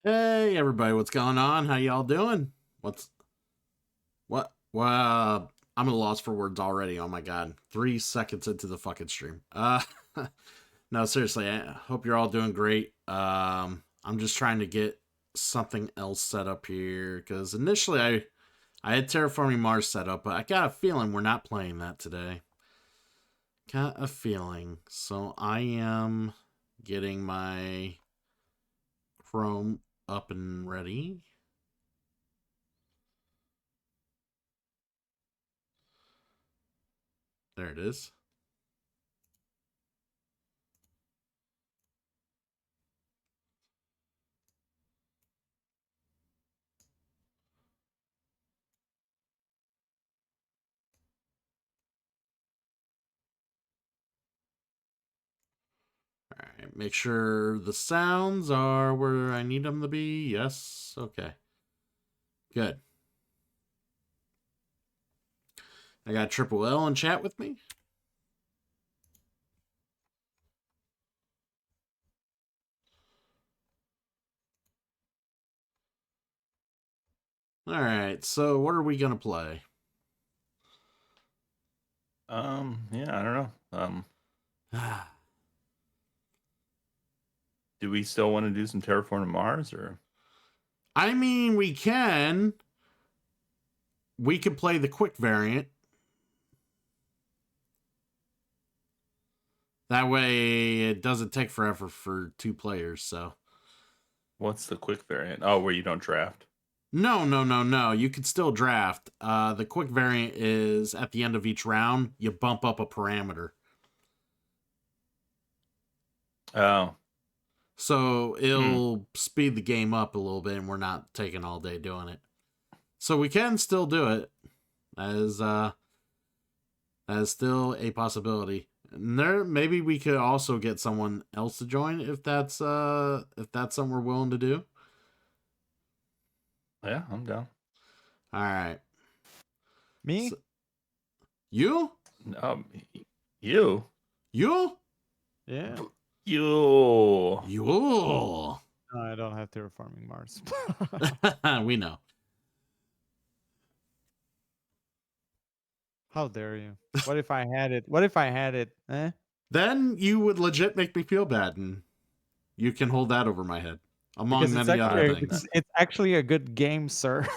Hey everybody, what's going on? How y'all doing? What? Well, I'm at a loss for words already. Oh my god. 3 seconds into the fucking stream. No, seriously, I hope you're all doing great. I'm just trying to get something else set up here because initially I had Terraforming Mars set up, but I got a feeling we're not playing that today. Got a feeling. So I am getting my Chrome up and ready. There it is. All right, make sure the sounds are where I need them to be. Yes, okay. Good. I got Triple L in chat with me. All right, so what are we going to play? Yeah, I don't know. Do we still want to do some Terraforming Mars or? I mean, we can. We could play the quick variant. That way it doesn't take forever for 2 players, so. What's the quick variant? Oh, where you don't draft. No. You could still draft. The quick variant is at the end of each round, you bump up a parameter. Oh. So it'll speed the game up a little bit, and we're not taking all day doing it. So we can still do it. That is still a possibility. And there, maybe we could also get someone else to join if that's something we're willing to do. Yeah, I'm down. All right. Me? You? You? You? Yeah. You. No, I don't have Terraforming Mars. We know. How dare you? What if I had it? What if I had it? Eh? Then you would legit make me feel bad, and you can hold that over my head, among many other things. It's actually a good game, sir.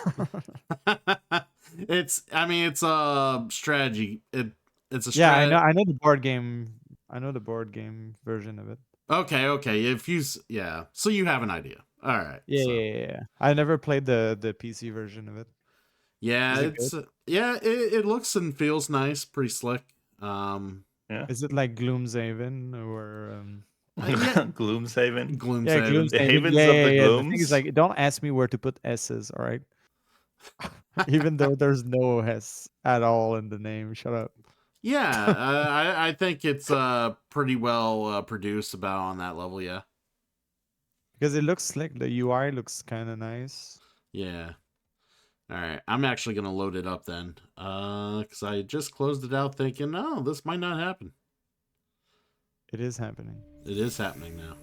It's a strategy. It's a yeah, I know the board game. I know the board game version of it. Okay. So you have an idea. All right. Yeah. I never played the PC version of it. Yeah, it looks and feels nice, pretty slick. Yeah. Is it like Gloomhaven or Gloomhaven? Gloomhaven. Yeah, Gloomhaven. The Havens of the Glooms. The thing is, like, don't ask me where to put S's, all right? Even though there's no S at all in the name. Shut up. Yeah, I think it's pretty well produced about on that level, yeah. Because it looks slick. The UI looks kind of nice. Yeah. All right, I'm actually going to load it up then. Because I just closed it out thinking, oh, this might not happen. It is happening. It is happening now.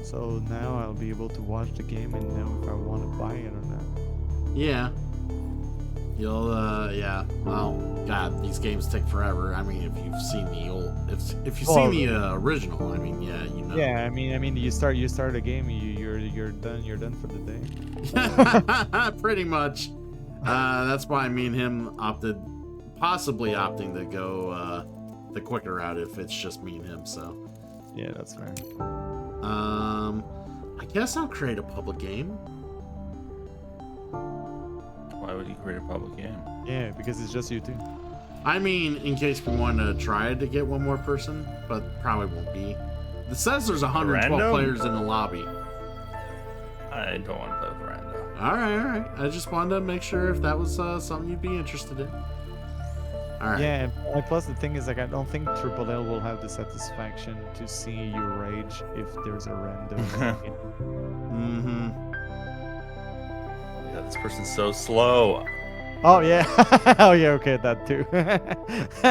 So now I'll be able to watch the game and know if I want to buy it or not. Yeah. You'll, yeah. Well, God, these games take forever. I mean, if you've seen the old, if you've seen the original, I mean, yeah, you know. Yeah, I mean, you start a game, you're done for the day. Pretty much. That's why me and him possibly opting to go the quicker route if it's just me and him. So. Yeah, that's fair. I guess I'll create a public game. Why would you create a public game? Yeah, because it's just you two. I mean, in case we want to try to get one more person, but probably won't be. It says there's 112 players in the lobby. I don't want to play with random. All right. I just wanted to make sure if that was something you'd be interested in. All right. Yeah, and plus the thing is, like, I don't think Triple L will have the satisfaction to see you rage if there's a random. Mm-hmm. Yeah, this person's so slow. Oh yeah. Oh yeah. Okay, that too.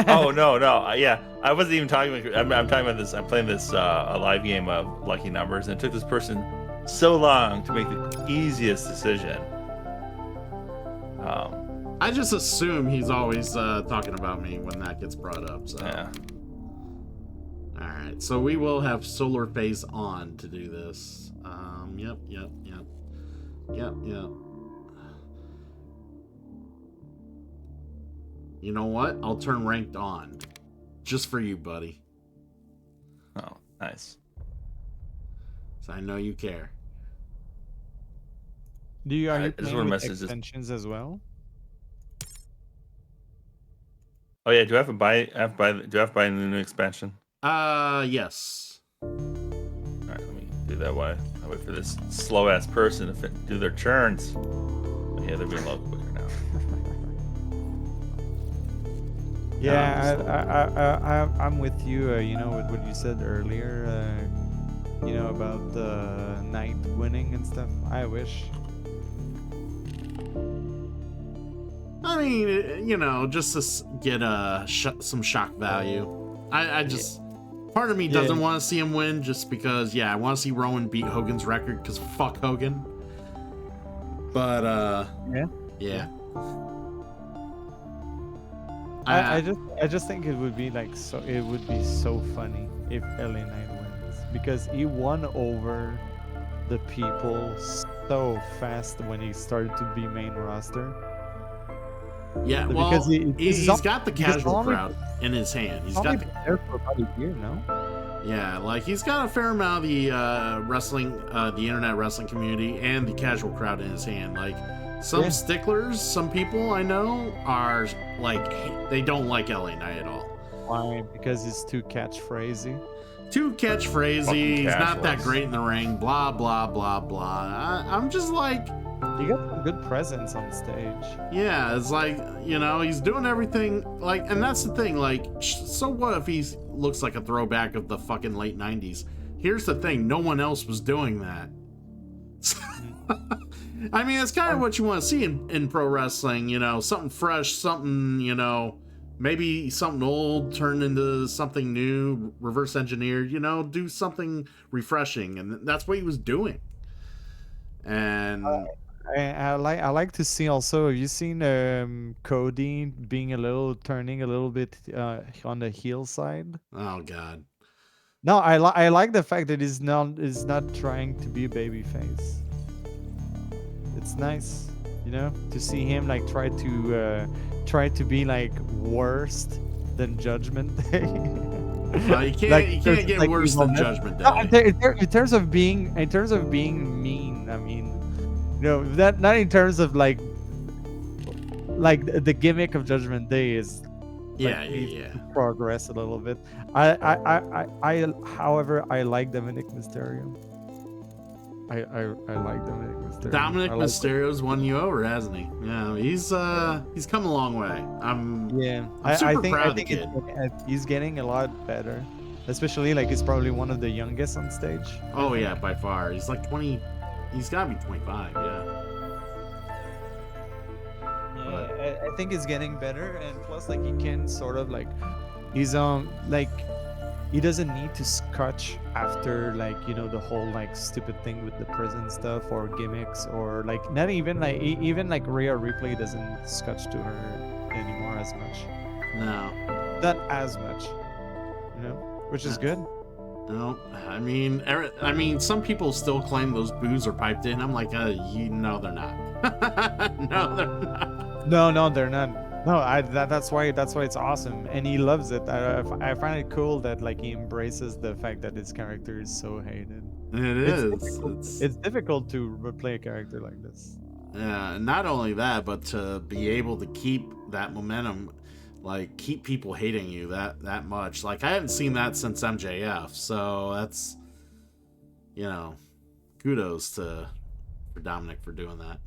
Oh no, yeah, I wasn't even talking about. I'm talking about this. I'm playing this a live game of Lucky Numbers, and it took this person so long to make the easiest decision. I just assume he's always talking about me when that gets brought up. So Yeah. all right, so we will have solar phase on to do this. Yep. You know what? I'll turn ranked on, just for you, buddy. Oh, nice. So I know you care. Are you I just playing wanna with message this. extensions as well? Oh yeah, do I have to buy? Do I have to buy the new expansion? Yes. All right, let me do that. While I wait for this slow ass person to do their turns. Oh, yeah, they're being a little quicker now. Yeah, I'm with you. You know, with what you said earlier. You know, about the knight winning and stuff. I wish. I mean, you know, just to get some shock value. I just, part of me doesn't want to see him win, just because, yeah, I want to see Rowan beat Hogan's record, because fuck Hogan. But yeah. I just think it would be like so. It would be so funny if LA Knight wins, because he won over the people so fast when he started to be main roster. Yeah, well, Because he's got the because casual only- crowd in his hand. He's Only got been there for about a year, no? yeah, like he's got a fair amount of the wrestling, the internet wrestling community and the casual crowd in his hand. Like some sticklers, some people I know are like, they don't like LA Knight at all. Why? Because he's too catchphrasy. Too catchphrasy. Fucking He's not that casuals. great in the ring. Blah blah blah blah. I'm just like, He got some good presence on stage. yeah, it's like, you know, he's doing everything like, and that's the thing. Like, so what if he looks like a throwback of the fucking late '90s? Here's the thing: no one else was doing that. I mean, it's kind of what you want to see in pro wrestling. You know, something fresh, something, you know, maybe something old turned into something new, reverse engineered. You know, do something refreshing, and that's what he was doing. And I like to see also. Have you seen Cody being turning a little bit on the heel side? oh god, No, I like the fact that he's not trying to be a baby face. It's nice, you know, to see him like try to be like worse than Judgment Day. you can't Like, you there's, can't get like, worse evil than men- Judgment Day. No, in terms of being mean. I mean, you know, not in terms of like the gimmick of Judgment Day is Yeah, like, yeah, needs yeah. to progress a little bit. However, I like Dominic Mysterio. I like Dominic Mysterio. Dominic I like Mysterio's won you over, hasn't he? Yeah, he's come a long way. Yeah, I'm super I proud of the think he's getting a lot better. Especially like he's probably one of the youngest on stage. Oh yeah, by far. He's like 20. He's got to be 25. Yeah. Yeah, I think it's getting better, and plus like he can sort of like he's like he doesn't need to scotch after like, you know, the whole like stupid thing with the prison stuff or gimmicks, or like not even like even like Rhea Ripley doesn't scotch to her anymore as much. No. Not as much, you know, which is good. No. I mean, some people still claim those boos are piped in. I'm like, you know, they're not. No, they're not. No, they're not. No, that's why it's awesome, and he loves it. I find it cool that like he embraces the fact that his character is so hated. It is. It's difficult to play a character like this. Yeah, not only that, but to be able to keep that momentum, like keep people hating you that much. Like I haven't seen that since MJF, so that's, you know, kudos for Dominic for doing that.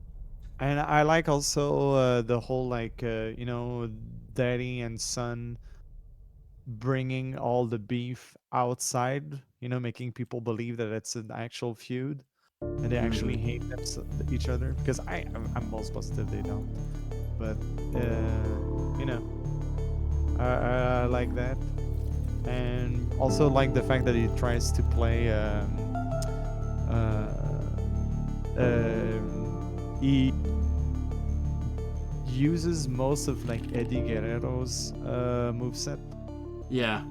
And I like also the whole like you know, daddy and son bringing all the beef outside. You know, making people believe that it's an actual feud, and they actually hate each other. Because I'm most positive they don't. but you know, I like that, and also like the fact that he tries to play. He uses most of like Eddie Guerrero's moveset. Yeah.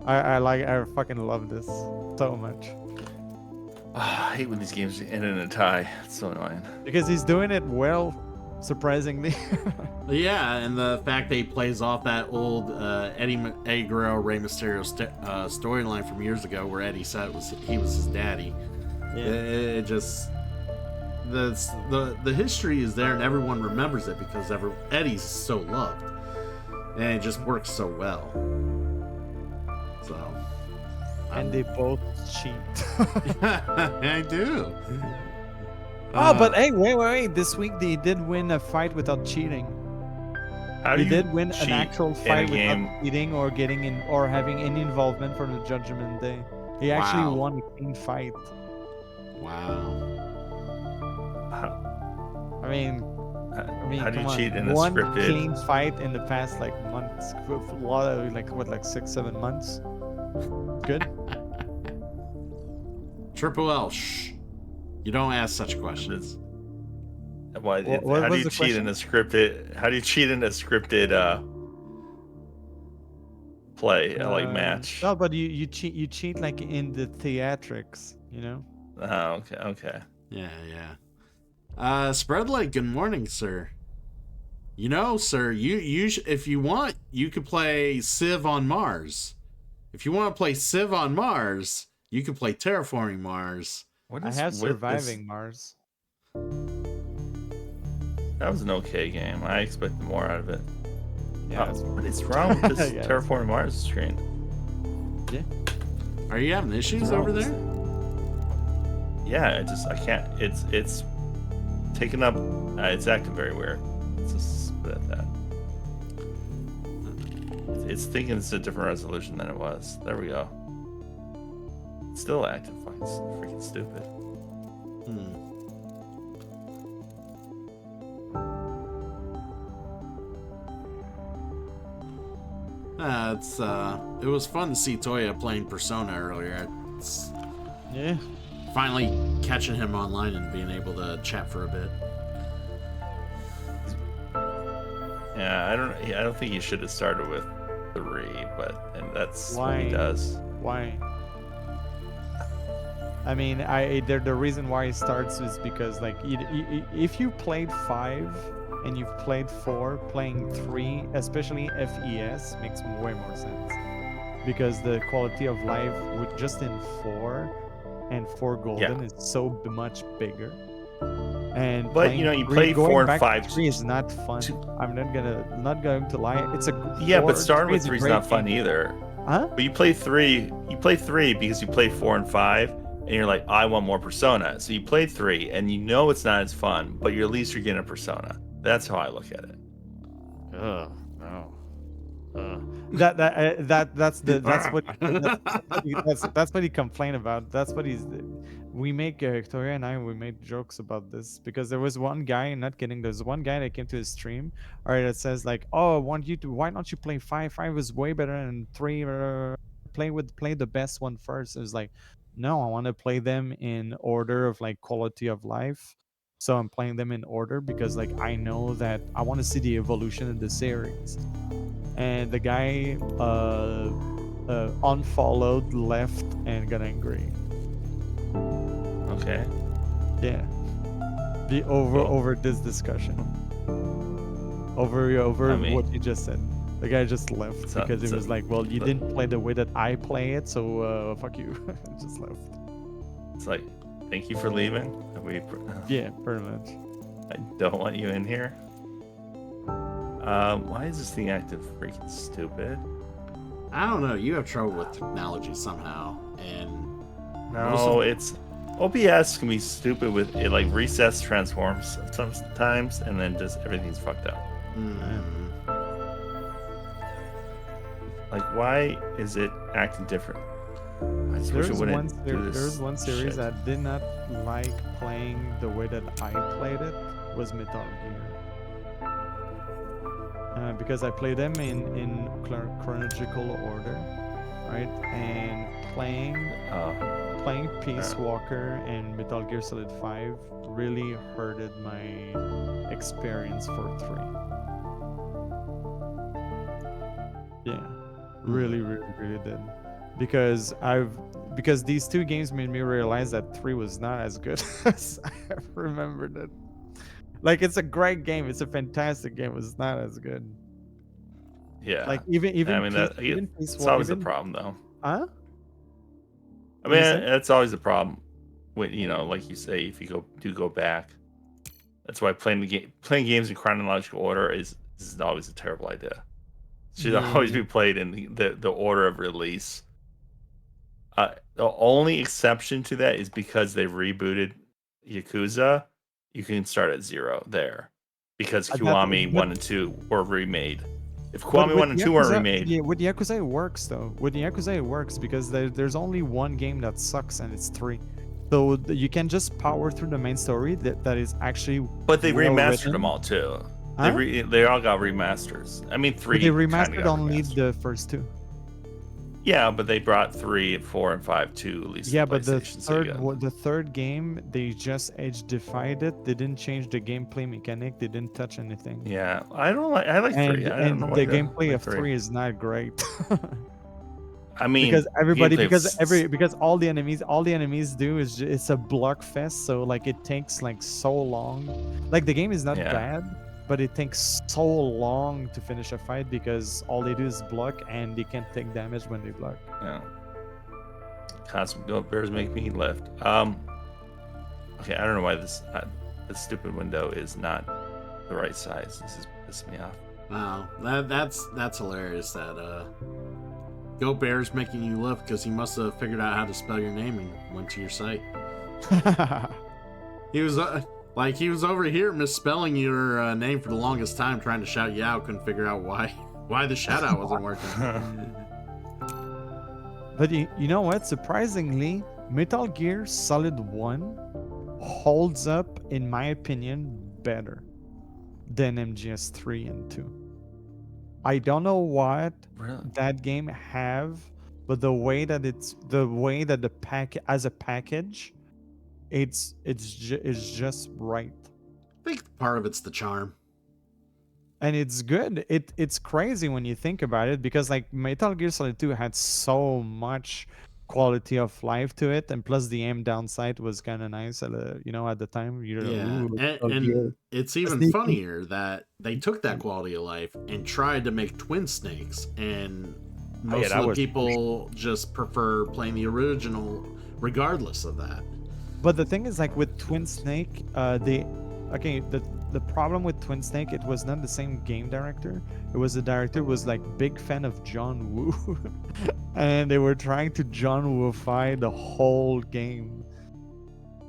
I fucking love this so much. I hate when these games end in a tie. It's so annoying. Because he's doing it well, surprisingly. Yeah, and the fact that he plays off that old Eddie Guerrero, Rey Mysterio storyline from years ago, where Eddie said he was his daddy. Yeah. It just the history is there, and everyone remembers it because Eddie's so loved, and it just works so well. So. And they both cheat. I do. Oh, but hey, wait! This week they did win a fight without cheating. How do They you did win cheat an actual in a fight game? without cheating or getting in or having any involvement from the Judgment Day. He actually Wow. won a clean fight. Wow. I mean, How do you come on. cheat in a One scripted? clean fight in the past like months, a lot of like 6-7 months. Good. Triple L. Shh. You don't ask such questions. Why? What How do was you the cheat in a scripted? How do you cheat in a scripted play like match? No, but you cheat like in the theatrics, you know. Oh, okay. Yeah. Spreadlight. Good morning, sir. You know, sir, you if you want, you could play Civ on Mars. If you want to play Civ on Mars, you could play Terraforming Mars. What I is have with Surviving Mars. That was an okay game. I expected more out of it. Yeah. What is wrong with this Yeah. Terraforming Mars screen? Are you having issues What's wrong over with there? this? Yeah, I can't. It's taken up. It's acting very weird. Let's just put it at that. It's thinking it's a different resolution than it was. There we go. It's still acting fucking freaking stupid. It was fun to see Toya playing Persona earlier. It's Yeah. finally catching him online and being able to chat for a bit. Yeah, I don't think he should have started with 3, and that's what Why? he does. Why? I mean, the reason why it starts is because like if you played 5 and you've played 4, playing 3, especially FES, makes way more sense because the quality of life with just in 4 and 4 golden is so much bigger. And But you know, you play going 4 and back 5. to 3 is not fun. I'm not going to lie. It's a But starting with 3 3 is not fun either. Huh? But you play 3 because you play 4 and 5, and you're like, I want more Persona. So you play 3, and you know it's not as fun, but at least you're getting a Persona. That's how I look at it. No. That's what he complained about. That's what he's. We make Victoria and we made jokes about this because there was one guy, not kidding. There's one guy that came to his stream, that says like, "Oh, why don't you play 5? 5 is way better than 3. Play the best one first." It was like, no, I want to play them in order of like quality of life. So I'm playing them in order because like I know that I want to see the evolution in the series. And the guy unfollowed, left, and got angry. Okay. Yeah. Over this discussion. Over I mean- what you just said. The guy just left So- because it so- was like, well, you so- didn't play the way that I play it, so fuck you. Just left. It's like, thank you for leaving. Yeah, pretty much. I don't want you in here. Why is this thing acting freaking stupid? I don't know. You have trouble with technology somehow, and No, it's OBS can be stupid with it. Like resets transforms sometimes, and then just everything's fucked up. Like, why is it acting different? I just wish it wouldn't do this. There's one series shit. I did not like playing the way that I played it was Metal Gear. because I played them in chronological order, right? And playing Peace Walker and Metal Gear Solid 5 really hurted my experience for 3. Yeah, really, really, really did. Because these two games made me realize that 3 was not as good as I remembered it. Like, it's a great game, it's a fantastic game, it's not as good. Yeah. Like even I mean, it's always the problem, though. Huh? I What mean, you say? that's always the problem. When like you say, if you go back, that's why playing games in chronological order is always a terrible idea. It should always Yeah. be played in the order of release. The only exception to that is because they rebooted Yakuza. You can start at 0 there because Kiwami 1 and 2 were remade. If But Kiwami with 1 and 2 weren't Yakuza, remade, with Yakuza it works though. With Yakuza it works because there's only one game that sucks and it's 3. So you can just power through the main story that is actually but they well remastered written. them all too. Huh? They all got remasters. I mean, But 3 they kind of remastered got only remastered. the first 2. Yeah, but they brought 3, 4, and 5 to at least Yeah, the but the PlayStation. So you got- the third game they just edge-defied it. They didn't change the gameplay mechanic. They didn't touch anything. yeah, I don't like. I like 3. I don't know And why the you gameplay like of 3 is not great. I mean, because everybody gameplay because all the enemies do is it's a block fest, so like it takes like so long. Like the game is not Yeah. bad, but it takes so long to finish a fight because all they do is block and they can't take damage when they block. Yeah. Constant bears make me lift. Okay, I don't know why this stupid window is not the right size. This is pissing me off. Wow, that's hilarious. That Go Bears making you lift because he must have figured out how to spell your name and went to your site. He was he was over here misspelling your name for the longest time, trying to shout you out. Couldn't figure out why the shout out wasn't working. But you know what? Surprisingly, Metal Gear Solid 1 holds up, in my opinion, better than MGS 3 and 2. I don't know what Really? that game have, but the way that the pack as a package, it's just right. I think part of it's the charm. And it's good. It's crazy when you think about it because like Metal Gear Solid 2 had so much quality of life to it, and plus the aim downside was kind of nice at the time. Yeah, Ooh, Metal and Gear. it's even Sneaky. funnier that they took that quality of life and tried to make Twin Snakes, and most of the people just prefer playing the original regardless of that. But the thing is, like with Twin Snake, the problem with Twin Snake, it was not the same game director. It was the director who was like big fan of John Woo, and they were trying to John Woo-fy the whole game.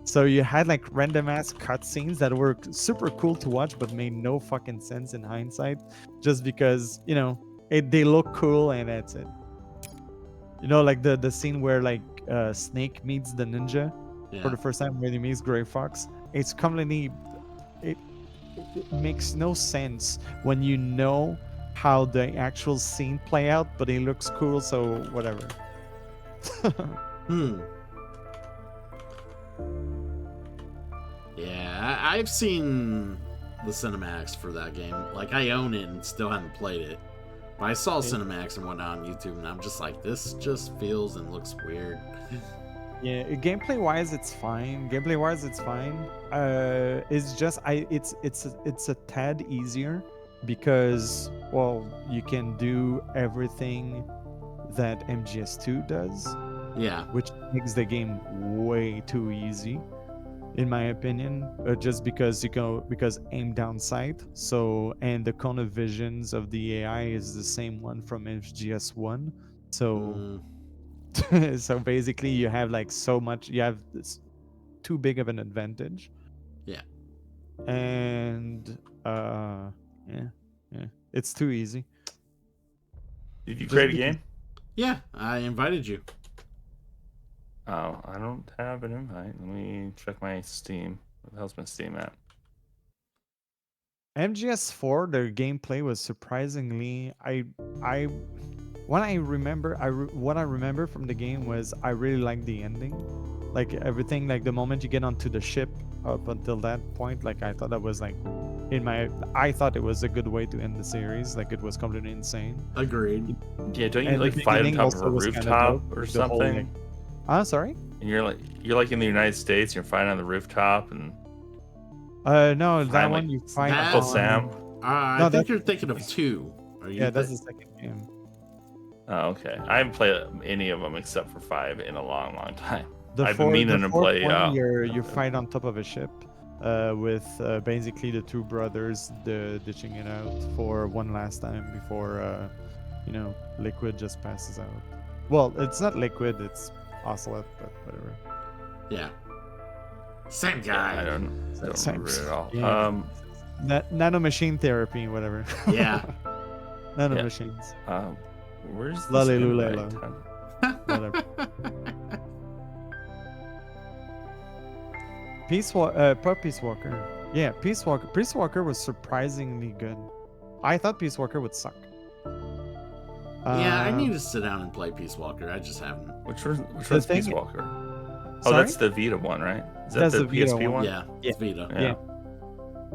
So you had like random ass cutscenes that were super cool to watch, but made no fucking sense in hindsight, just because they look cool and that's it. Like the scene where like Snake meets the ninja for the first time when he meets Gray Fox. It's completely it makes no sense when you know how the actual scene play out, but it looks cool, so whatever. Yeah, I've seen the cinematics for that game. Like, I own it and still haven't played it. But I saw cinematics and whatnot on YouTube, and I'm just like, this just feels and looks weird. Yeah, gameplay wise, it's fine. It's just it's a tad easier because you can do everything that MGS2 does. Yeah, which makes the game way too easy, in my opinion. Just because because aim down sight. So and the cone of visions of the AI is the same one from MGS1. So. So basically you have like you have this too big of an advantage. Yeah. And it's too easy. Did you create a game? Yeah, I invited you. Oh, I don't have an invite. Let me check my Steam. What the hell's my Steam at? MGS4, their gameplay was surprisingly. What I remember from the game was I really liked the ending, like everything, like the moment you get onto the ship up until that point. Like I thought that was like, I thought it was a good way to end the series. Like it was completely insane. Agreed. Yeah, don't you And the like fight on beginning top of also a was kinda rooftop dope, or like the whole, like- something? Sorry. And you're like in the United States. You're fighting on the rooftop, and No, that Find, one like, you fight Uncle on. Sam? I No, think that's you're thinking of 2. Are you yeah, that's the second game. Oh, okay. I haven't played any of them except for 5 in a long, long time. The I've been fourth, meaning the to fourth play. one, you fight on top of a ship, with basically the two brothers ditching it out for one last time before Liquid just passes out. Well, it's not Liquid, it's Ocelot, but whatever. Yeah. Same Yeah, guy. I don't remember it at all. Yeah. Nano machine therapy, whatever. Yeah. Nano Yeah. machines. Where's this Lalelulelo. invite? Whatever. Peace Walker. Yeah, Peace Walker. Peace Walker was surprisingly good. I thought Peace Walker would suck. Yeah, I need to sit down and play Peace Walker. I just haven't. Which one's thing- Peace Walker? Oh, Sorry? that's the Vita one, right? Is that That's the the Vita PSP one. one? Yeah, it's Vita. Yeah.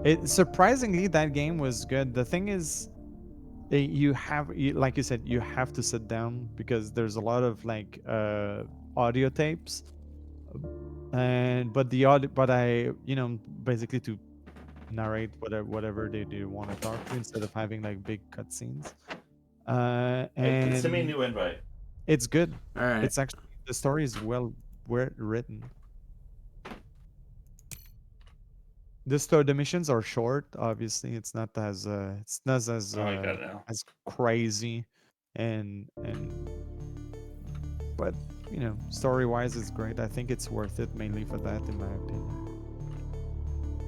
It surprisingly that game was good. The thing is, like you said, you have to sit down because there's a lot of like audio tapes, but I basically to narrate whatever they do want to talk to instead of having like big cutscenes. And Send me a new invite. it's good. All right. It's actually, the story is well written. The missions are short. Obviously, it's not as I got it now. as crazy, but story wise, it's great. I think it's worth it mainly for that, in my opinion.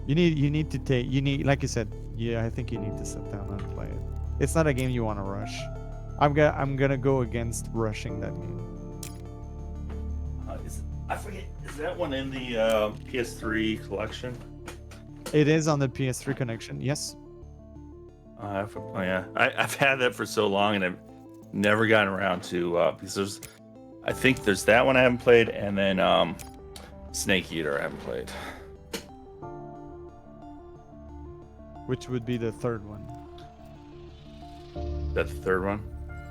You need, like you said, I think you need to sit down and play it. It's not a game you want to rush. I'm gonna go against rushing that game. I forget. Is that one in the PS3 collection? It is on the PS3 connection. Yes. Yeah. I've had that for so long, and I've never gotten around to because I think there's that one I haven't played, and then Snake Eater I haven't played. Which would be the third one. That's the third one.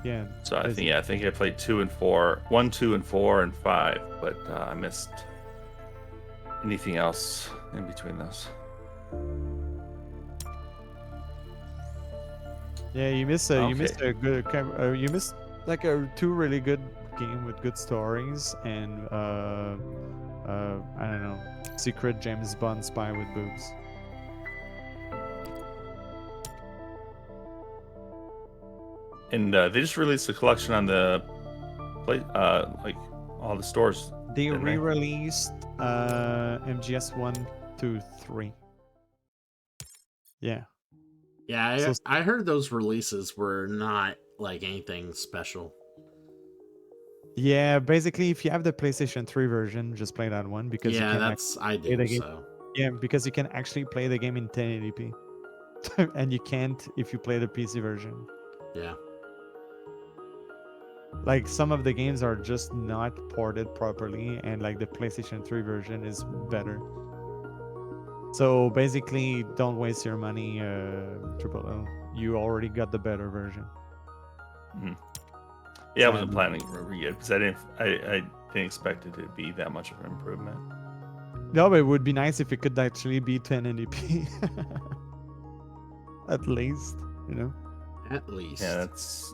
Yeah. So I think I played 2 and 4, 1, 2, and 4, and 5, but I missed anything else in between those. Yeah, you missed a good you missed like two really good game with good stories and I don't know, secret James Bond spy with boobs. And they just released a collection on the like all the stores. They didn't they? re-released MGS 1, 2, 3. Yeah. Yeah, I heard those releases were not like anything special. Yeah, basically, if you have the PlayStation 3 version, just play that one because I do. the game. So Yeah, because you can actually play the game in 1080p, and you can't if you play the PC version. yeah, Like some of the games are just not ported properly, and like the PlayStation 3 version is better. So basically, don't waste your money, Triple O. You already got the better version. Yeah, I wasn't planning to read it because I didn't expect it to be that much of an improvement. No, but it would be nice if it could actually be 1080p. At least, at least. Yeah, that's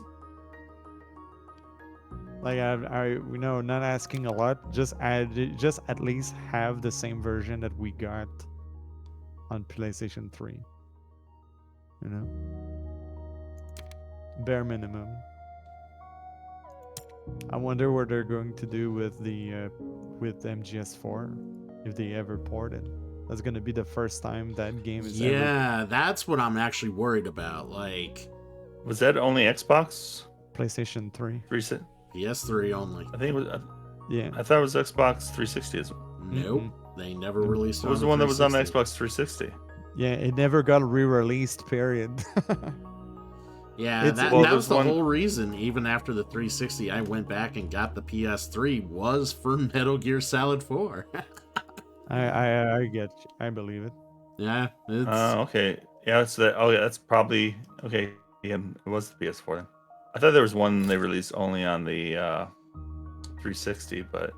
Like not asking a lot. Just at least have the same version that we got on PlayStation 3. Bare minimum. I wonder what they're going to do with the with MGS4 if they ever port it. That's gonna be the first time that game is ever. Yeah, that's what I'm actually worried about. Like, was that only Xbox PlayStation 3. recent? PS3 only. I think it was. Yeah. I thought it was Xbox 360. Nope, they never released it. It was on the one that was on the 360. Xbox 360. Yeah, it never got re-released. Period. Yeah, It's Well, that was there's the one. whole reason. Even after the 360, I went back and got the PS3 was for Metal Gear Solid 4. I get you. I believe it. Yeah, it's Okay. Yeah, it's the. Oh, yeah, that's probably okay. Yeah, it was the PS4 then. I thought there was one they released only on the 360, but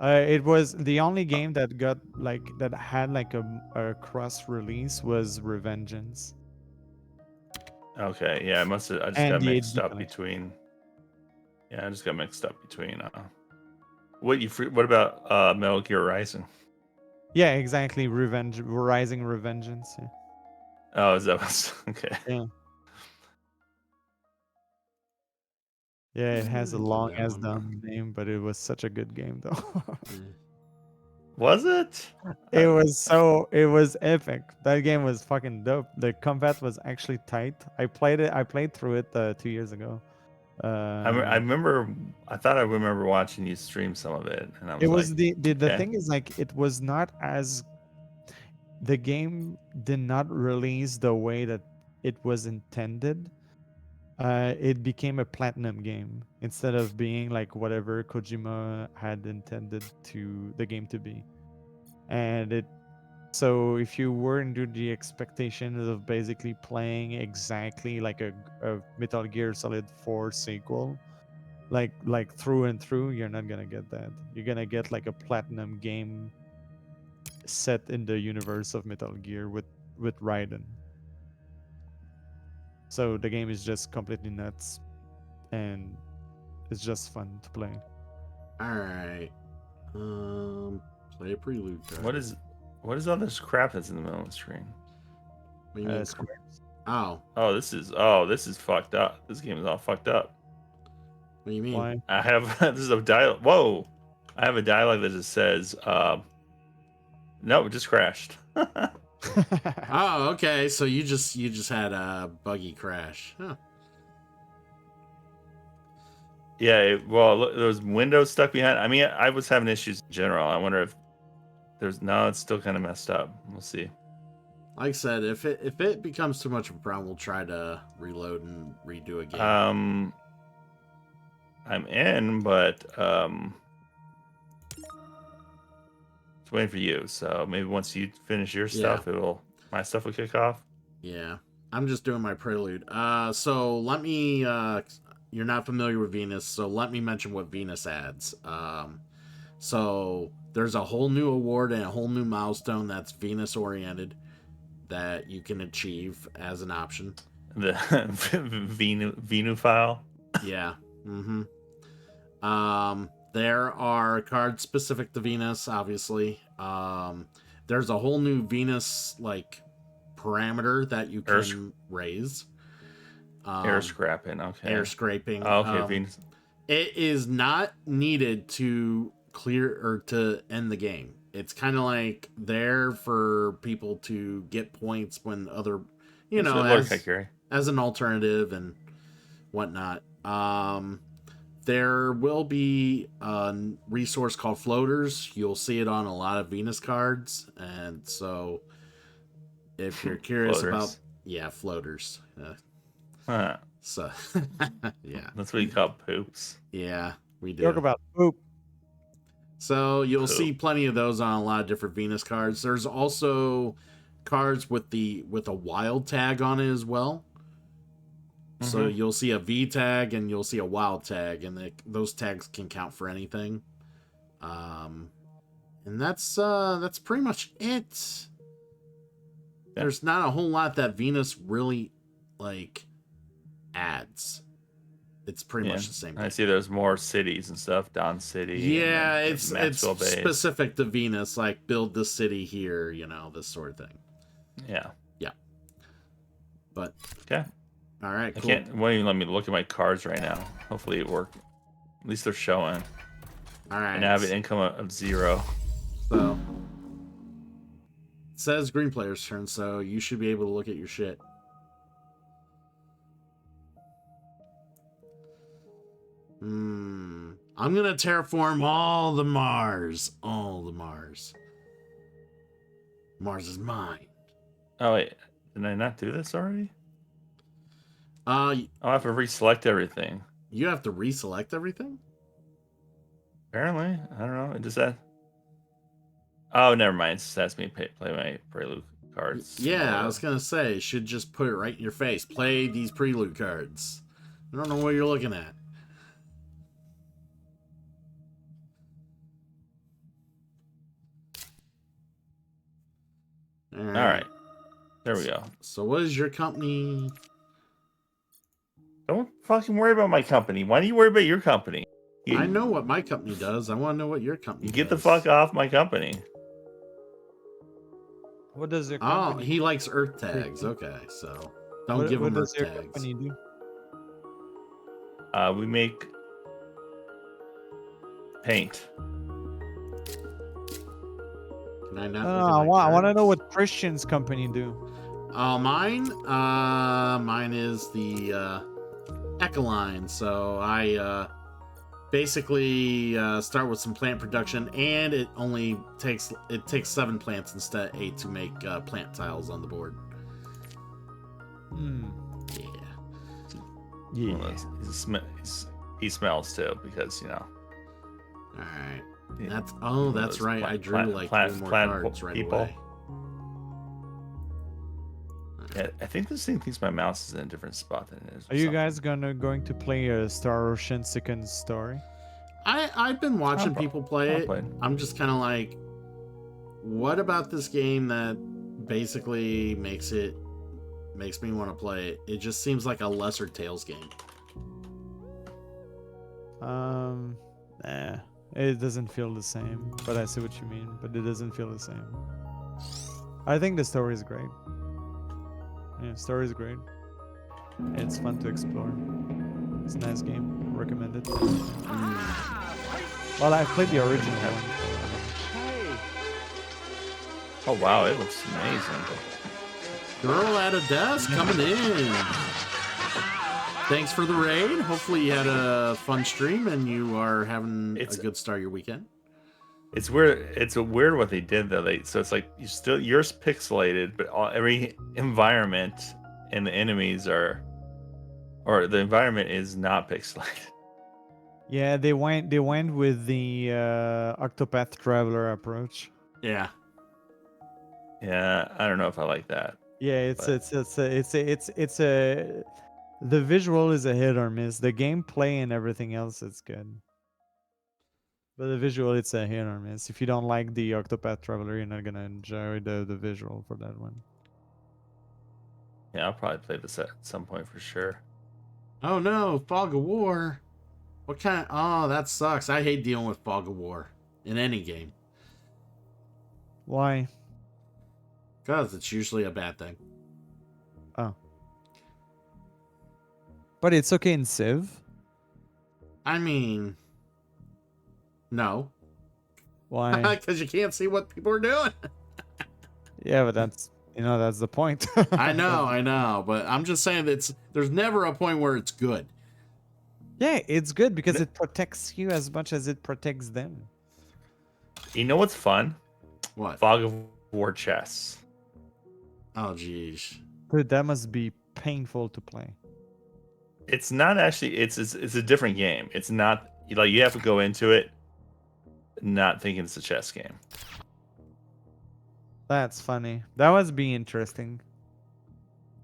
It was the only game that got like that had like a cross release was Revengeance okay. Yeah, I must have. I just and got the mixed HD up collection. between. Yeah, I just got mixed up between. What about Metal Gear Rising? Yeah, exactly. Rising Revengeance. Yeah. Oh, is that what's okay? Yeah. Yeah, it has a I did long that ass one. dumb name, but it was such a good game though. Yeah. Was it? It was epic. That game was fucking dope. The combat was actually tight. I played through it 2 years ago. I remember. I thought I remember watching you stream some of it, and I It was like, was the okay. thing is like it was not as the game did not release the way that it was intended. It became a platinum game instead of being like whatever Kojima had intended to the game to be. And it so if you were into the expectation of basically playing exactly like a Metal Gear Solid 4 sequel, like through and through, you're not gonna get that. You're gonna get like a platinum game set in the universe of Metal Gear with Raiden. So the game is just completely nuts, and it's just fun to play. All right. Play a prelude card. What is all this crap that's in the middle of the screen? What do you mean? Squares. Oh, Oh, this is fucked up. This game is all fucked up. what do you mean? Why? I have this is a dialogue. Whoa, I have a dialogue that just says, "No, it just crashed." Oh, okay. So you just had a buggy crash. Huh. Yeah, well, look, there was windows stuck behind. I mean, I was having issues in general. I wonder if it's still kind of messed up. We'll see. Like I said, if it becomes too much of a problem, we'll try to reload and redo a game. I'm in, but it's waiting for you. So maybe once you finish your stuff, my stuff will kick off. Yeah, I'm just doing my prelude. So let me. You're not familiar with Venus, so let me mention what Venus adds. So there's a whole new award and a whole new milestone that's Venus oriented that you can achieve as an option. The Venu file. Yeah. Mm-hmm. There are cards specific to Venus, obviously. There's a whole new Venus like parameter that you can raise. Air scrapping, okay. Air scraping. Oh, okay, Venus. It is not needed to clear or to end the game. It's kind of like there for people to get points when other, as an alternative and whatnot. There will be a resource called floaters. You'll see it on a lot of Venus cards, and so if you're curious about, floaters. Huh. So yeah, that's what you call poops. Yeah, we do. Talk about poop. So you'll see plenty of those on a lot of different Venus cards. There's also cards with a wild tag on it as well. Mm-hmm. So you'll see a V tag and you'll see a wild tag, and those tags can count for anything. And that's pretty much it. Yeah. There's not a whole lot that Venus really adds. It's pretty much the same thing. I see there's more cities and stuff. Dawn City. Yeah, it's specific to Venus, like build the city here, this sort of thing. Yeah. Yeah. But okay. All right, cool. Won't even let me look at my cards right now. Hopefully it worked. At least they're showing. All right. And I have an income of 0. So it says green player's turn, so you should be able to look at your shit. I'm gonna terraform all the Mars. Mars is mine. Oh wait, did I not do this already? Uh, I'll have to reselect everything. you have to reselect everything? Apparently, I don't know. It just that. Oh, never mind. It just asked me to play my prelude cards. Yeah, I Lower. was gonna say, should just put it right in your face. Play these prelude cards. I don't know what you're looking at. All right, there we go. So what is your company? Don't fucking worry about my company. Why do you worry about your company? I know what my company does. I want to know what your company You get does. the fuck off my company. What does your Oh, company? he likes Earth tags. Okay, so don't give what him does Earth your tags. company do? We make paint. Can I not? I want to know what Christian's company do. Oh, mine. Mine is the Ecoline. So I basically start with some plant production, and it takes 7 plants instead of 8 to make plant tiles on the board. Hmm. Yeah. Well, he smells too because you know. All right. Yeah, That's one of that's those right. I drew like 3 more cards right people. away. Yeah, I think this thing thinks my mouse is in a different spot than it is. Are you guys going to play a Star Ocean Second Story? I've been watching people play it. play. I'm just kind of like, what about this game that basically makes me want to play it? It just seems like a lesser Tales game. Nah, it doesn't feel the same. But I see what you mean. But it doesn't feel the same. I think the story is great. Yeah, story is great. It's fun to explore. It's a nice game. Recommend it. Well, I played the original one. Oh wow, it looks amazing. Girl at a desk coming in. Thanks for the raid. Hopefully you had a fun stream and you are having a good start of your weekend. It's weird. It's a weird what they did though. So it's like yours pixelated, but every environment and the enemies the environment is not pixelated. Yeah, they went with the Octopath Traveler approach. Yeah. Yeah, I don't know if I like that. Yeah, it's a the visual is a hit or miss. The gameplay and everything else is good. But the visual, it's a hit or miss. If you don't like the Octopath Traveler, you're not gonna enjoy the visual for that one. Yeah, I'll probably play this at some point for sure. Oh no, Fog of War. What kind? Oh, that sucks. I hate dealing with Fog of War in any game. Why? Because it's usually a bad thing. Oh. But it's okay in Civ. I mean, no. Why? Because you can't see what people are doing. Yeah, but that's the point. I know, but I'm just saying that there's never a point where it's good. Yeah, it's good because it protects you as much as it protects them. You know what's fun? What? Fog of War chess. Oh, geez. Dude, that must be painful to play. It's not actually. It's a different game. It's not like you have to go into it not thinking it's a chess game. That's funny. That must be interesting.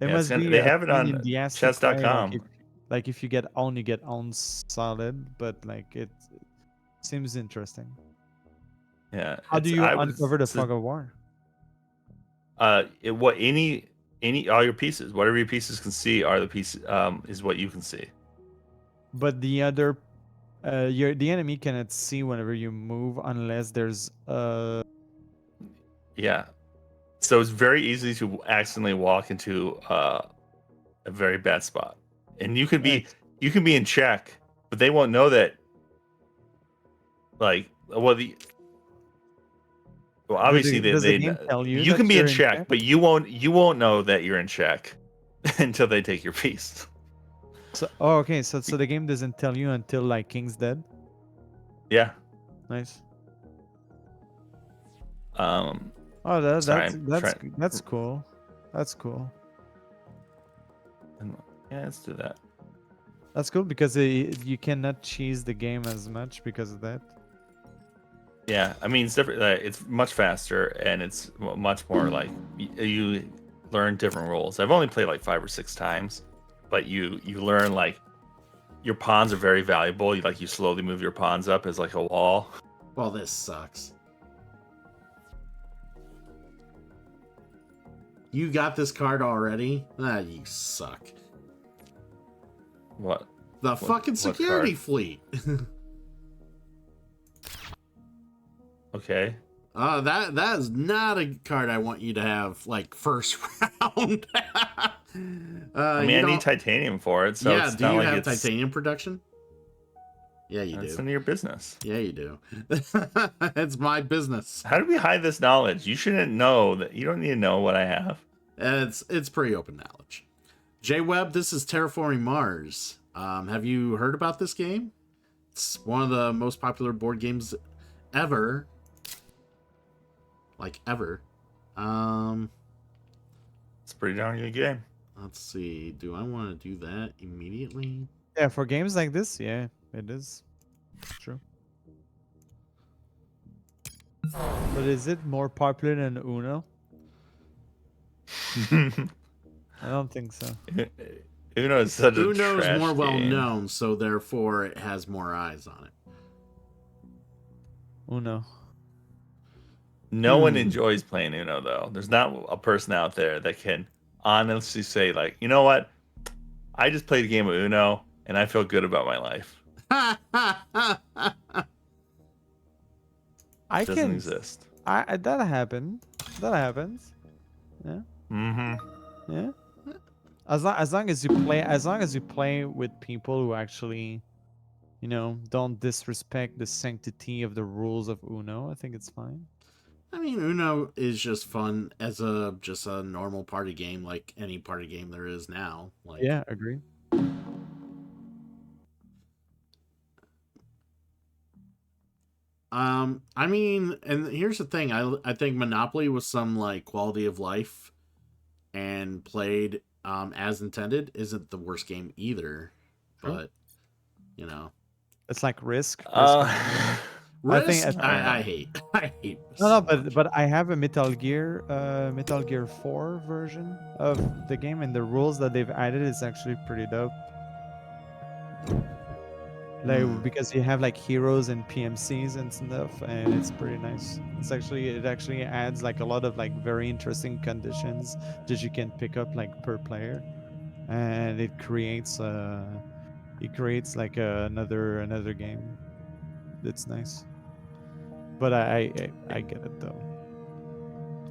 It Yeah, must be. they have it on Enthusiastic chess.com. way, like if you get owned, you get owned solid. But like it seems interesting. Yeah. How do you uncover the Fog of War? Any all your pieces, whatever your pieces can see are the pieces is what you can see. But the other, the enemy cannot see whenever you move unless there's Yeah. So it's very easy to accidentally walk into a very bad spot, and you can be in check, but they won't know that. Like, obviously does the they game tell you you that can be you're in check, but you won't know that you're in check until they take your piece. So okay, so the game doesn't tell you until like King's dead. Yeah. Nice. Oh, that's cool. That's cool. And, yeah, let's do that. That's cool because you cannot cheese the game as much because of that. Yeah, I mean, it's different. It's much faster, and it's much more like you learn different rules. I've only played like 5 or 6 times, but you learn like your pawns are very valuable. You slowly move your pawns up as like a wall. Well, this sucks. You got this card already? Ah, you suck. What? The fucking what security card? fleet. Okay. That is not a card I want you to have like first round. I mean, you I need don't. titanium for it, so Yeah, it's do not you like have it's titanium production? Yeah, you it's do. none of your business. Yeah, you do. It's my business. How do we hide this knowledge? You shouldn't know that. You don't need to know what I have. It's pretty open knowledge. J-Web, this is Terraforming Mars. Have you heard about this game? It's one of the most popular board games ever. Like ever. It's a pretty darn good game. Let's see. Do I want to do that immediately? Yeah, for games like this, yeah, it is. True. But is it more popular than Uno? I don't think so. Uno is such a Uno's trash more well game. known, so therefore it has more eyes on it. Uno. No one enjoys playing Uno, though. There's not a person out there that can honestly say, like, you know what? I just played a game of Uno, and I feel good about my life. I It doesn't can. exist. That happened. That happens. Yeah. Mm-hmm. Yeah. As long as you play with people who actually, don't disrespect the sanctity of the rules of Uno, I think it's fine. I mean, Uno is just fun as just a normal party game, like any party game there is now. Like, Yeah, agree. I mean, and here's the thing: I think Monopoly was some like quality of life, and played as intended isn't the worst game either. True. But It's like Risk. Risk. I think I hate. I hate. Risk no, so but much. but I have a Metal Gear 4 version of the game, and the rules that they've added is actually pretty dope. Like because you have like heroes and PMCs and stuff, and it's pretty nice. It actually adds like a lot of like very interesting conditions that you can pick up like per player, and it creates like another game. That's nice. But I get it though.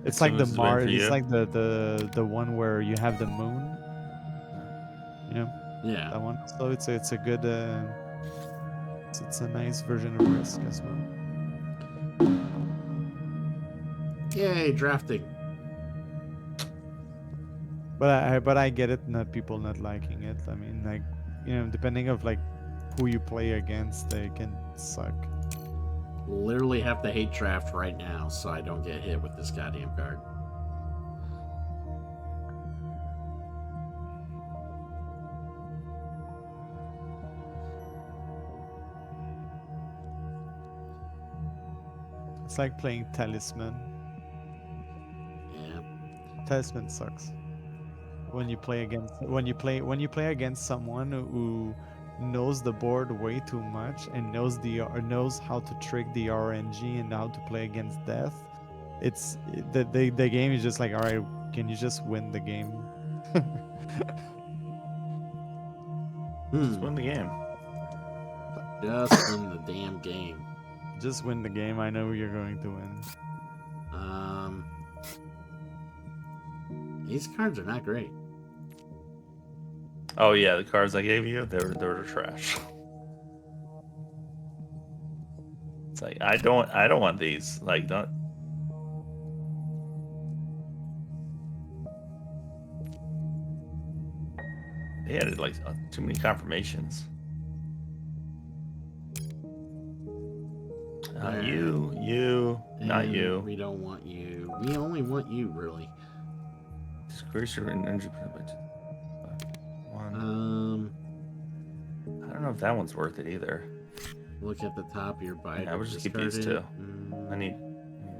It's like the This is waiting for Mars. It's you. like the one where you have the moon. Yeah. That one. So it's a good. It's a nice version of Risk as well. Yay, drafting. But I get it. Not people not liking it. I mean, like depending of like who you play against, they can suck. Literally have to hate draft right now so I don't get hit with this goddamn card. It's like playing Talisman. Yeah. Talisman sucks. When you play against someone who knows the board way too much and knows how to trick the RNG and how to play against death, the game is just like, all right, can you just win the game? Just win the game. Just win the damn game. Just win the game. I know you're going to win. These cards are not great. Oh yeah, the cards I gave you, they were trash. It's like I don't want these. Like don't. They added like too many confirmations. Not you, not And you. We don't want you. We only want you, really. Disgrace your energy. One. I don't know if that one's worth it either. Look at the top of your bite. Yeah, I or would just keep discard these it. two. I need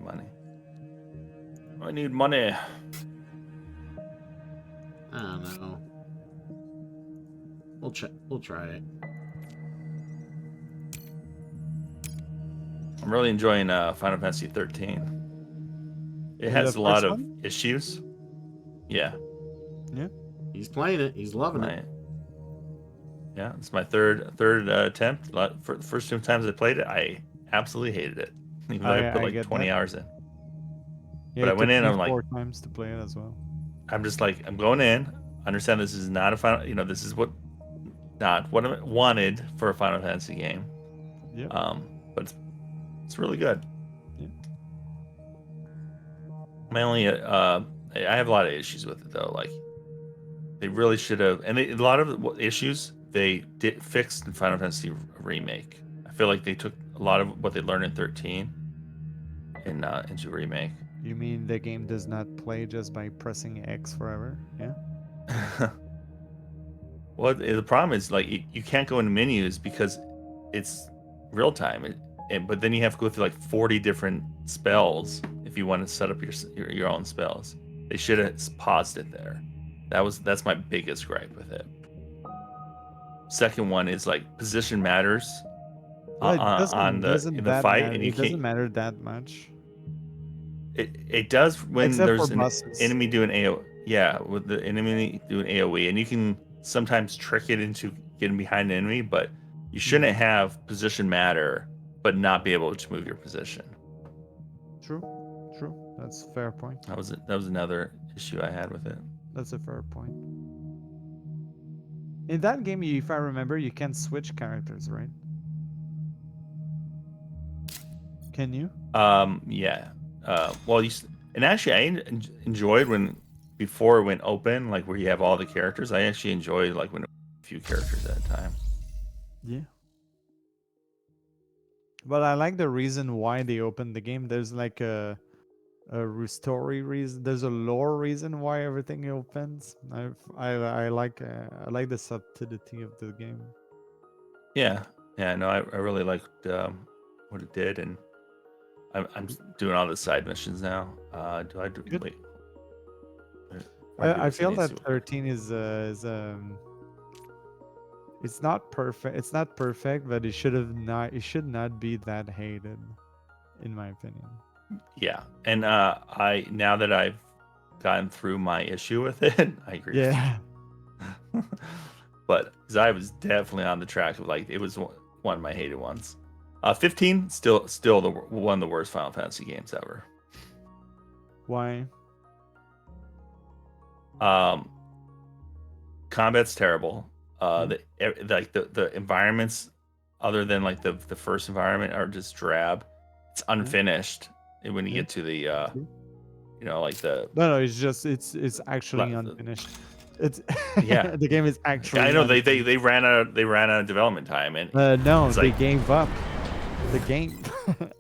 money. I need money. I don't know. We'll try it. I'm really enjoying Final Fantasy 13. It The has a lot first of one? issues. Yeah, He's playing it. He's loving it. Yeah, it's my third attempt. For the first 2 times I played it, I absolutely hated it. Even though I put I like get 20 that. hours in. Yeah, But I it went took in, me I'm like, 4 times to play it as well. I'm just like, I'm going in. Understand this is not a final. This is not what I wanted for a Final Fantasy game. Yep. But it's really good. Yeah. My only I have a lot of issues with it though. Like they really should have, and a lot of the issues they did fixed in Final Fantasy Remake. I feel like they took a lot of what they learned in 13 and into Remake. You mean the game does not play just by pressing X forever? Yeah. Well, the problem is like you can't go into menus because it's real time, but then you have to go through like 40 different spells if you want to set up your own spells. They should have paused it there. That's my biggest gripe with it. Second one is like position matters Well, it on doesn't the that fight, matter. and you It doesn't can't. matter that much. It does when Except there's for an bosses. enemy doing AO. Yeah, with the enemy doing AOE, and you can sometimes trick it into getting behind an enemy, but you shouldn't have position matter, but not be able to move your position. True. That's a fair point. That was another issue I had with it. That's a fair point. In that game, if I remember, you can switch characters, right? Can you? Yeah. Well, and actually, I enjoyed when before it went open, like where you have all the characters. I actually enjoyed like when a few characters at a time. Yeah. But I like the reason why they opened the game. There's like a story reason. There's a lore reason why everything opens. I like the subtlety of the game. Yeah. No, I really liked what it did, and I'm doing all the side missions now. Do I do? Good. Wait. I feel that 13 is it's not perfect. It's not perfect, but it should not be that hated, in my opinion. Yeah, and now that I've gotten through my issue with it, I agree. Yeah. But because I was definitely on the track of like it was one of my hated ones. 15 still one of the worst Final Fantasy games ever. Why? Combat's terrible. The environments, other than like the first environment, are just drab. It's unfinished. And when you get to the like the No, it's actually unfinished. It's yeah. The game is actually. I know they ran out of development time, and no, they like, gave up the game,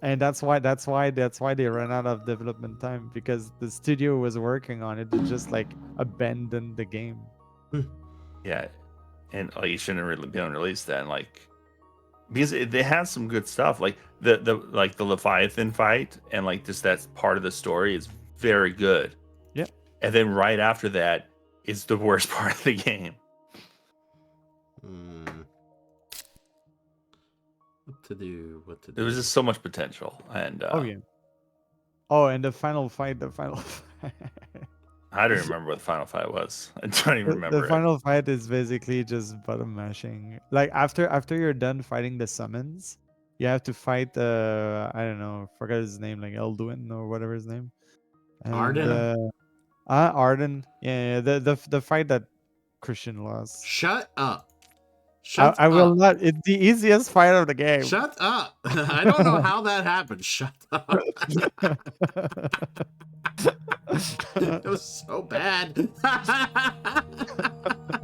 and that's why they ran out of development time, because the studio was working on it to just like abandon the game. Yeah, and like it shouldn't have really been released then, like because they have some good stuff, like the Leviathan fight, and like just that part of the story is very good. Yeah, and then right after that is the worst part of the game. What to do? There was just so much potential, and and the final fight. I don't remember what the final fight was. I don't even remember. The final fight is basically just button mashing. Like after you're done fighting the summons, you have to fight I don't know, forgot his name, like Elduin or whatever his name. And, Arden. Arden. Yeah, the fight that Christian lost. Shut up. I will not. It's the easiest fight of the game. Shut up. I don't know how that happened. Shut up. It was so bad. It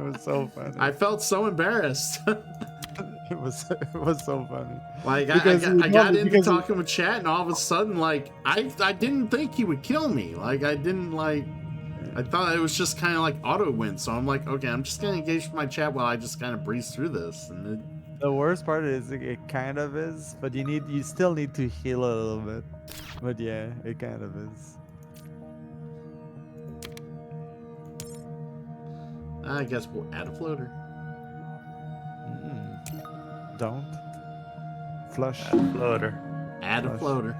was so funny. I felt so embarrassed. It was so funny. Like I got into talking with chat, and all of a sudden, like I didn't think he would kill me. Like I didn't like. I thought it was just kind of like auto win, so I'm like, okay, I'm just gonna engage with my chat while I just kind of breeze through this, and it, The worst part is it kind of is, but you still need to heal a little bit. But yeah, it kind of is. I guess we'll add a floater. Don't flush. Floater. Add a Flush. floater.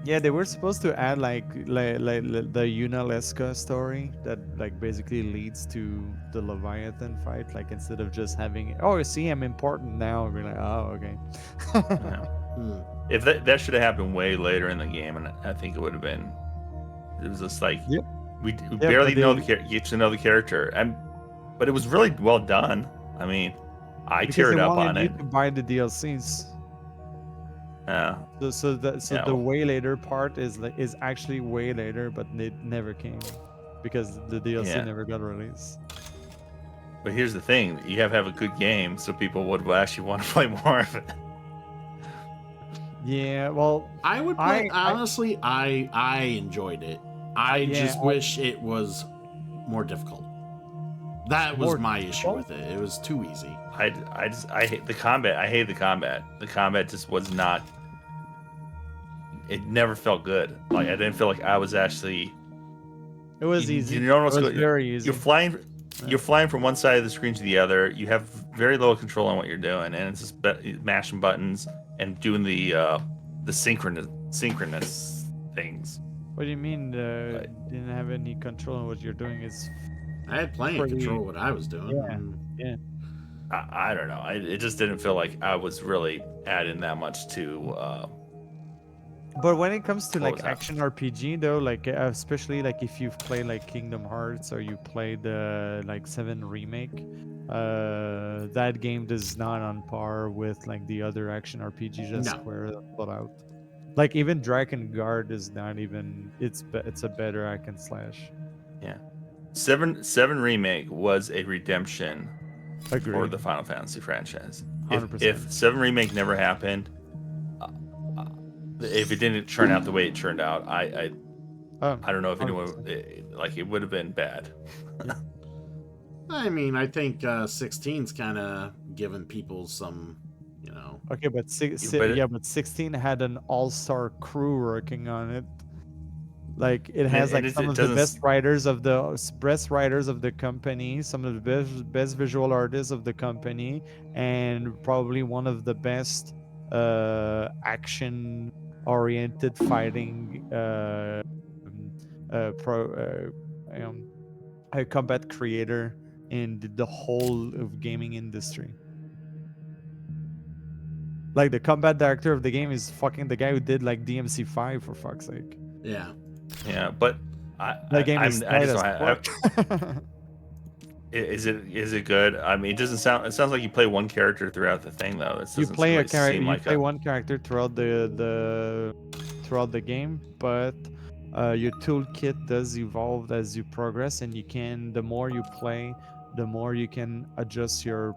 Yeah, they were supposed to add like the Unalesca story that like basically leads to the Leviathan fight. Like instead of just having, oh, you see, I'm important now. We're like, oh, okay. Yeah. Hmm. If that should have happened way later in the game, and I think it would have been. It was just like Yep. we Yeah, barely but know they- get to know the character, but it was really well done. I mean, I because they teared up wanted on you it. to buy the DLCs. Yeah. So Yeah, the well. way later part is actually way later, but it never came because the DLC Yeah. never got released. But here's the thing: you have to have a good game, so people would actually want to play more of it. Yeah, well, I would play. I Honestly, I enjoyed it. I yeah, just wish it was more difficult. That was more my issue difficult? with it. It was too easy. I hate the combat. I hate the combat. The combat just was not. It never felt good. Like I didn't feel like I was actually. It was You easy. know It what's was good. very easy. You're flying. You're flying from one side of the screen to the other. You have very little control on what you're doing, and it's just mashing buttons and doing the synchronous things. What do you mean? Like, Didn't have any control on what you're doing? Is I had plenty of pretty. control what I was doing. Yeah, yeah. I don't know. It just didn't feel like I was really adding that much to. But when it comes to What like was that? action RPG though, like especially like if you've played like Kingdom Hearts or you played the like 7 remake, that game is not on par with like the other action RPGs that No. Square put out. Like even Dragon Guard is not even it's a better hack and slash. Yeah, 7 remake was a redemption for Agreed. the Final Fantasy franchise. 100%. If 7 remake never happened, if it didn't turn out the way it turned out, I don't know if anyone like it would have been bad. I mean, I think 16's kind of given people some, you know. Okay, but but 16 had an all-star crew working on it. Like it has like some of the best writers of the company, some of the best visual artists of the company, and probably one of the best action oriented fighting combat creator in the whole of gaming industry. Like the combat director of the game is fucking the guy who did like DMC5 for fuck's sake. Yeah. Yeah, but That game is I just tight don't. as fuck. Is it good? I mean, it doesn't sound. It sounds like you play one character throughout the thing, though. It You doesn't play really a character. seem You like play one character throughout the game, but your toolkit does evolve as you progress, and you can. The more you play, the more you can adjust your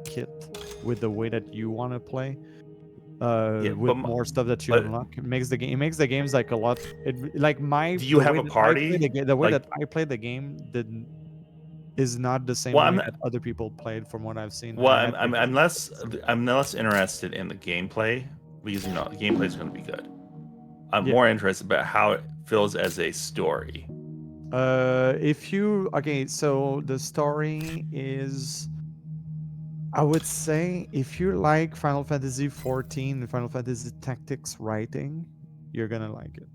kit with the way that you want to play. With more stuff that you unlock, it makes the game. It makes the games like a lot. Like my. Do you have a party? The way that I play the game is not the same way that other people played from what I've seen. Well, I'm less interested in the gameplay because the gameplay is going to be good. I'm more interested about how it feels as a story. So the story is, I would say, if you like Final Fantasy 14 and Final Fantasy Tactics writing, you're gonna like it.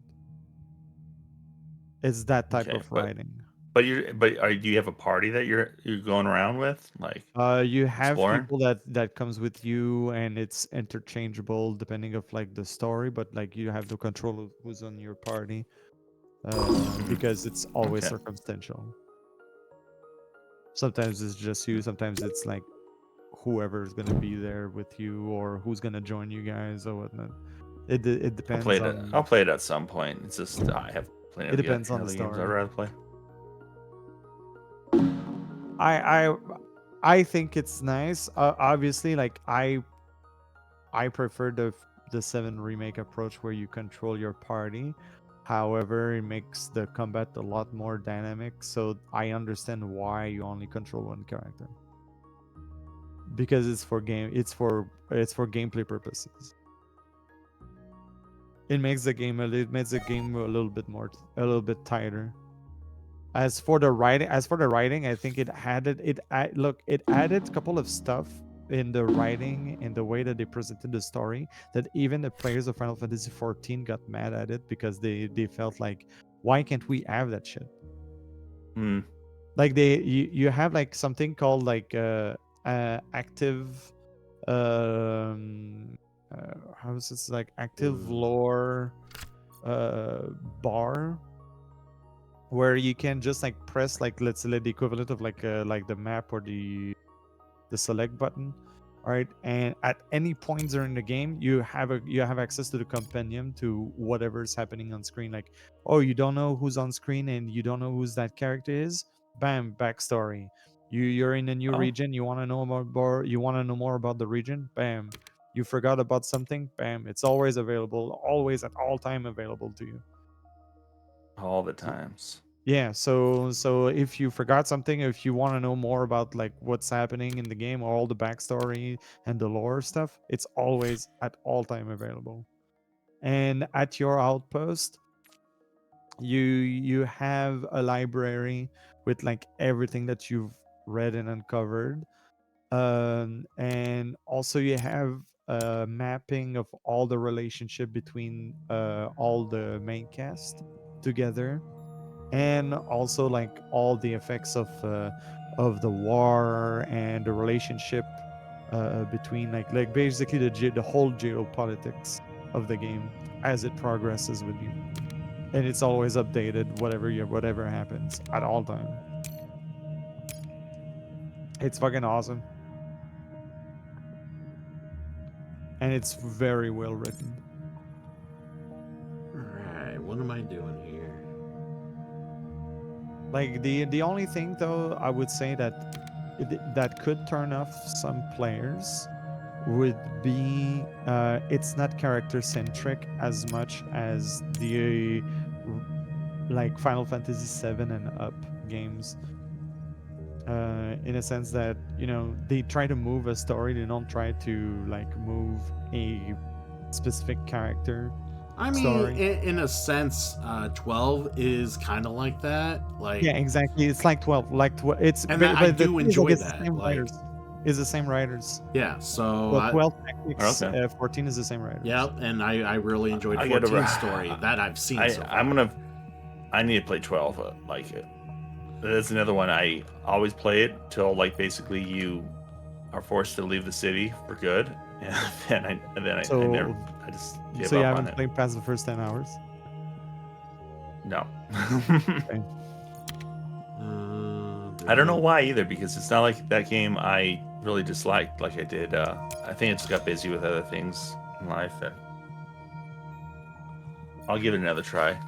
It's that type of writing. But do you have a party that you're going around with, like? You have exploring? people that comes with you, and it's interchangeable depending of like the story. But like you have the control of who's on your party, because it's always circumstantial. Sometimes it's just you. Sometimes it's like whoever's gonna be there with you, or who's gonna join you guys, or whatnot. It depends. I'll play it at some point. It's just I have plenty. It depends on the story. Games I'd rather play. I think it's nice. Obviously, like I prefer the 7 remake approach where you control your party. However, it makes the combat a lot more dynamic, so I understand why you only control one character. Because it's for gameplay purposes. It makes the game a little bit tighter. As for the writing, I think it added a couple of stuff in the writing and the way that they presented the story that even the players of Final Fantasy 14 got mad at it because they felt like, why can't we have that shit? Hmm. Like you have like something called like active how is this, like active lore bar, where you can just like press, like, let's say the equivalent of like the map or the select button, right? And at any point during the game, you have access to the compendium to whatever's happening on screen. Like, oh, you don't know who's on screen and you don't know who's that character is, bam, backstory. You're in a new region, you want to know more about the region, bam. You forgot about something, bam, it's always available, always at all time available to you. All the times. Yeah, so if you forgot something, if you want to know more about like what's happening in the game or all the backstory and the lore stuff, it's always at all time available. And at your outpost, you have a library with like everything that you've read and uncovered. And also you have a mapping of all the relationship between all the main cast together, and also like all the effects of the war and the relationship between like basically the whole geopolitics of the game as it progresses with you, and it's always updated whatever happens at all time. It's fucking awesome, and it's very well written. Alright, what am I doing here? Like the only thing though I would say that could turn off some players would be it's not character centric as much as the like Final Fantasy 7 and up games, in a sense that, you know, they try to move a story, they don't try to like move a specific character. I mean, Story. in a sense, 12 is kind of like that. Like, Yeah, exactly, it's like 12, it's and but, I but the do thing is, like, enjoy it's the that. same Like, writers. It's the same writers. yeah, so Well, 12 Tactics, Okay. 14 is the same writers. yeah, and I really enjoyed I gotta 14's re- story that I've seen so far. I need to play 12. Like it. That's another one. I always play it till like basically you are forced to leave the city for good, and then I just give So you up on haven't it. played past the first 10 hours? No. Okay. I don't know why either, because it's not like that game I really disliked like I did. I think I just got busy with other things in life. And I'll give it another try.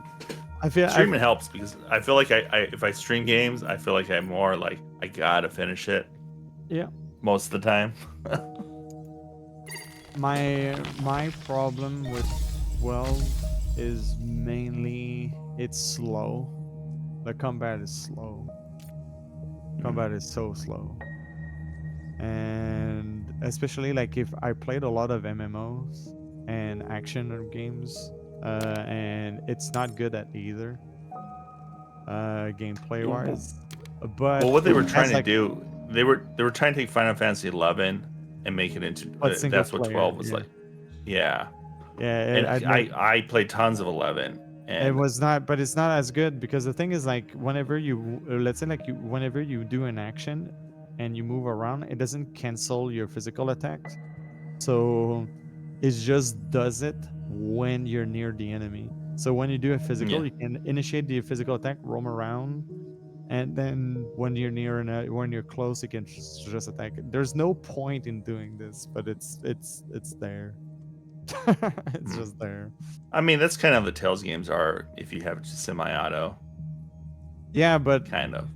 Streaming helps because I feel like I if I stream games, I feel like I'm more like I gotta finish it. Yeah. Most of the time. My problem with 12 is mainly it's slow. The combat is slow. Combat is so slow. And especially like if I played a lot of MMOs and action games, and it's not good at either, gameplay wise. But well, what they were trying to do, they were trying to take Final Fantasy 11 and make it into that's what 12 was like. Yeah. Yeah, and I played tons of 11. And it was not, but it's not as good because the thing is like whenever you let's say like whenever you do an action and you move around, it doesn't cancel your physical attacks. So it just does it when you're near the enemy. So when you do a physical, you can initiate the physical attack, roam around, and then when you're when you're close, you can just attack it. There's no point in doing this, but it's there. It's just there. I mean, that's kind of the Tales games are if you have semi-auto. Yeah, but kind of.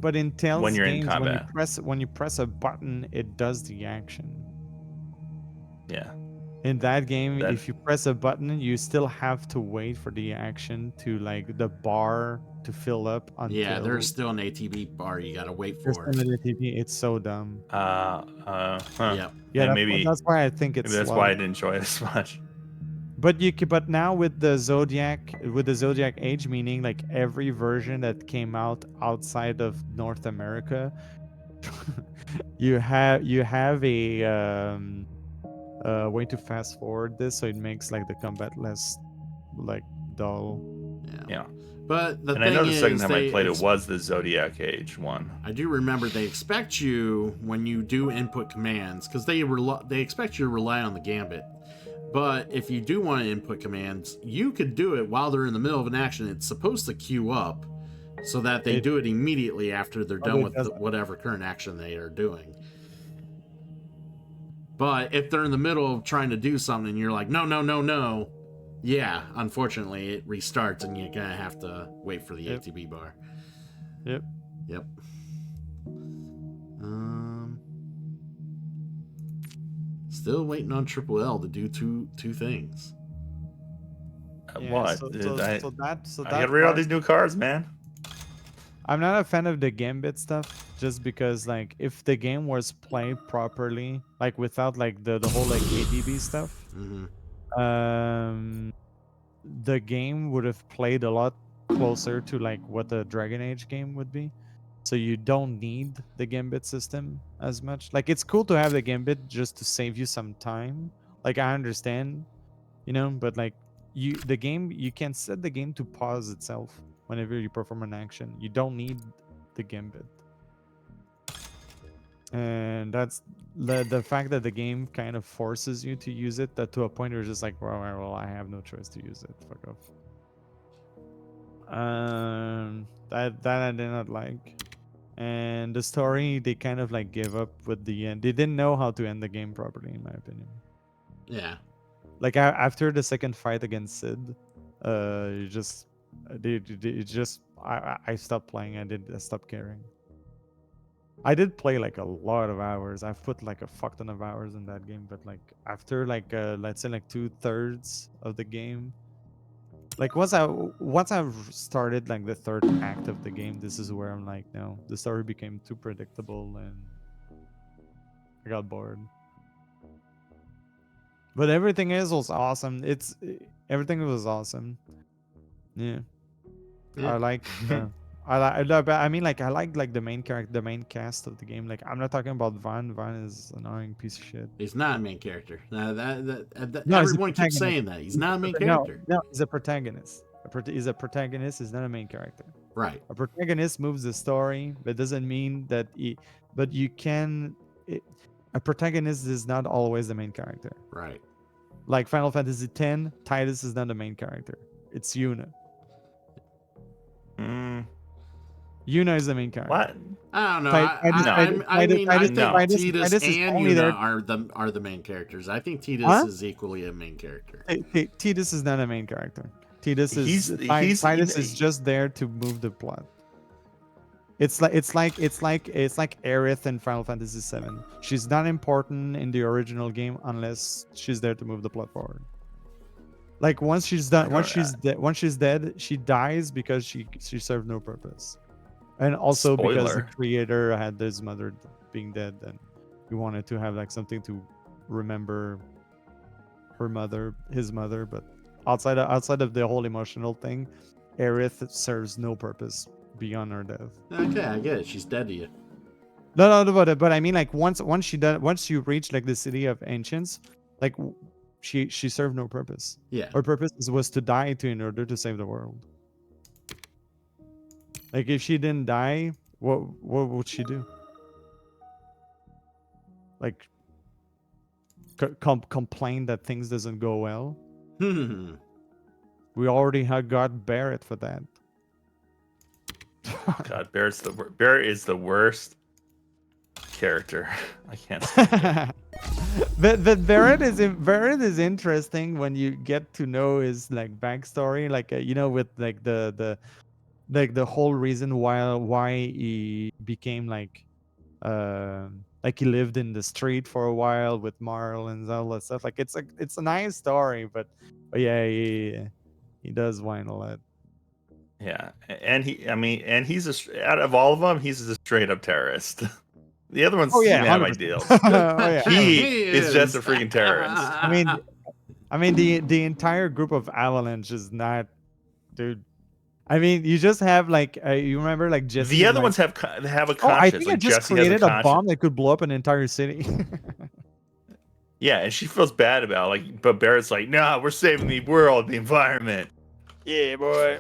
But in Tales when you're games, in combat, when you press a button, it does the action. Yeah. In that game, That- if you press a button, you still have to wait for the action to like the bar to fill up until Yeah, there's still an ATB bar you gotta wait there's for. another TV. It's so dumb. huh. Yep. Yeah, And that's why I think it's maybe that's slow. why I didn't enjoy it as much. But now with the Zodiac Age, meaning like every version that came out outside of North America, you have a way to fast forward this, so it makes like the combat less like dull. Yeah. But the And thing I know the second is, time I they played it was the Zodiac Age one. I do remember they expect you when you do input commands because they expect you to rely on the gambit. But if you do want to input commands, you could do it while they're in the middle of an action. It's supposed to queue up so that they do it immediately after they're done with whatever current action they are doing. But if they're in the middle of trying to do something and you're like, no, yeah, unfortunately it restarts and you're gonna have to wait for the ATB bar. Yep. Still waiting on Triple L to do two things. What? So I that gotta read all these new cards, man. I'm not a fan of the gambit stuff, just because like if the game was played properly, like without like the whole like ADB stuff, the game would have played a lot closer to like what the Dragon Age game would be. So you don't need the gambit system as much. Like it's cool to have the gambit just to save you some time. Like I understand, but like you can set the game to pause itself whenever you perform an action. You don't need the gambit. And that's the fact that the game kind of forces you to use it, that to a point where you're just like, well, I have no choice to use it. Fuck off. That I did not like. And the story, they kind of like gave up with the end. They didn't know how to end the game properly, in my opinion. Yeah. Like after the second fight against Sid, I stopped playing. I stopped caring. I did play like a lot of hours. I've put like a fuck ton of hours in that game, but like after like let's say like 2/3 of the game, like once I've started like the third act of the game, this is where I'm like, no, the story became too predictable and I got bored. But everything else was awesome. Everything was awesome. Yeah. I like I mean like I like the main character, the main cast of the game. Like I'm not talking about Van. Van is an annoying piece of shit. He's not a main character. That No, everyone keeps saying that. He's not a main character. No, he's a protagonist. He's a protagonist. He's not a main character. Right. A protagonist moves the story, but doesn't mean that but you can a protagonist is not always the main character. Right. Like Final Fantasy X, Titus is not the main character. It's Yuna. Yuna is the main character. What? I don't know. I think Tidus and Yuna are the main characters. I think Tidus is equally a main character. Tidus is not a main character. Tidus is just there to move the plot. It's like Aerith in Final Fantasy VII. She's not important in the original game unless she's there to move the plot forward. Like once she's dead, she dies because she served no purpose. And also because the creator had his mother being dead and he wanted to have like something to remember his mother, but outside of the whole emotional thing, Aerith serves no purpose beyond her death. Okay, I get it. She's dead to you. No, but I mean like once you reach like the city of ancients, like she served no purpose. Yeah. Her purpose was to die in order to save the world. Like if she didn't die, what would she do? Like complain that things doesn't go well? We already got Barrett for that. God, Barrett is the worst character. I can't stand but Barrett is interesting when you get to know his like backstory, like with like the whole reason why he became like like he lived in the street for a while with Marl and all that stuff. Like it's a nice story, but yeah, he does whine a lot. Yeah, and he's out of all of them, he's a straight up terrorist. The other ones Oh seem yeah, to have 100%. ideals. Oh yeah, He 100%. is just a freaking terrorist. I mean, the entire group of Avalanche is not, dude. I mean, you just have like you remember like Jesse The and other like, ones have a oh, I conscience. think I Like just Jesse has a created a conscience. bomb that could blow up an entire city. Yeah, and she feels bad about it, like, but Barrett's like, nah, we're saving the world, the environment. Yeah, boy.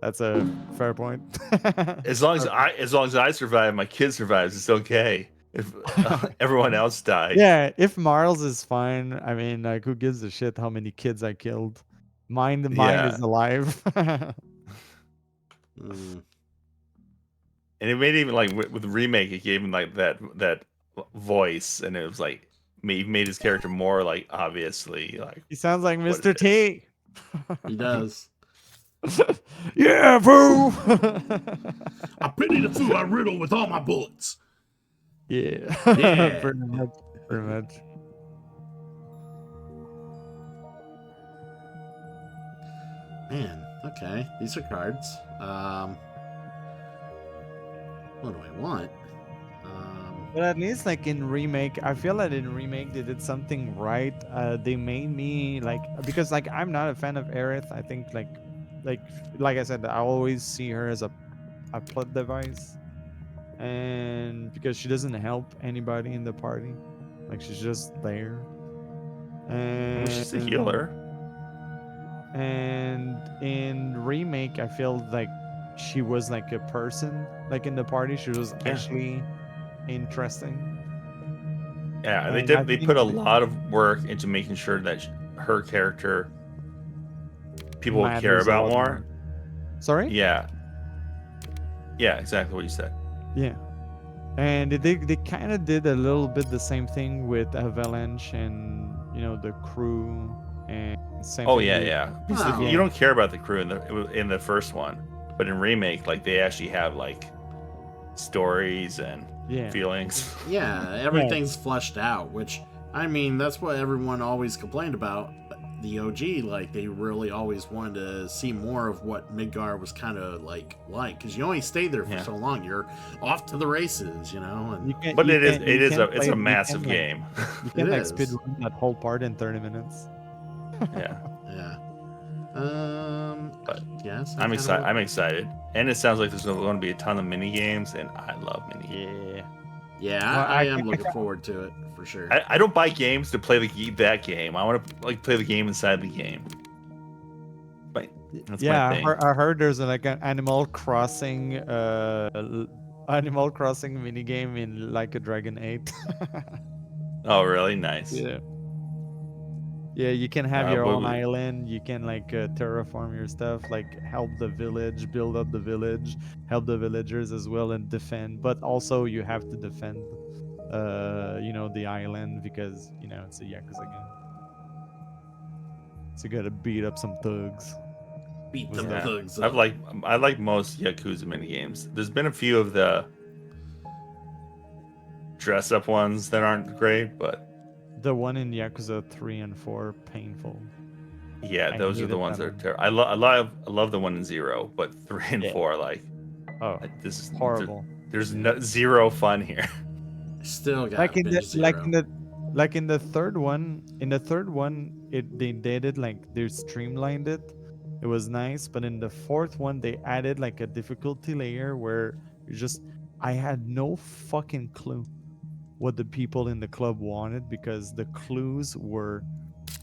That's a fair point. As long as I survive, my kid survives. It's okay. If everyone else died. Yeah, if Marls is fine, I mean, like, who gives a shit how many kids I killed? Mine Yeah. is alive. Mm. And it made it even like with the remake, it gave him like that voice, and it was like made his character more like obviously like He sounds like what Mr. it is. T. He does. Yeah, boo. I pity the fool I riddle with all my bullets. Yeah. Yeah. Pretty much. Pretty much. Man, okay. These are cards. What do I want? But at least like in remake, I feel that in remake they did something right. They made me like, because like I'm not a fan of Aerith. I think like I said, I always see her as a plot device, and because she doesn't help anybody in the party, like she's just there. I And mean, she's a healer. And in remake, I feel like she was like a person, like in the party. She was actually interesting. Yeah, And I they think put a lot of work into making sure that her character people will care matters a about lot more. Sorry? Yeah. Yeah, exactly what you said. Yeah. And they kind of did a little bit the same thing with Avalanche and the crew, and same Oh thing yeah, with, yeah. Because Wow. you don't care about the crew in the first one, but in remake, like they actually have like stories and yeah. feelings. Yeah, everything's fleshed out, which, I mean, that's what everyone always complained about the OG. Like, they really always wanted to see more of what Midgar was kind of like, because you only stay there for so long. You're off to the races, And But it's a massive game. You can It like is. speedrun that whole part in 30 minutes. Yeah. Yeah. But yes. I'm excited. I'm excited, and it sounds like there's going to be a ton of mini games, and I love mini games. Yeah, Well, I am looking forward to it for sure. I don't buy games to play that game. I want to like play the game inside the game. But that's my thing. I heard there's like an Animal Crossing mini game in Like a Dragon 8. Oh, really? Nice. Yeah, you can have your own we- island. You can like terraform your stuff, like help the village, build up the village, help the villagers as well, and defend. But also you have to defend, the island because it's a Yakuza game. So you gotta beat up some thugs. Beat the Yeah. thugs I up. like most Yakuza mini games. There's been a few of the dress up ones that aren't great, but The one in Yakuza 3 and 4, painful. yeah, those are the ones that are one. terrible. I love the one in 0, but 3 and 4 are like, Oh, this is horrible. There's zero fun here. Still got Like in the zero. in the third one. In the third one, they did it like they streamlined it. It was nice, but in the fourth one, they added like a difficulty layer where I had no fucking clue what the people in the club wanted because the clues were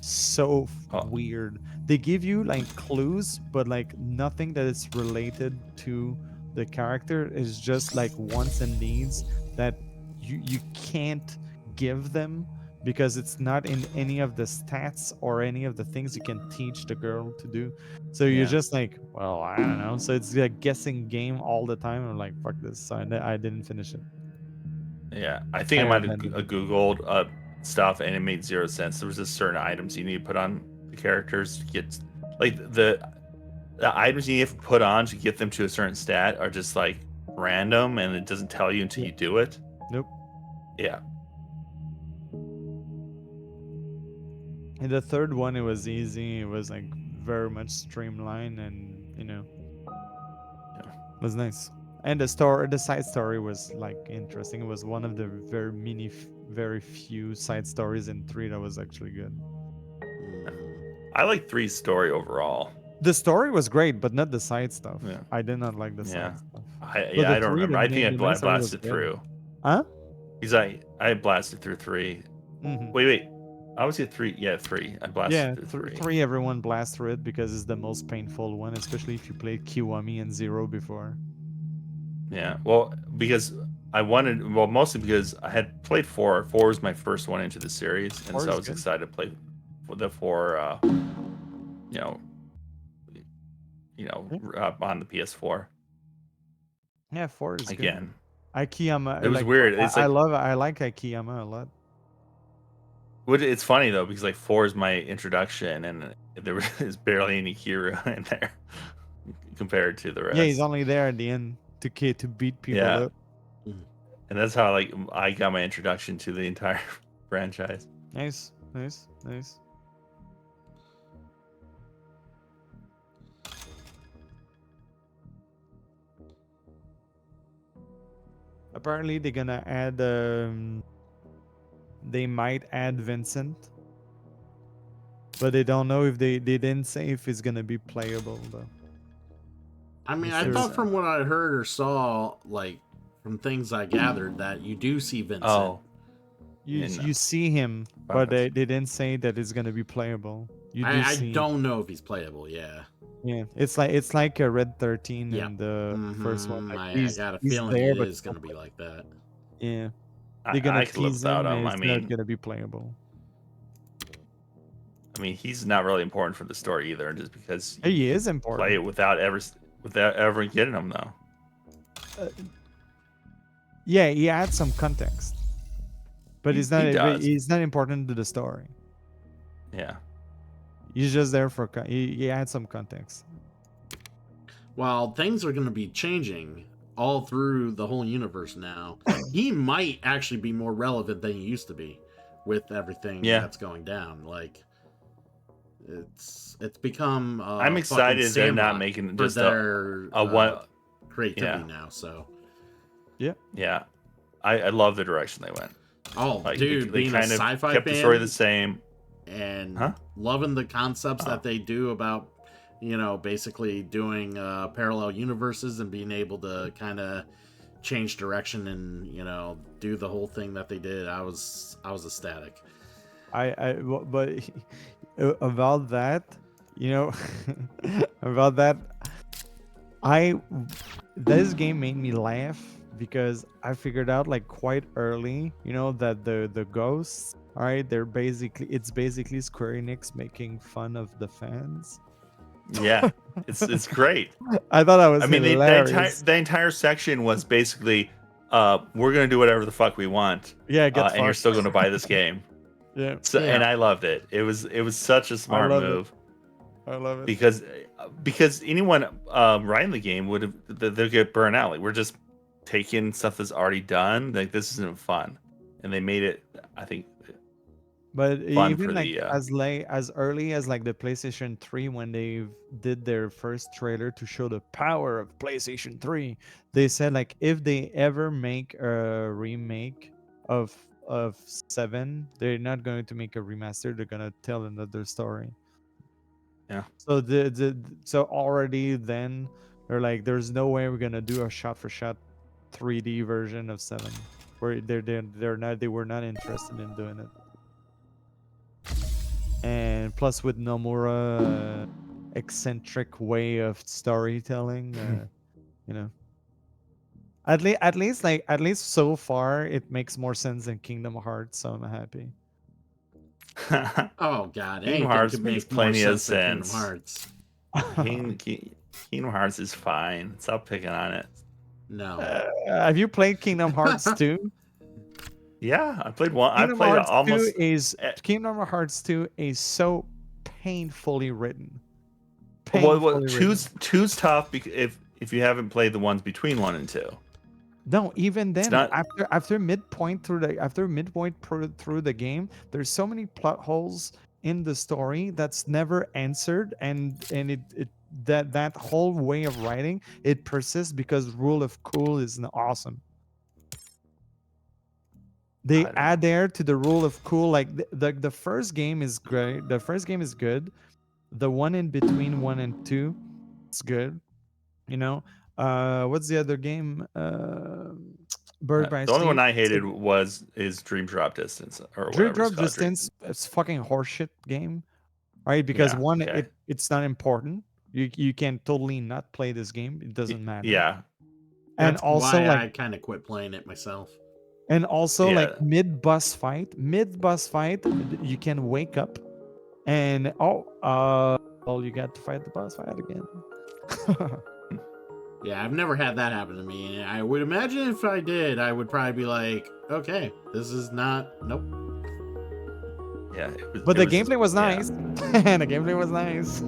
so weird. They give you like clues, but like nothing that is related to the character. Is just like wants and needs that you can't give them because it's not in any of the stats or any of the things you can teach the girl to do. So you're just like, well, I don't know. So it's a guessing game all the time. I'm like, fuck this. So I didn't finish it. Yeah, I think I might have Googled stuff and it made zero sense. There was just certain items you need to put on the characters to get, like the items you need to put on to get them to a certain stat are just like random and it doesn't tell you until you do it. Nope. Yeah. In the third one, it was easy. It was like very much streamlined, and Yeah. it was nice. And the side story was like interesting. It was one of the very few side stories in 3 that was actually good. I like 3's story overall. The story was great, but not the side stuff. Yeah. I did not like the Yeah. side stuff. I don't remember. I think I blasted through. Huh? Because I blasted through 3. Mm-hmm. Wait. I was at 3. Yeah, 3. I blasted through 3. 3 everyone blasts through it because it's the most painful one, especially if you played Kiwami and 0 before. Yeah, well, because mostly because I had played 4. 4 was my first one into the series, and so I was excited to play for the 4. On the PS4. Yeah, 4 is again. Good. Aikiyama. It was weird. It's I like Aikiyama a lot. It's funny though because like 4 is my introduction, and there was barely any hero in there compared to the rest. Yeah, he's only there at the end to beat people up. And that's how I got my introduction to the entire franchise. Nice. Apparently, they're gonna add. They might add Vincent, but they don't know if they didn't say if it's gonna be playable though. I mean, I thought from what I heard or saw, like from things I gathered, that you do see Vincent. Oh, you see him, but they didn't say that it's gonna be playable. I don't know if he's playable. Yeah. Yeah, it's like a Red 13 in the first one. Like I got a feeling it is gonna be like that. Yeah, they're gonna tease him. And it's not gonna be playable. I mean, he's not really important for the story either, just because he is important. Play it without ever getting him though. Yeah, he adds some context, but he's not important to the story. Yeah. He's just there for he adds some context. Well, things are going to be changing all through the whole universe now. He might actually be more relevant than he used to be with everything that's going down. Like it's become I'm excited they're not making just their one creativity now. So yeah, I love the direction they went. Oh, like, dude, they being kind a sci-fi kept the story the same. And loving the concepts that they do about, basically doing parallel universes and being able to kind of change direction and, do the whole thing that they did. I was ecstatic. But about that, about that, this game made me laugh because I figured out like quite early, that the ghosts. All right, it's basically Square Enix making fun of the fans. Yeah, it's great. I thought that was. I mean, the entire section was basically, we're gonna do whatever the fuck we want. Yeah, and you're still gonna buy this game. Yeah. So, and I loved it. It was such a smart move. I love it because anyone writing the game they'll get burnt out. Like we're just taking stuff that's already done. Like this isn't fun, and they made it. I think. But even like as early as like the PlayStation 3, when they did their first trailer to show the power of PlayStation 3, they said like if they ever make a remake of 7, they're not going to make a remaster. They're gonna tell another story. Yeah. So so already then they're like, there's no way we're gonna do a shot-for-shot 3D version of 7. Where they were not interested in doing it. And plus with Nomura eccentric way of storytelling, at least so far it makes more sense than Kingdom Hearts, so I'm happy. Oh god, Kingdom Hearts makes plenty of sense. Kingdom Hearts. Kingdom Hearts is fine. Stop picking on it. No. Have you played Kingdom Hearts 2? Yeah, I played one. I played almost. Kingdom Hearts 2 is so painfully written. Two's tough because if you haven't played the ones between 1 and 2. No, even It's then, not. after midpoint through the game, there's so many plot holes in the story that's never answered, and it that whole way of writing it persists because rule of cool is awesome. They I don't add know. there to the rule of cool, like the first game is great. The first game is good. The one in between 1 and 2, it's good. You know, what's the other game? Bird by The only one Sleep. I hated is Dream Drop Distance or Dream whatever it's Drop called. Distance, it's fucking horseshit game, right? Because Yeah. one, Okay. it's not important. You can totally not play this game. It doesn't matter. Yeah. And That's also why like I kind of quit playing it myself. Yeah. mid boss fight, you can wake up and well, you got to fight the boss fight again. Yeah, I've never had that happen to me. And I would imagine if I did, I would probably be like, okay, this is not. Nope. Yeah. But It the was just, gameplay was yeah. nice. And the gameplay was nice.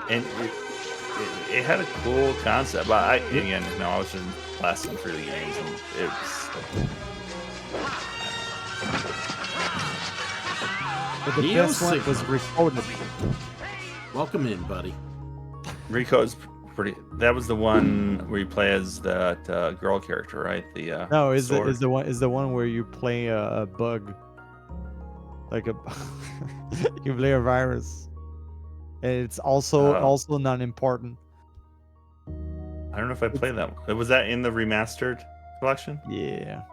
And it had a cool concept. But again, I was just blasting through the games, and it was. But the Neo best one Sigma. was recorded. Welcome in, buddy. Rico's pretty. That was the one where you play as that girl character, right? The No, is sword. the one where you play a bug, like a you play a virus. And it's also not important. I don't know if I played that one. Was that in the remastered collection? Yeah,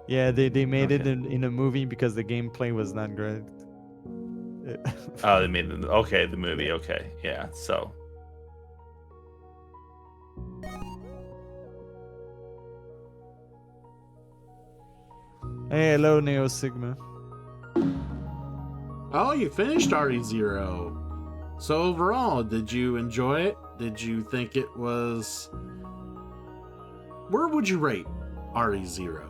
yeah. They made it Okay. in a movie because the gameplay was not great. Oh, they made the okay, the movie. Okay, yeah. So Hey, hello, Neo Sigma. Oh, you finished RE0. So overall, did you enjoy it? Did you think it was... Where would you rate RE0?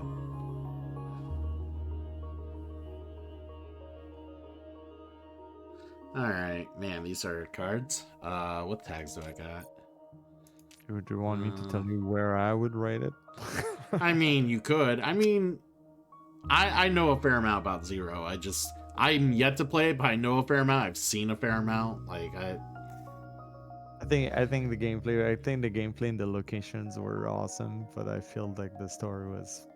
Alright, man, these are cards. What tags do I got? Would you want me to tell you where I would rate it? I mean, you could. I mean, I know a fair amount about Zero. I'm yet to play it, but I know a fair amount. I've seen a fair amount. Like, I think the gameplay and the locations were awesome, but I feel like the story was.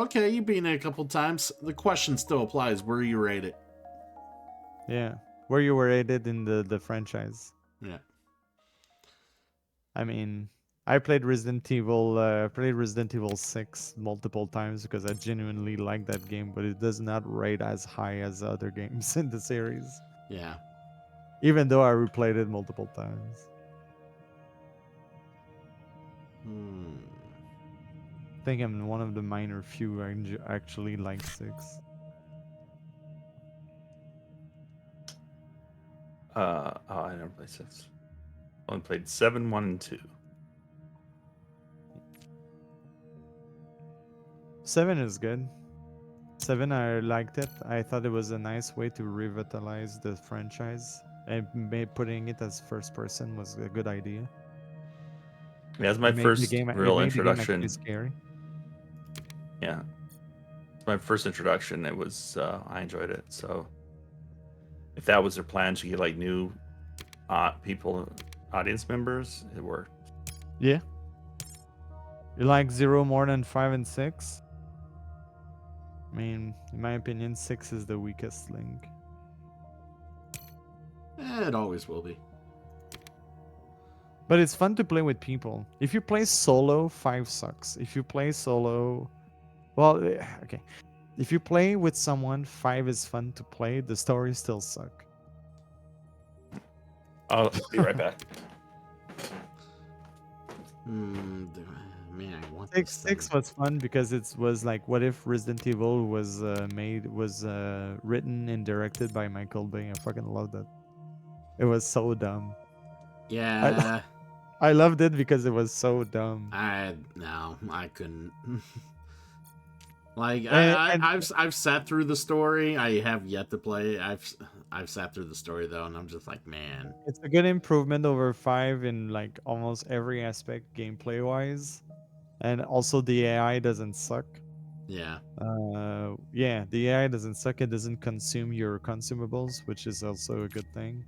Okay, you've been it a couple times. The question still applies. Where you rate it? Yeah, where you were rated in the franchise. Yeah. I mean, I played Resident Evil 6 multiple times because I genuinely like that game, but it does not rate as high as other games in the series. Yeah. Even though I replayed it multiple times. I think I'm one of the minor few I actually like 6. I never played 6. Only played 7, 1, and 2. 7 is good. 7, I liked it. I thought it was a nice way to revitalize the franchise. And putting it as first person was a good idea. Yeah, that's my first real introduction. Scary. Yeah, it's my first introduction. It was I enjoyed it. So if that was their plan to get like new people, audience members, it worked. Yeah. You like 0 more than 5 and 6? I mean, in my opinion, 6 is the weakest link. It always will be. But it's fun to play with people. If you play solo, 5 sucks. If you play solo... Well, okay. If you play with someone, 5 is fun to play. The stories still suck. I'll be right back. Man, I want 6 was fun because it was like, what if Resident Evil was written and directed by Michael Bay? I fucking loved it. It was so dumb. Yeah. I loved it because it was so dumb. No, I couldn't. Like And I've sat through the story. I have yet to play. I've sat through the story though, and I'm just like, man. it's a good improvement over 5 in like almost every aspect gameplay wise. And also the AI doesn't suck. Yeah. Yeah, the AI doesn't suck. It doesn't consume your consumables, which is also a good thing.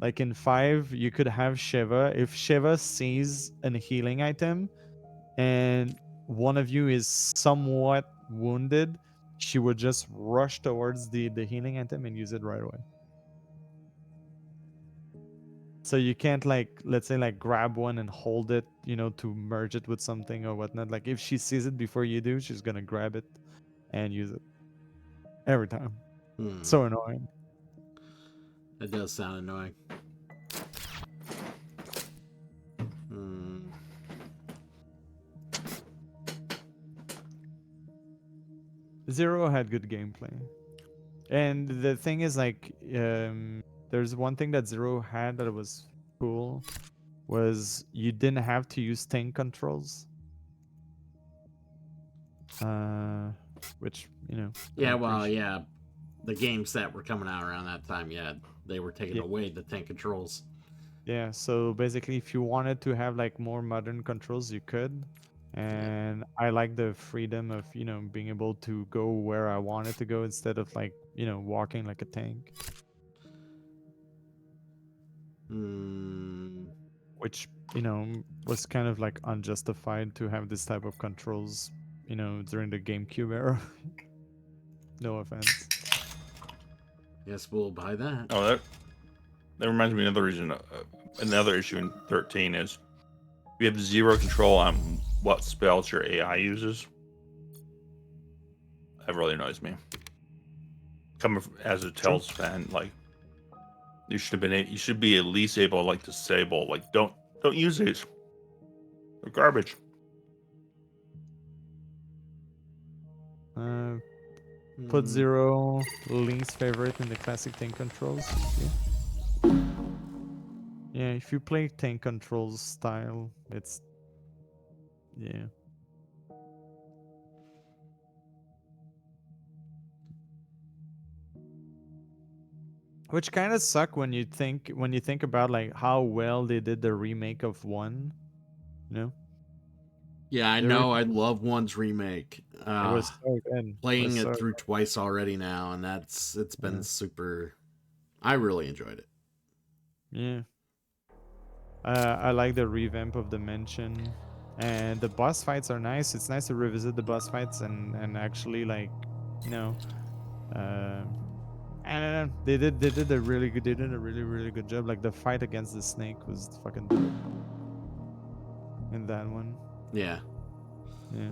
Like in 5, you could have Shiva. If Shiva sees an healing item and one of you is somewhat wounded, she would just rush towards the healing item and use it right away. So you can't like, let's say like grab one and hold it, you know, to merge it with something or whatnot. Like if she sees it before you do, she's gonna grab it and use it every time. Hmm. So annoying. That does sound annoying. Hmm. Zero had good gameplay. And the thing is like there's one thing that Zero had that was cool was you didn't have to use tank controls. Which, you know, I Yeah, well, appreciate. yeah. The games that were coming out around that time, yeah, they were taking Yeah. away the tank controls. Yeah, so basically if you wanted to have like more modern controls, you could. Yeah. And I like the freedom of, you know, being able to go where I wanted to go instead of like, you know, walking like a tank. Hmm. Which, you know, was kind of like unjustified to have this type of controls, you know, during the GameCube era. No offense. Guess we'll buy that. Oh, that reminds me of another reason. Another issue in 13 is we have zero control on what spells your AI uses. That really annoys me. Coming as a Tales fan, like you should have been, you should be at least able to like disable, like don't use these. They're garbage. Put Hmm. Zero least favorite in the classic tank controls. Yeah, if you play tank controls style, it's yeah. Which kind of suck when you think about like how well they did the remake of 1, you know? Yeah, I The re- know. I love One's remake. it was so good. It Playing was it so through twice already now, and it's been yeah. super. I really enjoyed it. Yeah. I like the revamp of the mansion, and the boss fights are nice. It's nice to revisit the boss fights and actually like, you know, uh, I don't know. They did a really good. They did a really good job. Like the fight against the snake was fucking dope in that one. Yeah. Yeah.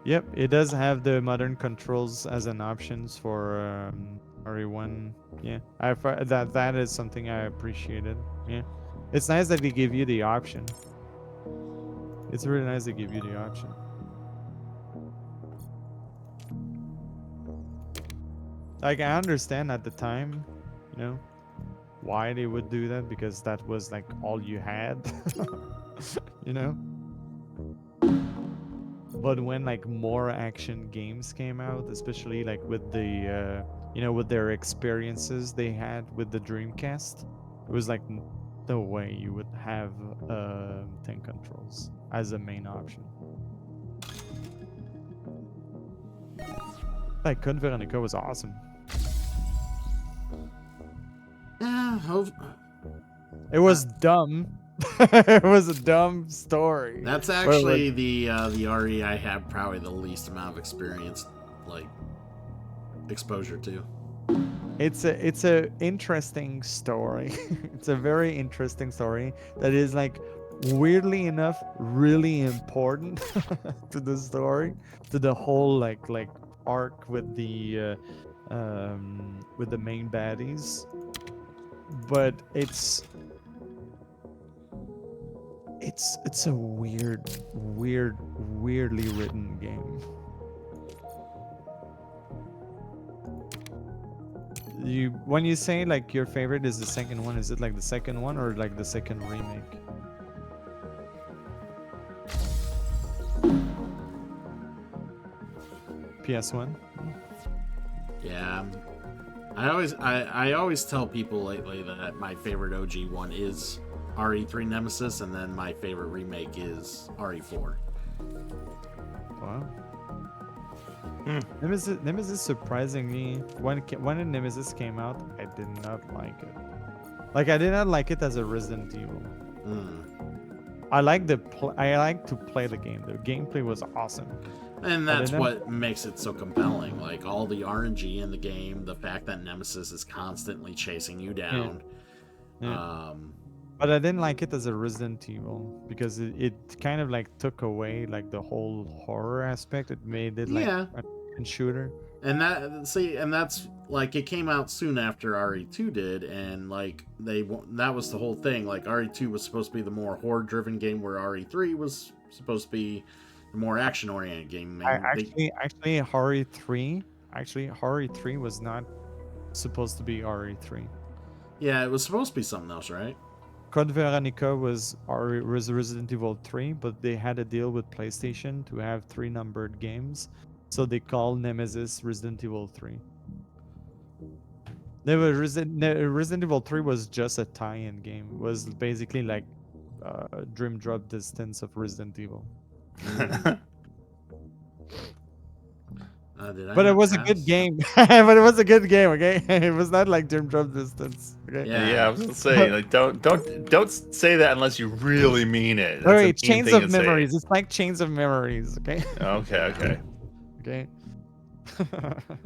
Yep, it does have the modern controls as an options for RE1. Yeah, that is something I appreciated. Yeah, it's nice that they give you the option. It's really nice to give you the option. Like I understand at the time, you know, why they would do that because that was like all you had, you know. But when like more action games came out, especially like with the you know, with their experiences they had with the Dreamcast, it was like no way you would have tank controls as a main option. Like Code Veronica was awesome. Yeah. It was dumb. It was a dumb story. That's But it was actually the RE I have probably the least amount of experience, like exposure to. it's a interesting story. It's a very interesting story that is like weirdly enough really important to the story, to the whole like arc with the main baddies. But it's a weirdly written game. You when you say like your favorite is the second one, is it like the second one or like the second remake? PS1. Yeah. I always tell people lately that my favorite OG one is RE3 Nemesis, and then my favorite remake is RE4. Wow. Hmm. Nemesis surprisingly, when Nemesis came out, I did not like it. Like I did not like it as a Resident Evil. I like to play the game. The gameplay was awesome. And But that's then what makes it so compelling. Like all the RNG in the game, the fact that Nemesis is constantly chasing you down. Yeah. But I didn't like it as a Resident Evil because it kind of like took away like the whole horror aspect. It made it like Yeah. a shooter. And that's like it came out soon after RE2 did, and like that was the whole thing. Like RE2 was supposed to be the more horror-driven game, where RE3 was supposed to be the more action-oriented game. Actually, Horror 3 was not supposed to be RE3. Yeah, it was supposed to be something else, right? Code Veronica was Resident Evil 3, but they had a deal with PlayStation to have 3 numbered games, so they called Nemesis Resident Evil 3. Resident Evil 3 was just a tie-in game. It was basically like Dream Drop Distance of Resident Evil. But it was a good game. But it was a good game, okay? It was not like Dream Drop Distance, okay? Yeah, I was gonna say, like, don't say that unless you really mean it. All right, Chains of Memories. It's like Chains of Memories, okay? Okay. Okay.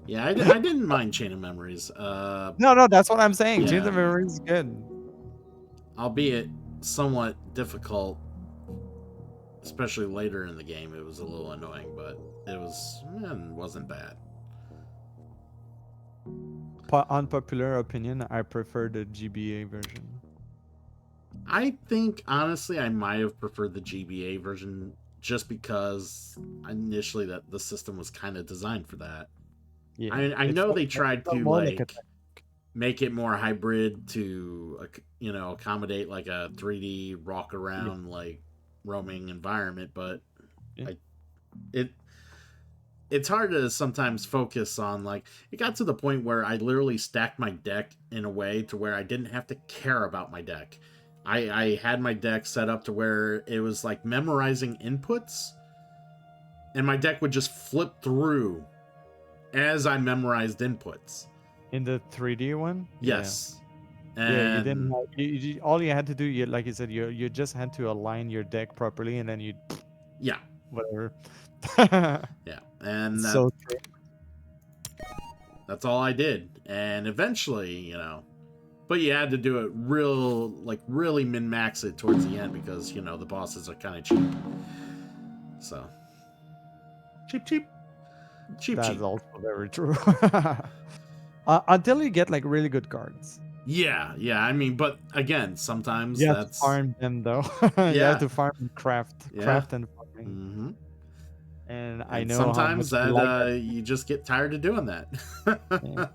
Yeah, I didn't mind Chain of Memories. No, that's what I'm saying. Yeah. Chains of Memories is good. Albeit somewhat difficult, especially later in the game. It was a little annoying, but it wasn't bad. Unpopular opinion, I prefer the GBA version. I think, honestly, I might have preferred the GBA version just because initially that the system was kind of designed for that. Yeah, I know they tried to like make it more hybrid to accommodate like a 3D walk around like roaming environment, but it's hard to sometimes focus on. Like, it got to the point where I literally stacked my deck in a way to where I didn't have to care about my deck. I had my deck set up to where it was like memorizing inputs, and my deck would just flip through as I memorized inputs. In the 3D one? Yes. Yeah, And you didn't have, all you had to do, like you said, you just had to align your deck properly, and then you whatever. Yeah, and so that's all I did. And eventually, but you had to do it really min-max it towards the end, because the bosses are kind of cheap. So cheap. That's also very true. Until you get like really good cards. Yeah. I mean, but again, sometimes you have to farm them though. You have to farm and craft and farming. Mm-hmm. And I know sometimes how much that you just get tired of doing that. Yeah.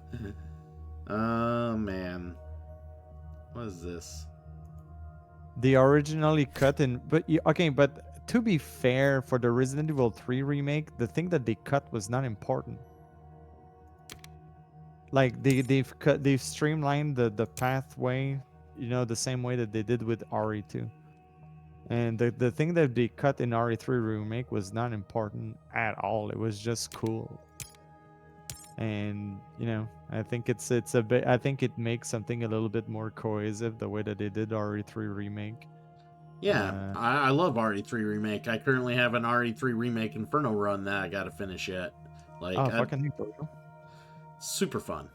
Oh man, what is this? They originally cut in, but to be fair, for the Resident Evil 3 remake, the thing that they cut was not important. Like they've streamlined the pathway, the same way that they did with RE2. And the thing that they cut in RE3 remake was not important at all. It was just cool. And I think it's a bit. I think it makes something a little bit more cohesive the way that they did RE3 remake. Yeah, I love RE3 remake. I currently have an RE3 remake Inferno run that I gotta finish yet. Like, fucking super fun.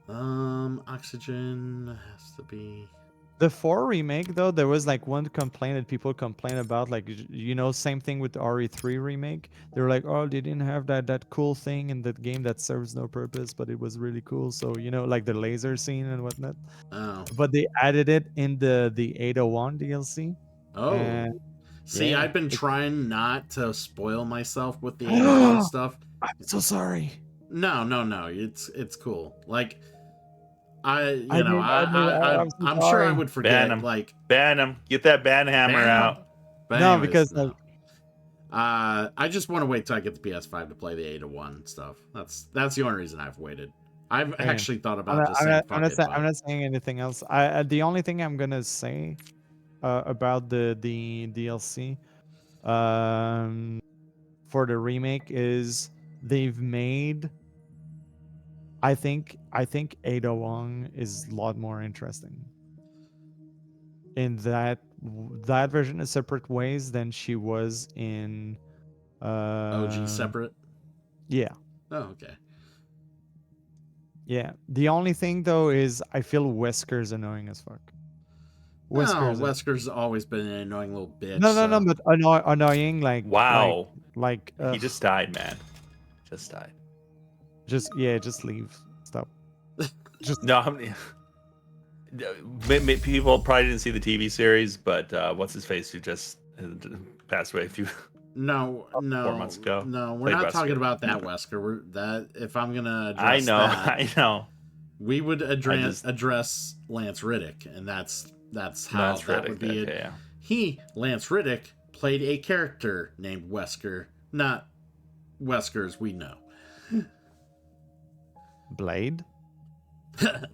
Oxygen has to be. The 4 remake, though, there was like one complaint that people complain about, like, same thing with the RE3 remake. They were like, oh, they didn't have that cool thing in that game that serves no purpose, but it was really cool. So, like the laser scene and whatnot. Oh. But they added it in the 801 DLC. Oh. See, I've been trying not to spoil myself with the 801 stuff. I'm so sorry. No. It's cool. Like, I'm so sure I would forget. Ban him. Like, ban him. Get that ban hammer out. But no, anyways, because like, I just want to wait till I get the PS5 to play the Ada 1 stuff. That's the only reason I've waited. I've Okay. actually thought I'm about not, just I'm saying not, fuck it. I'm not saying anything else. The only thing I'm gonna say about the DLC for the remake is they've made. I think Ada Wong is a lot more interesting in that version in separate ways than she was in OG separate. yeah. Oh, okay. Yeah. The only thing though is I feel Wesker's annoying as fuck. No, Wesker's Wesker's always been an annoying little bitch. no, but annoying Wow. like He just died, man. Just died. just leave. Stop. Just No, people probably didn't see the TV series, but what's his face who just passed away a few 4 months ago? No, we're Played not talking Wesker. about that Wesker. That if I'm gonna I address know, that, I know. we would address just- Lance Riddick, and that's how Lance that Riddick, would be okay, it. yeah. He, Lance Riddick, played a character named Wesker, not Wesker as we know. Blade.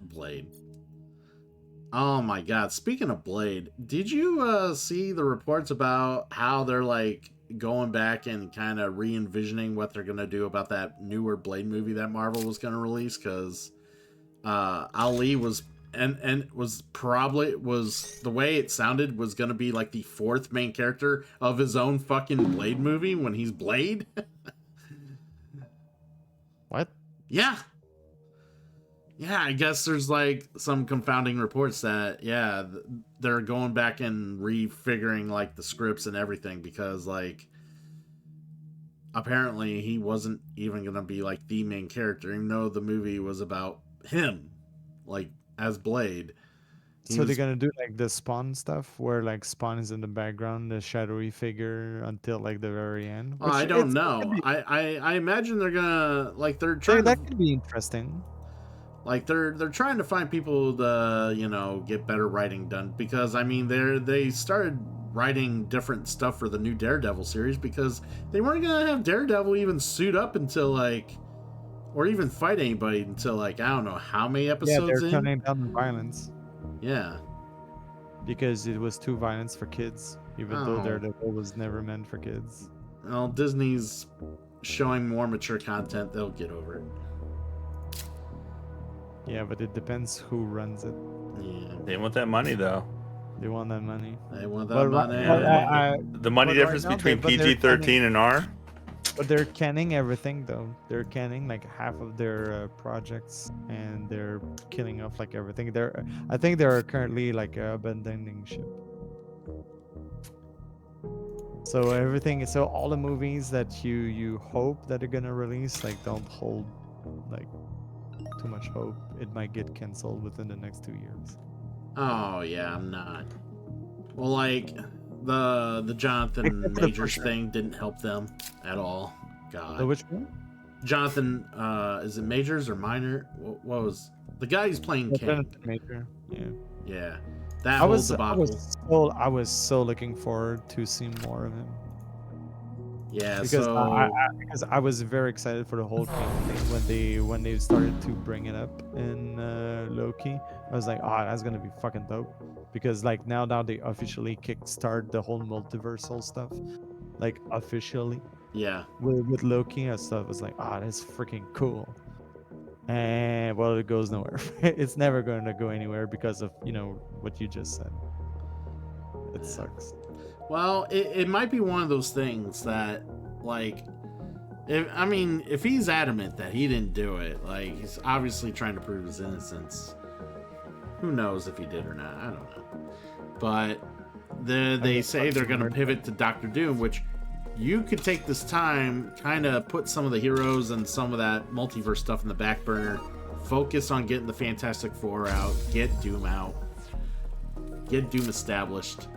Blade. Oh my god, speaking of Blade, did you see the reports about how they're like going back and kind of re-envisioning what they're going to do about that newer Blade movie that Marvel was going to release? Because Ali was and was probably the way it sounded was going to be like the 4th main character of his own fucking Blade movie when he's Blade. What? Yeah, I guess there's like some confounding reports that they're going back and refiguring like the scripts and everything because like apparently he wasn't even gonna be like the main character even though the movie was about him like as Blade. So they're gonna do like the Spawn stuff where like Spawn is in the background, the shadowy figure until like the very end. I don't know. I imagine they're gonna like they're trying that could be interesting. Like they're trying to find people to get better writing done because I mean they started writing different stuff for the new Daredevil series because they weren't gonna have Daredevil even suit up until like or even fight anybody until like I don't know how many episodes they're in. turning down the violence. Yeah, because it was too violent for kids, even though Daredevil was never meant for kids. Well, Disney's showing more mature content; they'll get over it. Yeah, but it depends who runs it. Yeah. They want that money, though. They want that money. They want that money. The money difference between PG-13 and R? But they're canning everything, though. They're canning like half of their projects, and they're killing off like everything. I think they're currently like abandoning ship. So everything, so all the movies that you hope that they're gonna release, like don't hold like too much hope. It might get canceled within the next 2 years. Oh yeah, I'm not. Well, like the Jonathan Majors thing didn't help them at all. God. Which one? Jonathan, is it Majors or Minor? What was the guy who's playing King? Jonathan Major. Yeah. Yeah. That whole debacle. I was so looking forward to see more of him. Yeah, because so because I was very excited for the whole thing when they started to bring it up in Loki. I was like, that's gonna be fucking dope, because like now they officially kickstart the whole multiversal stuff, like officially. Yeah. With Loki and stuff, was like, that's freaking cool. And well, it goes nowhere. It's never going to go anywhere because of what you just said. It sucks. Well, it might be one of those things that, like, if he's adamant that he didn't do it, like, he's obviously trying to prove his innocence. Who knows if he did or not? I don't know. But they say they're going to pivot to Doctor Doom, which you could take this time, kind of put some of the heroes and some of that multiverse stuff in the back burner, focus on getting the Fantastic Four out, get Doom out, get Doom established.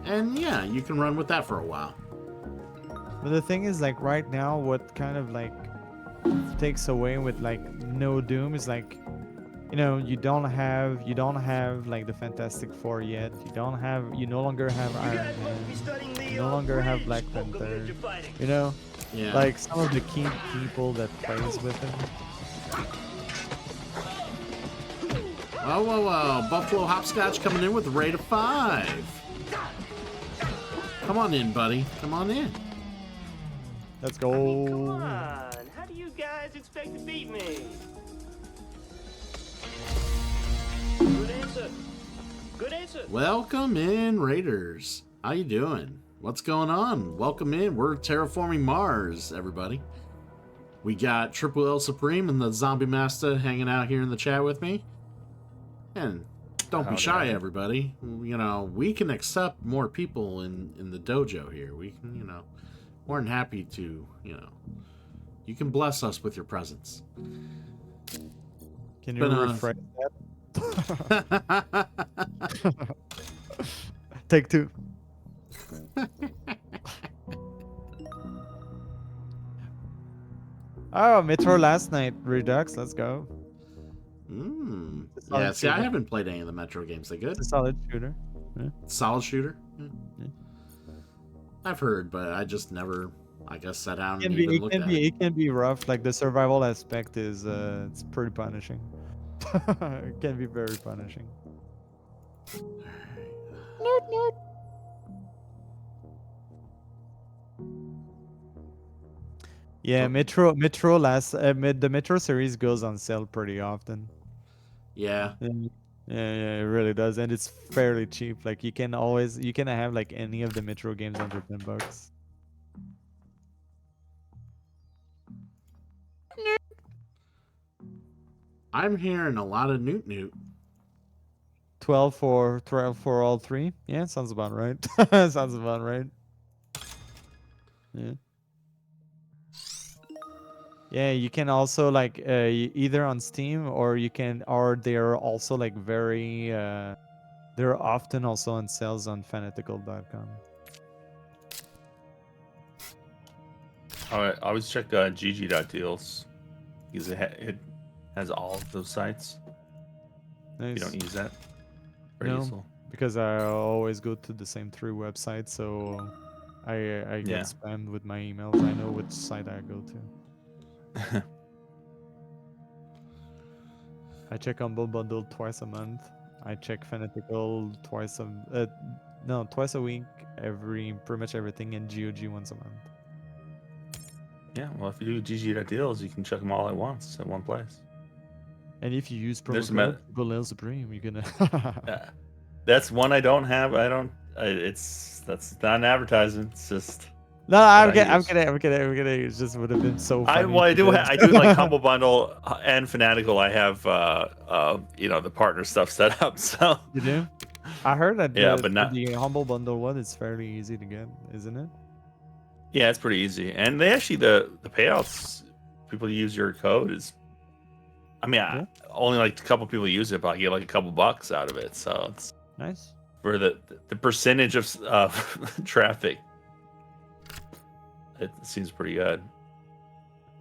And yeah, you can run with that for a while. But the thing is, like, right now, what kind of like takes away with like no Doom is like you don't have like the Fantastic Four yet. You no longer have Iron Man. You no longer have Black Panther. You know, Yeah. like some of the key people that plays with him. Whoa, whoa, whoa. Buffalo Hopscotch coming in with a rate of 5. Come on in, buddy. Come on in. Let's go. Come on. How do you guys expect to beat me? Good answer. Good answer. Welcome in, Raiders. How you doing? What's going on? Welcome in. We're Terraforming Mars, everybody. We got Triple L Supreme and the Zombie Master hanging out here in the chat with me. And don't be shy, everybody. We can accept more people in the dojo here. We can, more than happy to, you can bless us with your presence. Can you rephrase that? Take 2. Oh, Metro last night, Redux. Let's go. Yeah, see, I haven't played any of the Metro games. They good? It's a solid shooter. Yeah. Solid shooter? Yeah. I've heard, but I just never, I guess, sat down It and even looked at it. It can be rough. Like the survival aspect is, it's pretty punishing. It can be very punishing. Nerd. Yeah, Metro the Metro series goes on sale pretty often. Yeah. Yeah, it really does, and it's fairly cheap. Like you can have like any of the Metro games under $10. I'm hearing a lot of Newt. 12 for all 3. Yeah, sounds about right. Sounds about right. Yeah. Yeah, you can also like either on Steam or they're also like very they're often also on sales on fanatical.com. I always check gg.deals because it has all of those sites. Nice. You don't use that? No, because I always go to the same 3 websites, so I get spammed with my emails. I know which site I go to. I check Humble Bundle twice a month. I check Fanatical twice a week, pretty much everything, and GOG once a month. Yeah, well, if you do GG.deals, you can check them all at once at one place. And if you use promo code Triple Supreme, you're gonna. That's one I don't have. That's not an advertisement. It's just. No, I'm kidding. It just would have been so funny. I do like Humble Bundle and Fanatical. I have the partner stuff set up. So you do. I heard that. But not the Humble Bundle one. It's fairly easy to get, isn't it? Yeah, it's pretty easy, and they actually the payouts. People use your code is. I mean, only like a couple people use it, but I get like a couple bucks out of it. So it's nice for the percentage of traffic. It seems pretty good,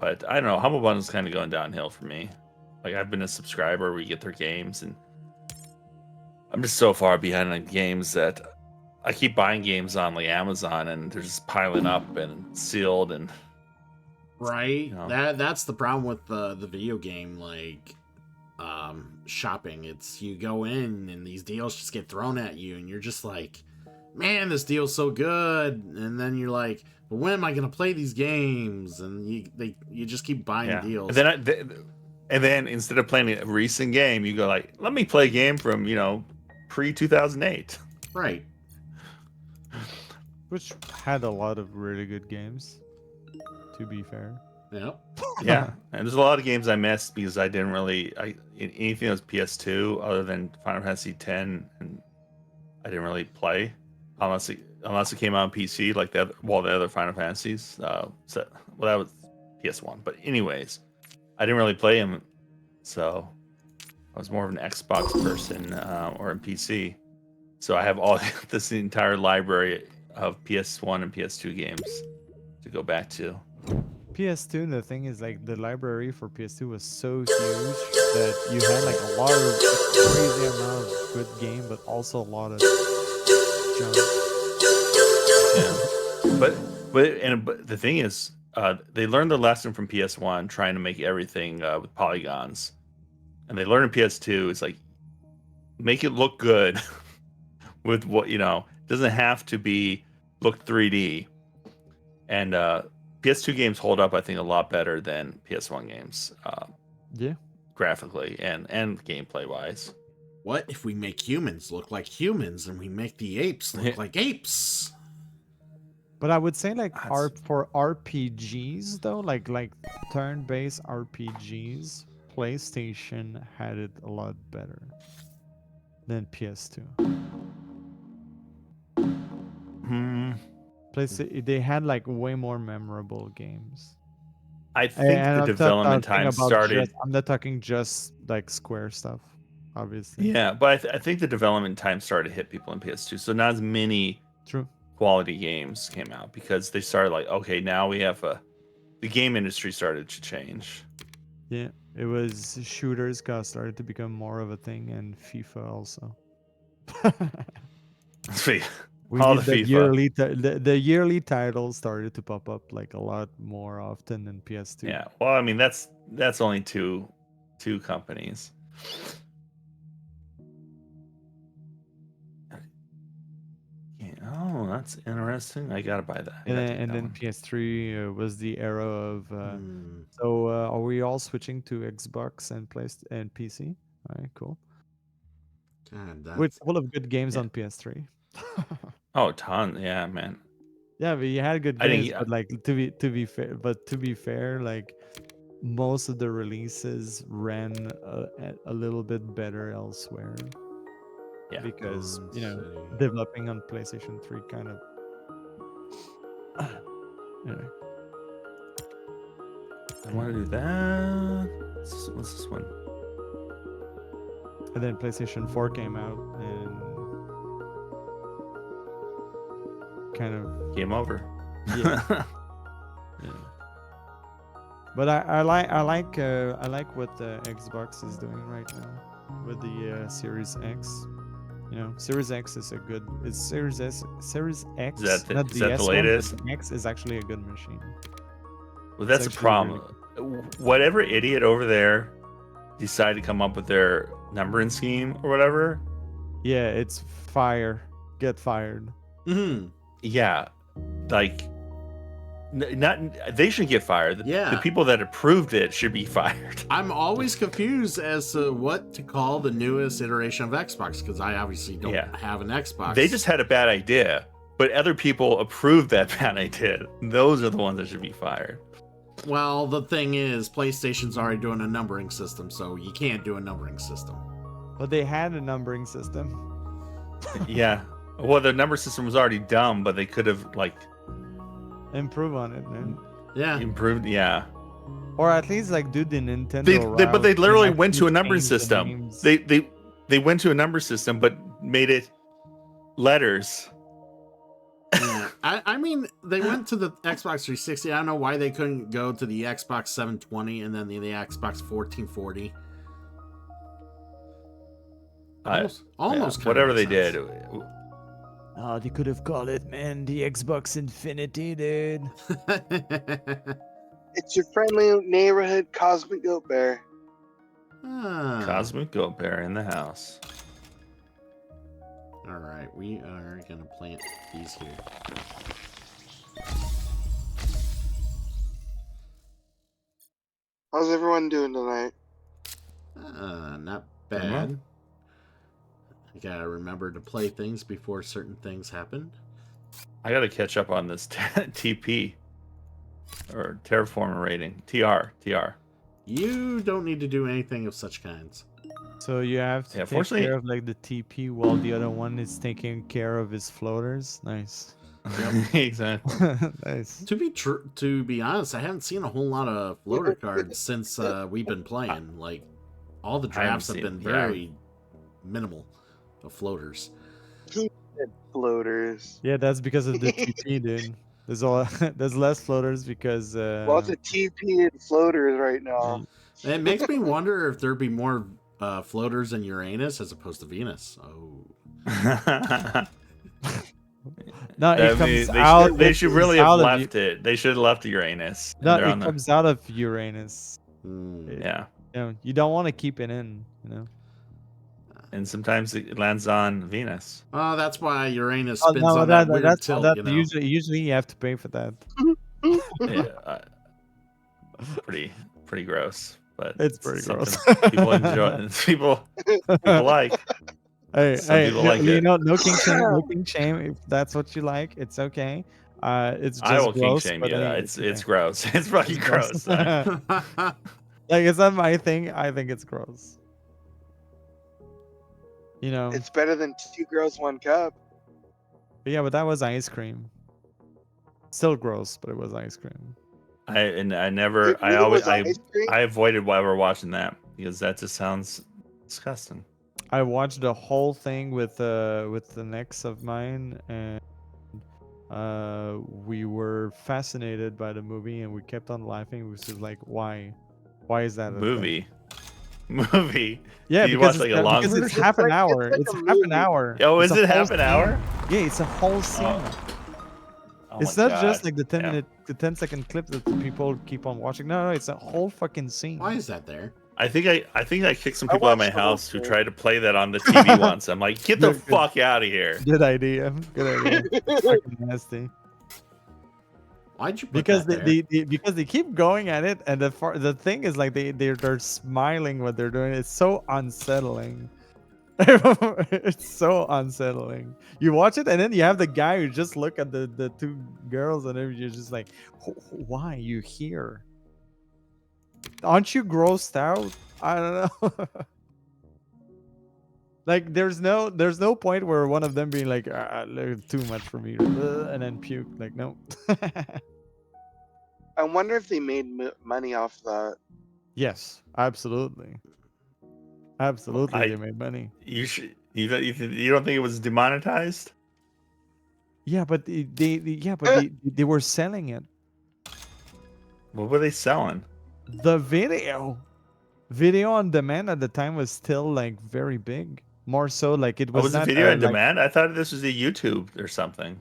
but I don't know. Humble Bundle's kind of going downhill for me. Like I've been a subscriber where you get their games, and I'm just so far behind on games that I keep buying games on like Amazon, and they're just piling up and sealed and. Right. That's the problem with the video game shopping. It's you go in and these deals just get thrown at you, and you're just like, man, this deal's so good, and then you're like, but when am I gonna play these games? And you just keep buying deals. And then instead of playing a recent game, you go like, let me play a game from pre-2008. Right. Which had a lot of really good games, to be fair. Yeah. And there's a lot of games I missed because I didn't really anything that was PS2 other than Final Fantasy X, and I didn't really play unless it came out on PC like the other Final Fantasies. That was PS1. But anyways, I didn't really play them, so I was more of an Xbox person or in PC. So I have all this entire library of PS1 and PS2 games to go back to. PS2, the thing is, like, the library for PS2 was so huge that you had like a lot of crazy amount of good game, but also a lot of junk. Yeah. But the thing is, they learned the lesson from PS1, trying to make everything with polygons, and they learned in PS2. It's like make it look good with what it doesn't have to be look 3D. And PS2 games hold up, I think, a lot better than PS1 games, Yeah. graphically and gameplay wise. What if we make humans look like humans and we make the apes look like apes? But I would say like That's- for RPGs though, like turn-based RPGs, PlayStation had it a lot better than PS2. They had like way more memorable games. I think And the I'm development talking time about started. I'm not talking just like Square stuff, obviously. Yeah, but I think the development time started to hit people in PS2, so not as many True. quality games came out because they started like, okay, now we have the game industry started to change. Yeah, it was shooters started to become more of a thing, and FIFA also. We All need the that FIFA. yearly the yearly titles started to pop up like a lot more often than PS2. Yeah, well, I mean that's only two companies. Yeah, oh, that's interesting. I gotta buy that. And then PS3 was the era of. Hmm. So are we all switching to Xbox and PC? All right, cool. God, With that's full of good games Yeah. on PS3. Oh, ton, yeah, man. Yeah, but you had good I games, think- but like to be fair, like most of the releases ran a little bit better elsewhere. Yeah. Because Let's see. developing on PlayStation 3 kind of. Anyway. I want to do that. What's this one? And then PlayStation 4 came out and kind of Game over. Yeah. Yeah. But I like what the Xbox is doing right now with the Series X. Series X is a good. It's Series X. Is that the not is that S the one, but latest? the X is actually a good machine. Well, that's a actually problem. Whatever idiot over there decided to come up with their numbering scheme or whatever. Yeah, it's fire. Get fired. Mm-hmm. Yeah, like not they should get fired. Yeah. The people that approved it should be fired. I'm always confused as to what to call the newest iteration of Xbox because I obviously don't have an Xbox. They just had a bad idea, but other people approved that bad idea. Those are the ones that should be fired. Well, the thing is, PlayStation's already doing a numbering system, so you can't do a numbering system. But they had a numbering system. Yeah. Well, the number system was already dumb, but they could have like Improve on it, man. Yeah. improved. Yeah. Or at least like do the Nintendo. But they route literally and went to a actually numbering change the system. names. They went to a number system, but made it letters. Yeah. I mean, they went to the Xbox 360. I don't know why they couldn't go to the Xbox 720 and then the Xbox 1440. Almost kinda whatever they makes did. sense. Oh, they could have called it, man, the Xbox Infinity, dude. It's your friendly neighborhood Cosmic Goat Bear. Cosmic Goat Bear in the house. All right, we are gonna plant these here. How's everyone doing tonight? Not bad. I gotta remember to play things before certain things happen. I gotta catch up on this TP or terraforming rating. TR. You don't need to do anything of such kinds. So you have to take fortunately- care of like the TP while the other one is taking care of his floaters. Nice. Exactly. Nice. To be honest, I haven't seen a whole lot of floater cards since we've been playing. Like all the I haven't drafts have seen- been yeah. very minimal of floaters. Floaters. Yeah, that's because of the TP, dude. There's all there's less floaters because Lots of TP and floaters right now. It makes me wonder if there'd be more floaters in Uranus as opposed to Venus. Oh. no, I it mean, comes out. they it should comes really have out of left it. They should have left Uranus. and No, they're it on the- comes out of Uranus. Hmm. Yeah. You know, you don't want to keep it in. You know. And sometimes it lands on Venus. Oh, that's why Uranus Oh, spins no, on that weird that's tilt, that. you know. Usually you have to pay for that. Yeah, pretty gross, but It's pretty gross. something people enjoy. People like. Hey, Some people no, like you it. know, no king shame, no king shame. If that's what you like, it's okay. It's just I will gross. king shame but you. hey, It's okay. gross. It's fucking gross. like it's not my thing. I think it's gross. You know. It's better than 2 girls, 1 cup. But yeah, but that was ice cream. Still gross, but it was ice cream. I It never. I really always. was ice cream? I avoided while we're watching that because that just sounds disgusting. I watched the whole thing with an ex of mine, and we were fascinated by the movie, and we kept on laughing. We was just like, why is that a thing? Movie. Yeah, Do you because watch, it's, like, a long because it's version? half an It's like- hour. it's like It's a half an movie. hour. Oh, It's is a it half whole an scene. hour? Yeah, it's a whole scene. Oh It's my not God. just like the 10 Yeah. minute, the 10-second clip that people keep on watching. No, it's a whole fucking scene. Why is that there? I think I kicked some I people out of my watched the whole house who thing. tried to play that on the TV once. I'm like, get the Good. fuck out of here. Good idea. Good idea. Fucking nasty. Why'd you put Because that there? because they keep going at it, and the thing is like they're smiling what they're doing. It's so unsettling. It's so unsettling. You watch it, and then you have the guy who just look at the 2 girls, and then you're just like, why are you here? Aren't you grossed out? I don't know. Like there's no point where one of them being like, look, too much for me, and then puke. Like no. I wonder if they made money off that. Yes, absolutely. Absolutely, I- they made money. You don't think it was demonetized? Yeah, but they were selling it. What were they selling? The video on demand at the time was still like very big. More so, like it Oh, was was it not video on like, demand? I thought this was a YouTube or something.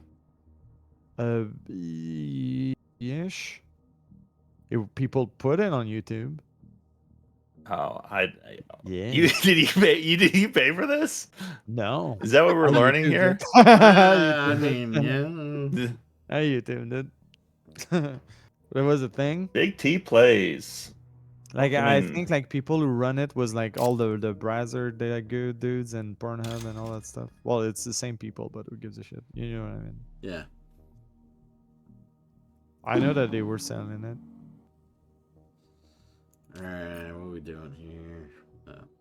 Ish. People put it on YouTube. Oh, Yeah. did you pay for this? No. Is that what we're On learning YouTube, here? dude. I YouTube, mean, dude. yeah. Hey, YouTube, dude. There was a thing. Big T plays. Like I I mean- think like people who run it was like all the browser data good dudes and Pornhub and all that stuff. Well, it's the same people, but who gives a shit? You know what I mean? Yeah. I know that they were selling it. Alright, what are we doing here?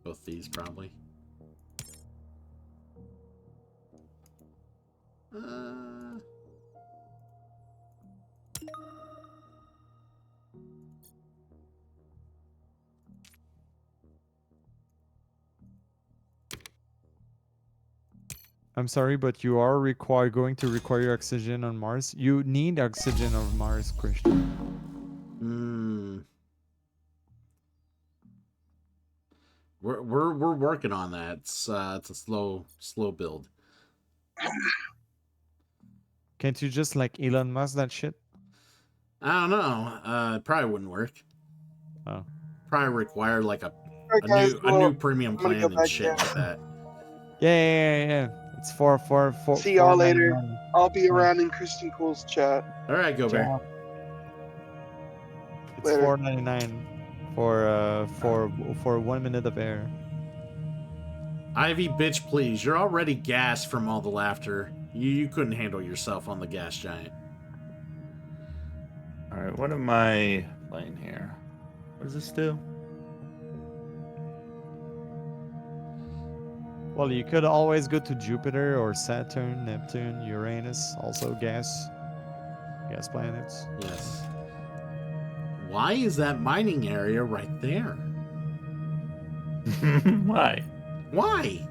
Both these, probably. I'm sorry, but you are going to require oxygen on Mars. You need oxygen on Mars, Christian. Hmm. We're working on that. It's a slow build. Can't you just like Elon Musk that shit? I don't know. It probably wouldn't work. Oh. Probably require like a Alright, guys, new well, premium I'm gonna plan go and back shit down. like that. Yeah. It's for See y'all later. $4.99. I'll be around in Kristen Cool's chat. All right, go bear. Ciao. It's Later. $4.99 for 1 minute of air. Ivy, bitch, please. You're already gassed from all the laughter. You couldn't handle yourself on the gas giant. All right, what am I playing here? What does this do? Well, you could always go to Jupiter or Saturn, Neptune, Uranus, also gas planets. Yes. Why is that mining area right there? Why? Why?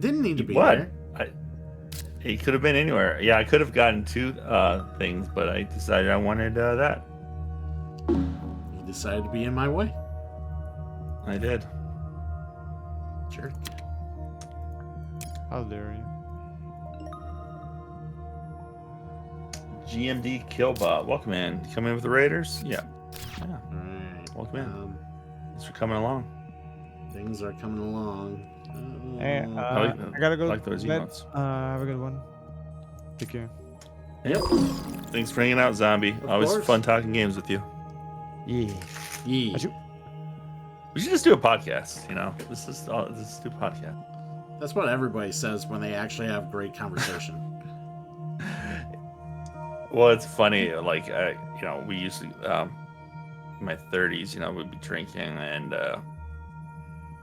Didn't need to be What? there. It could have been anywhere. Yeah, I could have gotten 2 things, but I decided I wanted that. You decided to be in my way. I did. Jerk. How dare you? GMD Killbot. Welcome in. You coming in with the Raiders? Yeah. Yeah. All right. Welcome in. Thanks for coming along. Things are coming along. Hey, I like I gotta go. like those to bed. emotes. Have a good one. Take care. Yep. Thanks for hanging out, Zombie. Of Always course. fun talking games with you. Yeah. Yeah. Achoo. We should just do a podcast, you know? This is do a podcast. That's what everybody says when they actually have great conversation. Well, it's funny, like, you know, we used to, in my 30s, you know, we'd be drinking and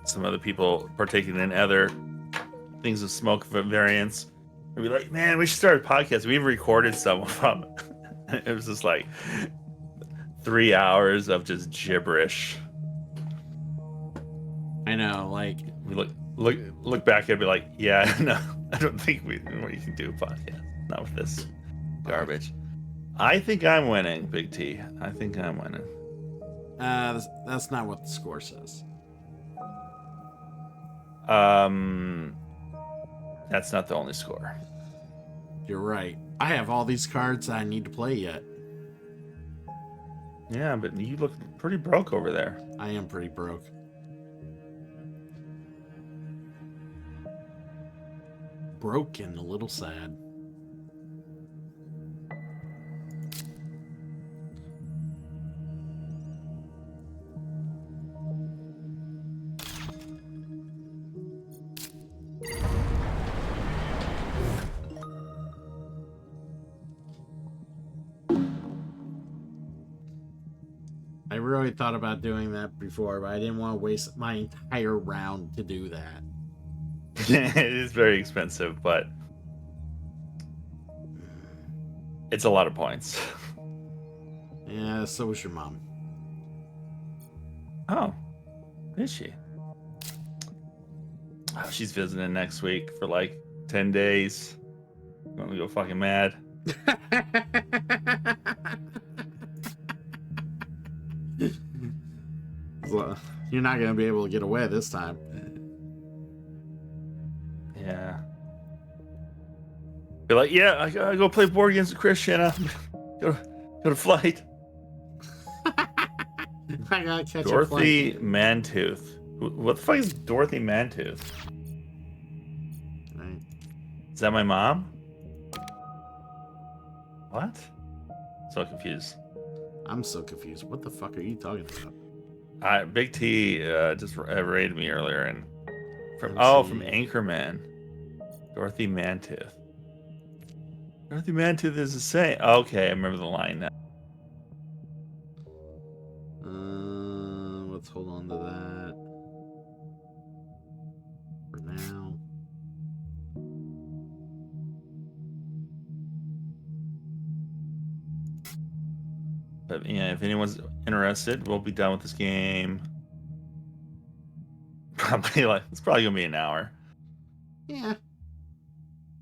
some other people partaking in other things of smoke variants. We'd be like, man, we should start a podcast. We recorded some of them. It was just like 3 hours of just gibberish. I know, like, We look back and be like, yeah, no, I don't think we can do a podcast. Not with this garbage. I think I'm winning, Big T. I think I'm winning. that's not what the score says. That's not the only score. You're right. I have all these cards I need to play yet. Yeah, but you look pretty broke over there. I am pretty broke. Broken, a little sad. I really thought about doing that before, but I didn't want to waste my entire round to do that. It is very expensive, but it's a lot of points. Yeah, so was your mom. Oh, is she? Oh, she's visiting next week for like 10 days. I'm gonna go fucking mad. Well, you're not going to be able to get away this time. Yeah. Be like, yeah, I gotta go play board games with Christian. Go to flight. I gotta catch Dorothy Mantooth. What the fuck is Dorothy Mantooth? Right. Is that my mom? What? So confused. I'm so confused. What the fuck are you talking about? Big T just raided me earlier, and from Let's from see. Anchorman, Dorothy Mantooth. Dorothy Mantooth is the same. Okay, I remember the line now. Let's hold on to that for now. But yeah, if anyone's interested, we'll be done with this game. It's probably gonna be an hour. Yeah,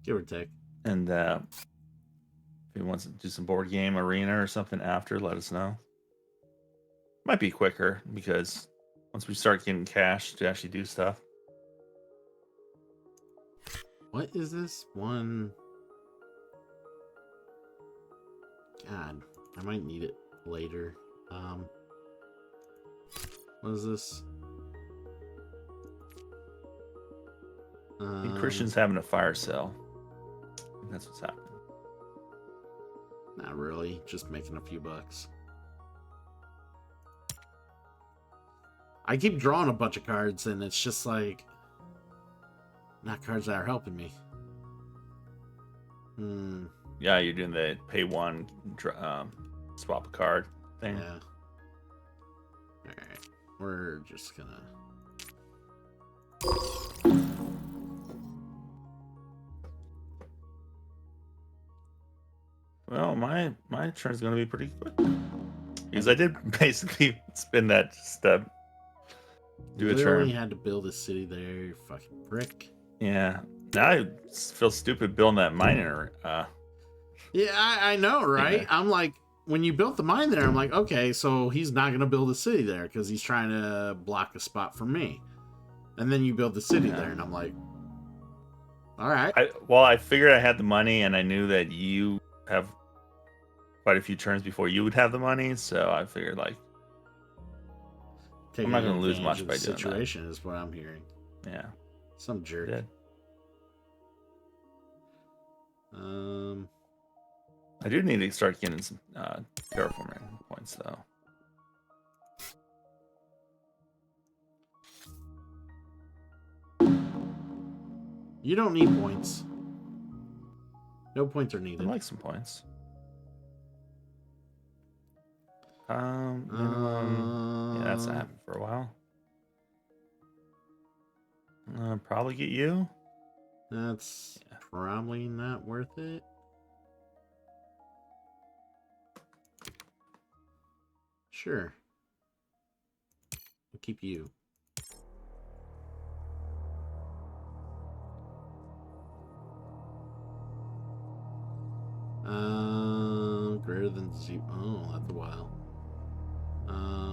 give or take. And if he wants to do some board game arena or something after, let us know. Might be quicker because once we start getting cash to actually do stuff. What is this one? God, I might need it later. What is this? I think Christian's having a fire sale. I think that's what's happening. Not really, just making a few bucks. I keep drawing a bunch of cards, and it's just like not cards that are helping me. Yeah, you're doing the pay one swap a card thing. Yeah. Alright. We're just gonna... Well, my turn's gonna be pretty quick because I did basically spin that step. Do a Literally turn. had to build a city there, you fucking prick. Yeah, Now I feel stupid building that miner. Yeah, I know, right? Yeah. I'm like, when you built the mine there, I'm like, okay, so he's not going to build a city there because he's trying to block a spot for me. And then you build the city Yeah. there, and I'm like, all right. I figured I had the money, and I knew that you have quite a few turns before you would have the money, so I figured like Taking I'm not gonna lose advantage much of by the doing that. situation is what I'm hearing. Yeah, Some jerk. did. I do need to start getting some terraforming points though. You don't need points. No points are I'd needed. like some points. Minimum. Yeah, that's not happened for a while. Probably get you. That's probably not worth it. Sure. We'll keep you. Greater than 0. Oh, that's a while.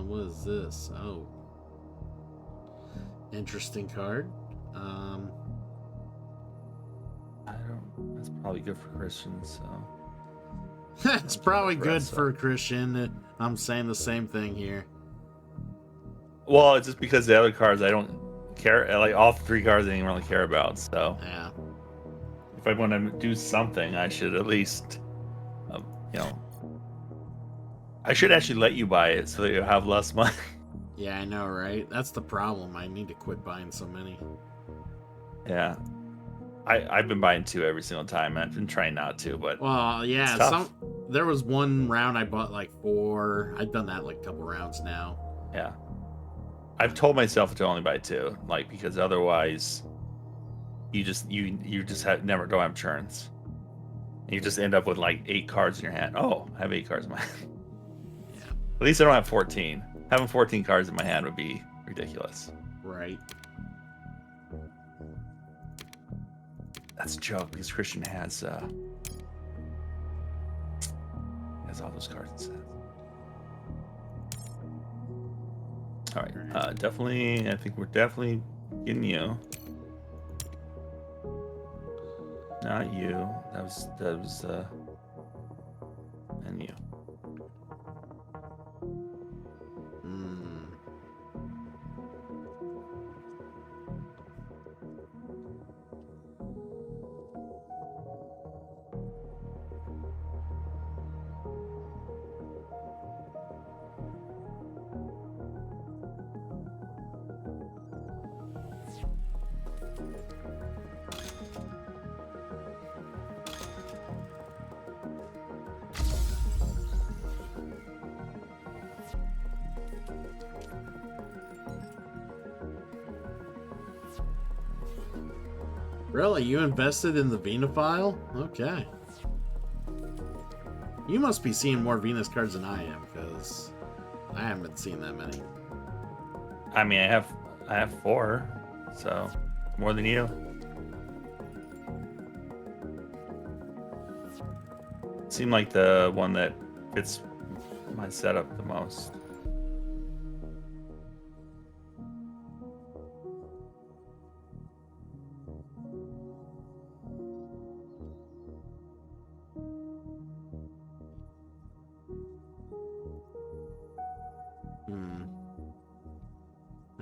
What is this? Oh. Interesting card. I don't. That's probably good for Christians. So It's probably for good us, for a Christian. I'm saying the same thing here. well, it's just because the other cards I don't care. Like all 3 cards I didn't really care about. So Yeah. if I want to do something, I should at least, you know, I should actually let you buy it so that you have less money. Yeah, I know, right? That's the problem. I need to quit buying so many. Yeah, I've been buying 2 every single time. I've been trying not to, but Well, yeah, it's tough. there was one round I bought like 4. I've done that like a couple rounds now. Yeah, I've told myself to only buy 2, like because otherwise, you just don't have turns. You just end up with like 8 cards in your hand. Oh, I have 8 cards in my hand. Yeah. At least I don't have 14. Having 14 cards in my hand would be ridiculous. Right. That's a joke because Christian has all those cards instead. All right, definitely. I think we're definitely getting you. Not you. That was and you. Really? You invested in the Venafile? Okay. You must be seeing more Venus cards than I am, because I haven't seen that many. I mean, I have 4, so more than you. Seemed like the one that fits my setup the most.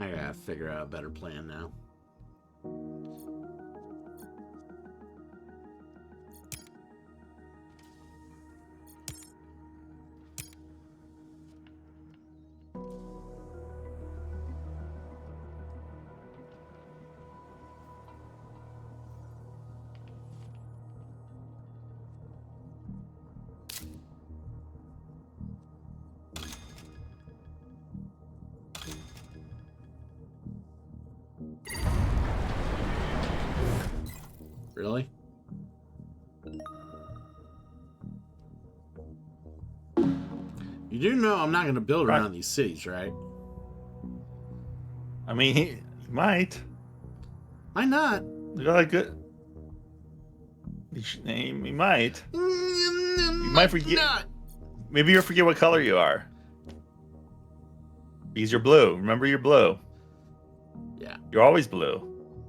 I gotta figure out a better plan now. Really? You do know I'm not going to build Right. around these cities, right? I mean, he might. Why not? Look at that good. You might. You might forget- Not. Maybe you'll forget what color you are. Because you're blue. Remember, you're blue. Yeah. You're always blue.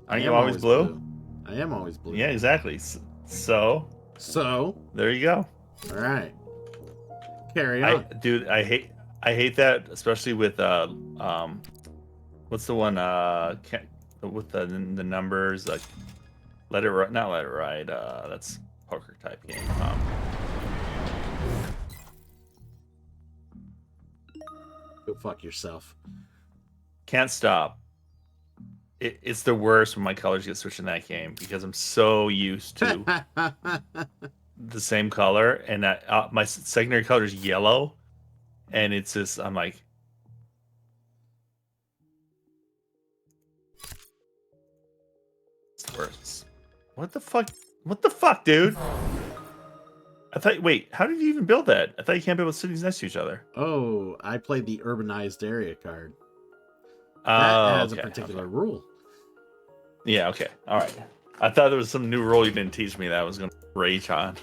I Aren't am you always blue? I am always blue. Yeah, exactly. So So, there you go. all right. Carry on. Dude, I hate that, especially with what's the one with the numbers, like let it ride, not let it ride. That's poker type game. Go fuck yourself. Can't stop. It's the worst when my colors get switched in that game because I'm so used to the same color, and my secondary color is yellow, and it's just I'm like, it's the worst. What the fuck? What the fuck, dude? I thought. Wait, how did you even build that? I thought you can't build cities next to each other. Oh, I played the urbanized area card. Oh, That has okay, a particular okay. rule. Yeah, okay, all right. I thought there was some new rule you didn't teach me that I was gonna rage on.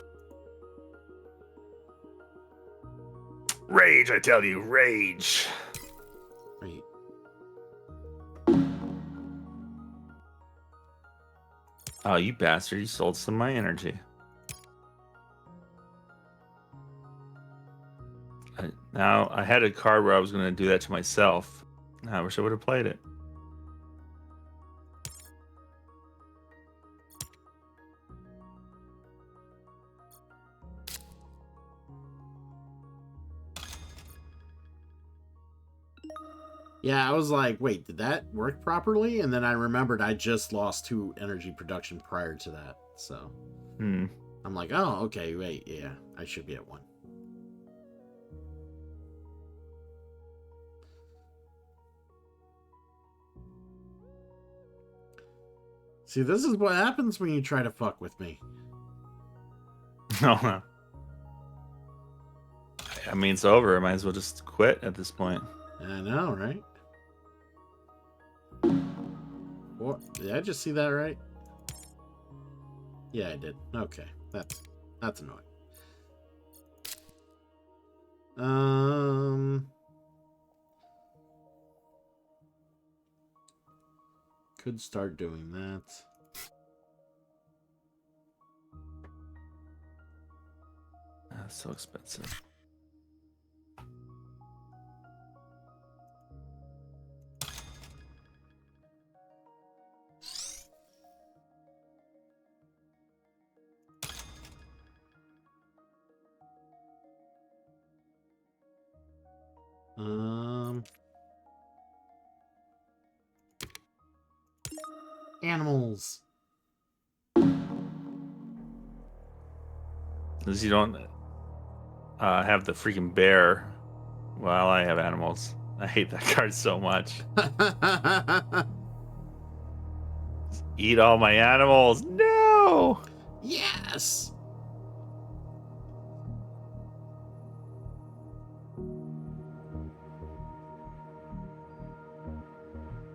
Rage, I tell you, rage. Wait. Oh, you bastard! You sold some of my energy. Now I had a card where I was gonna do that to myself. I wish I would have played it. Yeah, I was like, wait, did that work properly? And then I remembered I just lost 2 energy production prior to that. So I'm like, oh, okay, wait, yeah, I should be at 1. See, this is what happens when you try to fuck with me. No. I mean, it's over. I might as well just quit at this point. I know, right? What? Did I just see that right? Yeah, I did. Okay, that's annoying. Could start doing that. That's so expensive. Animals. Because you don't have the freaking bear while I have animals. I hate that card so much. Eat all my animals. No! Yes!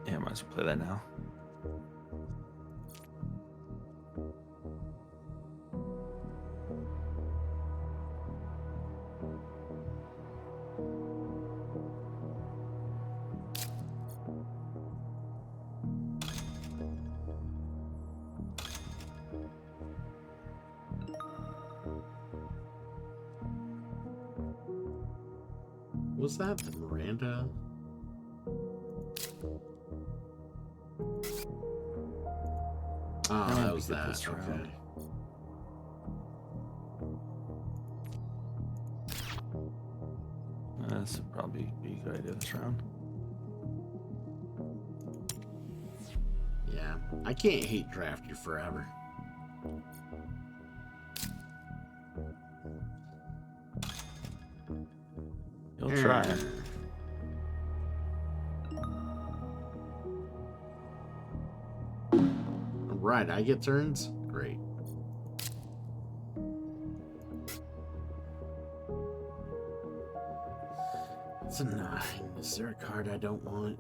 Yeah, I might as well play that now. Was that the Miranda? Oh, that was that. Okay. This would probably be a good idea this round. Yeah, I can't hate draft you forever. You'll try. Right, I get turns? Great. It's a 9. Is there a card I don't want?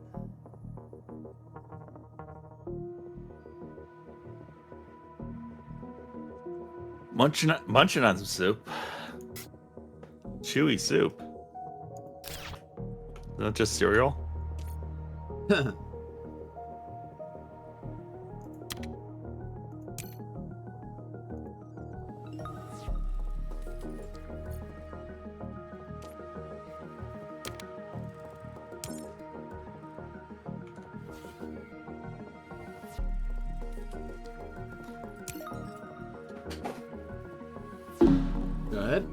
Munching on some soup. Chewy soup. Is that just cereal? Good.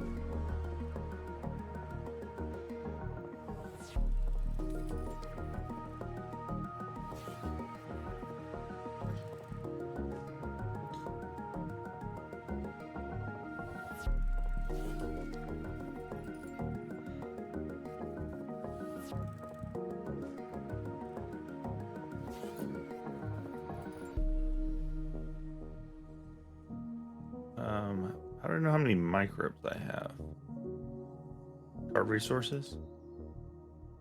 I don't know how many microbes I have. Card resources?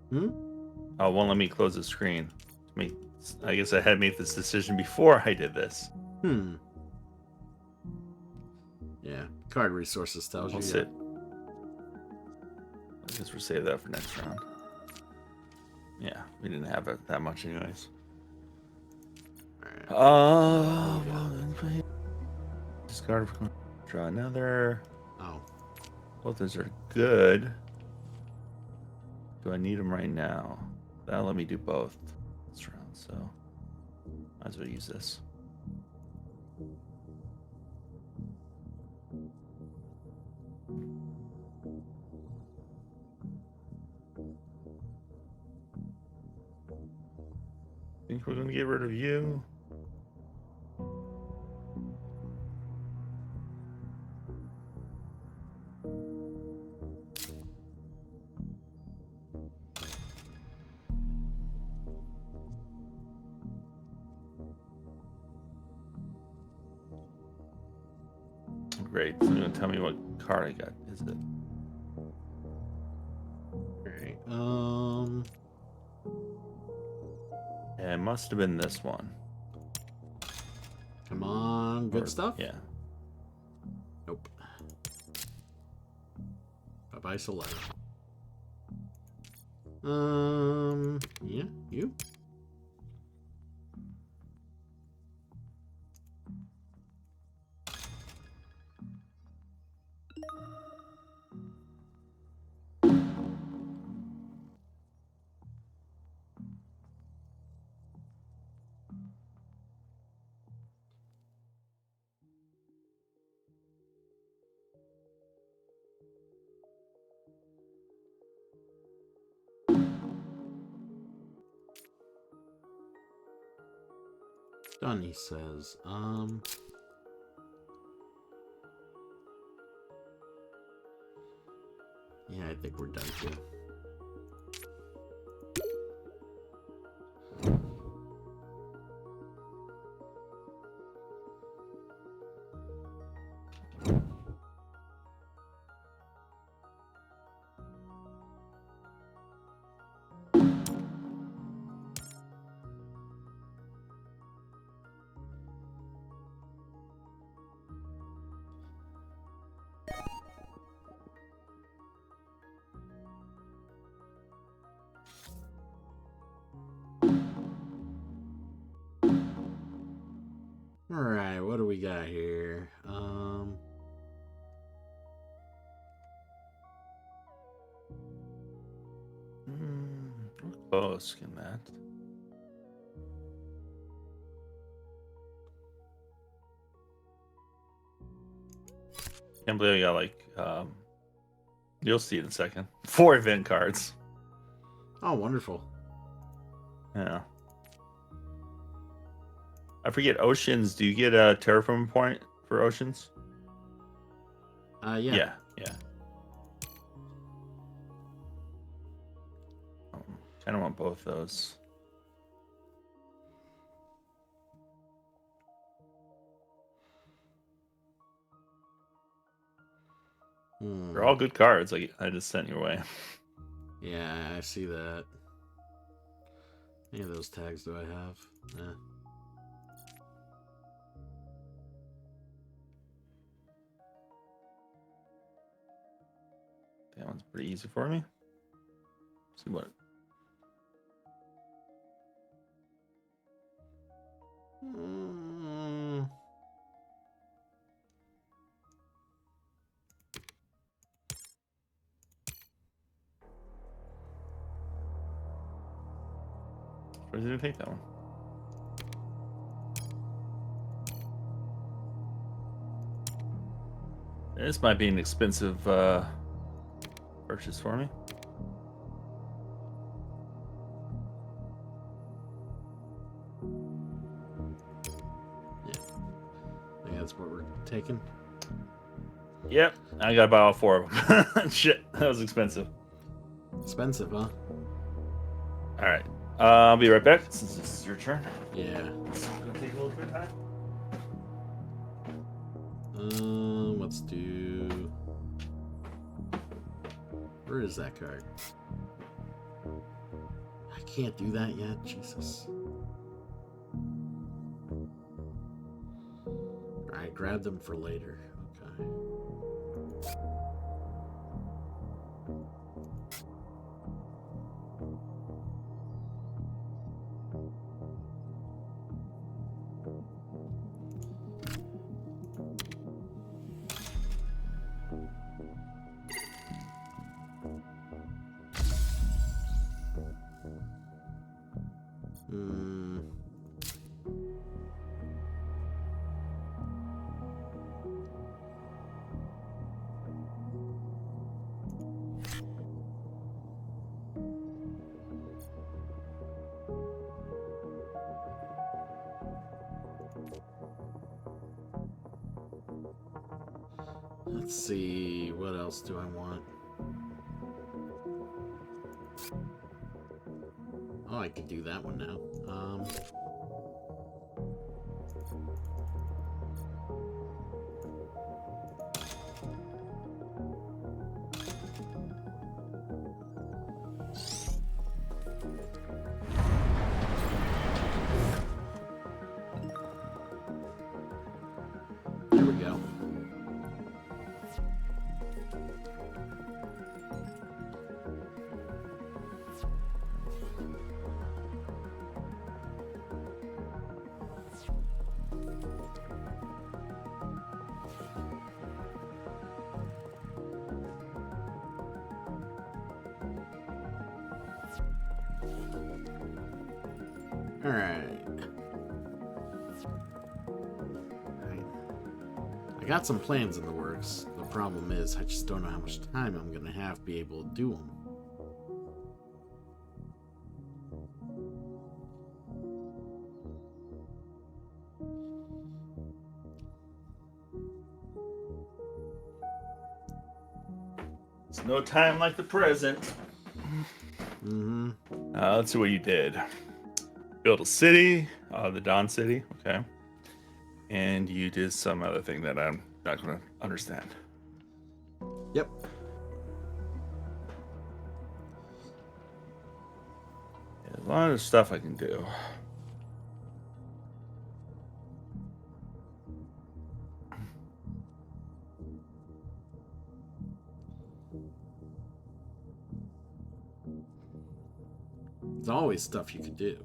Hmm? Oh, it won't let me close the screen. I guess I had made this decision before I did this. Hmm. Yeah. Card resources tells I'll you. sit. I guess we'll save that for next round. Yeah, we didn't have it that much anyways. Alright. Discard. Draw another. Oh. Both those are good. Do I need them right now? That'll let me do both this round, so might as well use this. Think we're gonna get rid of you? Great. So you're gonna tell me what card I got. Is it? Alright. Yeah, it must have been this one. Come on. Good Or- stuff? Yeah. Nope. Bye-bye, Solana. Yeah, you? Done, he says. Yeah, I think we're done too. Alright, what do we got here? We're close. Can that? Can't believe I got like you'll see it in a second. 4 event cards. Oh, wonderful. Yeah. I forget oceans. Do you get a terraforming point for oceans? Yeah. Yeah. Kind of want both those. They're all good cards. Like I just sent your way. Yeah, I see that. Any of those tags do I have? Eh. Sounds pretty easy for me. See what? Mm, Where did it take that one? This might be an expensive purchase for me. I think that's what we're taking. Yep, I gotta buy all 4 of them. Shit, that was expensive. Expensive, huh? All right, I'll be right back since this is your turn. Yeah. It's gonna take a little bit of time. Let's do. Where is that card? I can't do that yet. Jesus. Alright, grab them for later. Okay. Hmm. Let's see, what else do I want? Oh, I could do that one now. There we go. Alright. I got some plans in the works. The problem is, I just don't know how much time I'm gonna have to be able to do them. It's no time like the present. Mm-hmm. Let's see what you did. Build a city, the Dawn City, okay. And you did some other thing that I'm not going to understand. Yep. There's a lot of stuff I can do. There's always stuff you could do.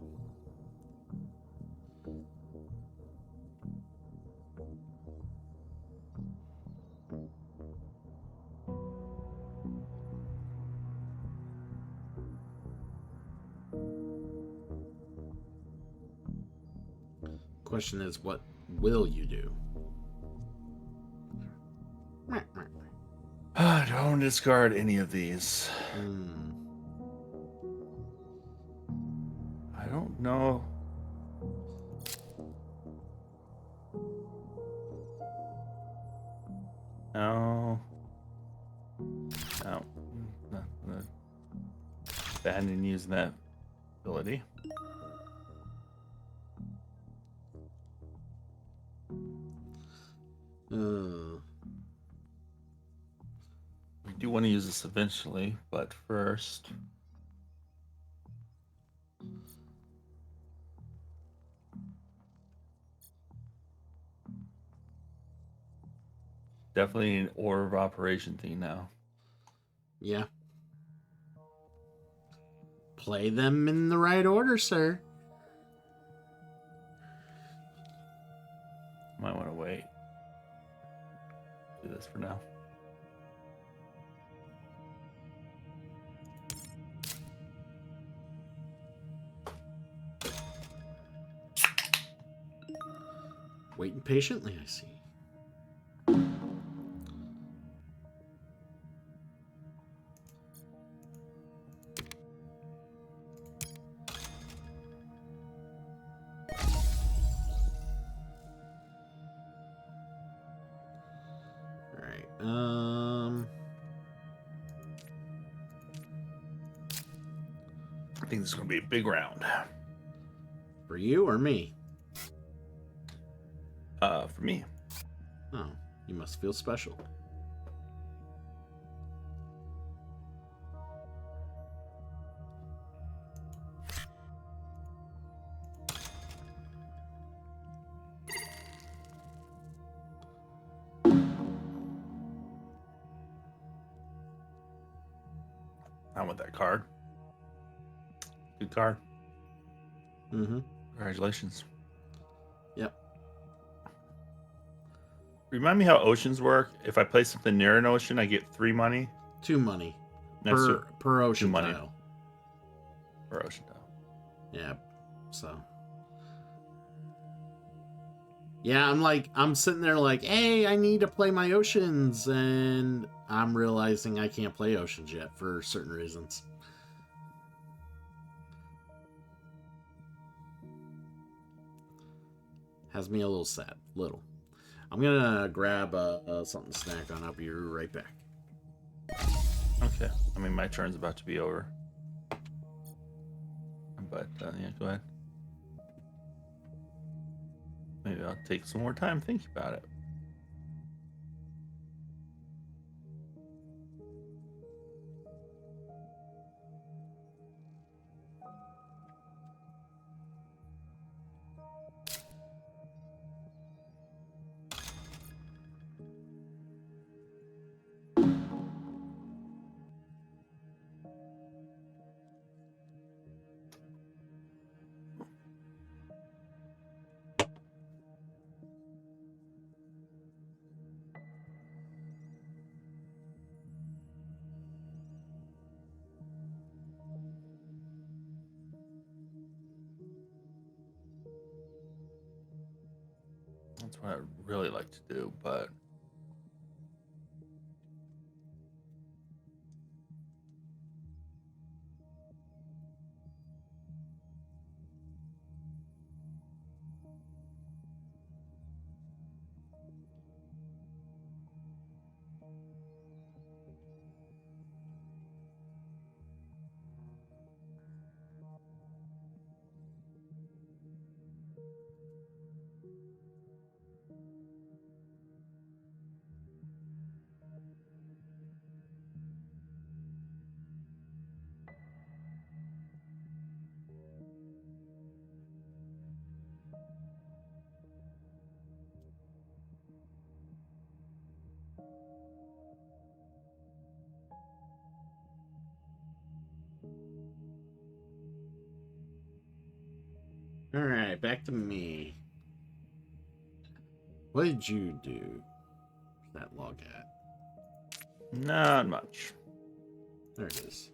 Question is, what will you do? Don't discard any of these. I don't know. No. No. Not bad in using that ability. We do want to use this eventually, but first. Definitely an order of operation thing now. Yeah. Play them in the right order, sir. Might want to wait. Do this for now. Waiting patiently, I see. Alright, I think this is going to be a big round. for you or me? For me. Oh, you must feel special. I want that card. Good card. Mm-hmm. Congratulations. Yep. Remind me how oceans work. If I play something near an ocean, I get 3 money. 2 money Next to per ocean money. tile. per ocean tile. Yeah. So. Yeah, I'm sitting there like, hey, I need to play my oceans, and I'm realizing I can't play oceans yet for certain reasons. Has me a little sad. Little. I'm gonna grab something to snack on. I'll be right back. Okay. I mean, my turn's about to be over. But, yeah, go ahead. Maybe I'll take some more time thinking about it. That's what I'd really like to do, but Alright, back to me. What did you do? Where's that log at? not much. There it is.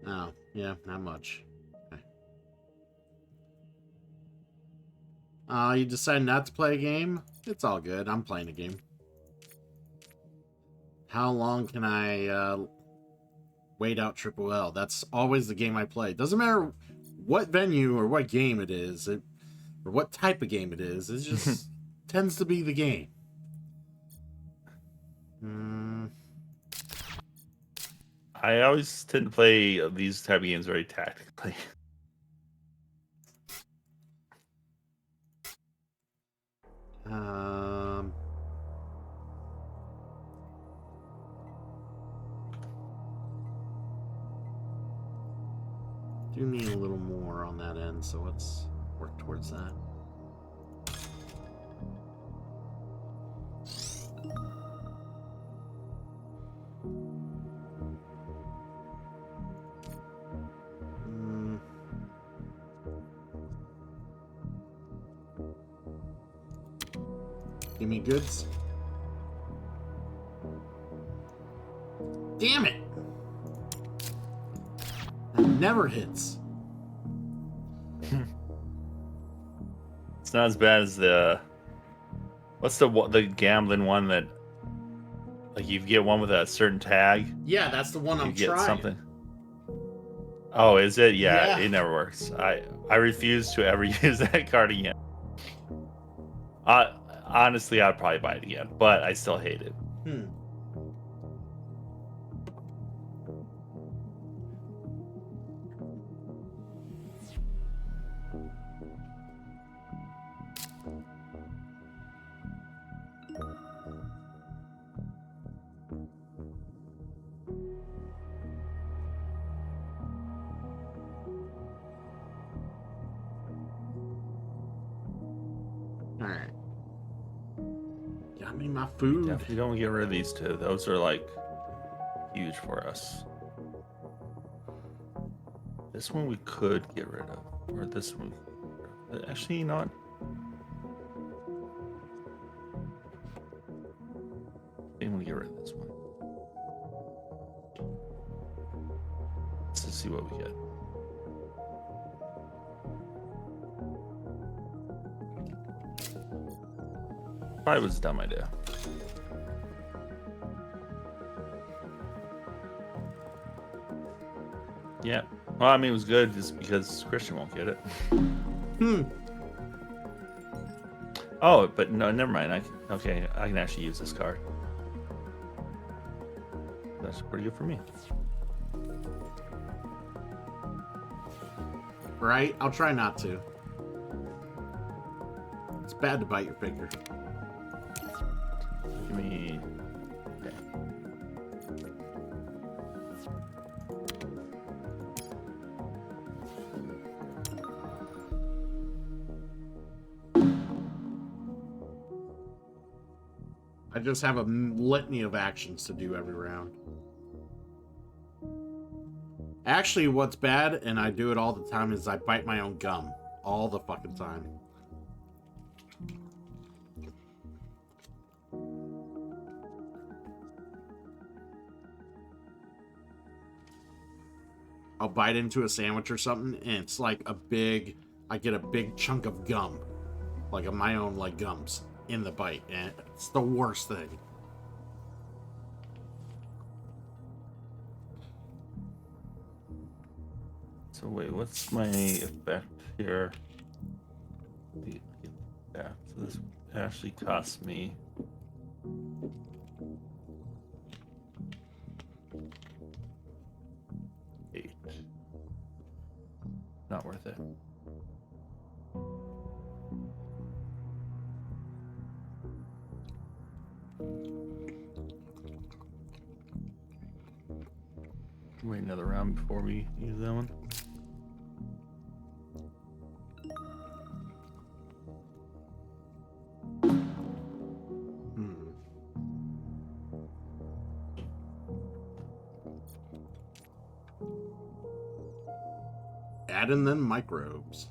Oh, yeah, not much. Okay. You decided not to play a game? It's all good. I'm playing a game. How long can I wait out Triple L? That's always the game I play. Doesn't matter what venue or what game it is, or what type of game it is. It just tends to be the game. I always tend to play these type of games very tactically. Do need a little more on that end, so let's work towards that. Give me goods. Damn it! That never hits. It's not as bad as the what's the gambling one that like you get one with a certain tag, Yeah, that's the one you I'm get trying. something. Oh, is it? Yeah, Yeah. it never works. I refuse to ever use that card again. Honestly, I'd probably buy it again, but I still hate it. Alright. Got me my food. Definitely don't get rid of these two. Those are like huge for us. This one we could get rid of, or this one. Actually, not. I'm gonna get rid of this one. Let's just see what we get. Probably was a dumb idea. Yeah. Well, I mean, it was good just because Christian won't get it. Oh, but no, never mind. Okay, I can actually use this card. That's pretty good for me. Right? I'll try not to. It's bad to bite your finger. Give me. Okay. I just have a litany of actions to do every round. Actually, what's bad, and I do it all the time, is I bite my own gum. All the fucking time. I'll bite into a sandwich or something, and it's like I get a big chunk of gum. Like of my own, like, gums in the bite, and it's the worst thing. So wait, what's my effect here? Yeah, so this actually costs me. $8. Not worth it. Wait another round before we use that one. Add in them microbes.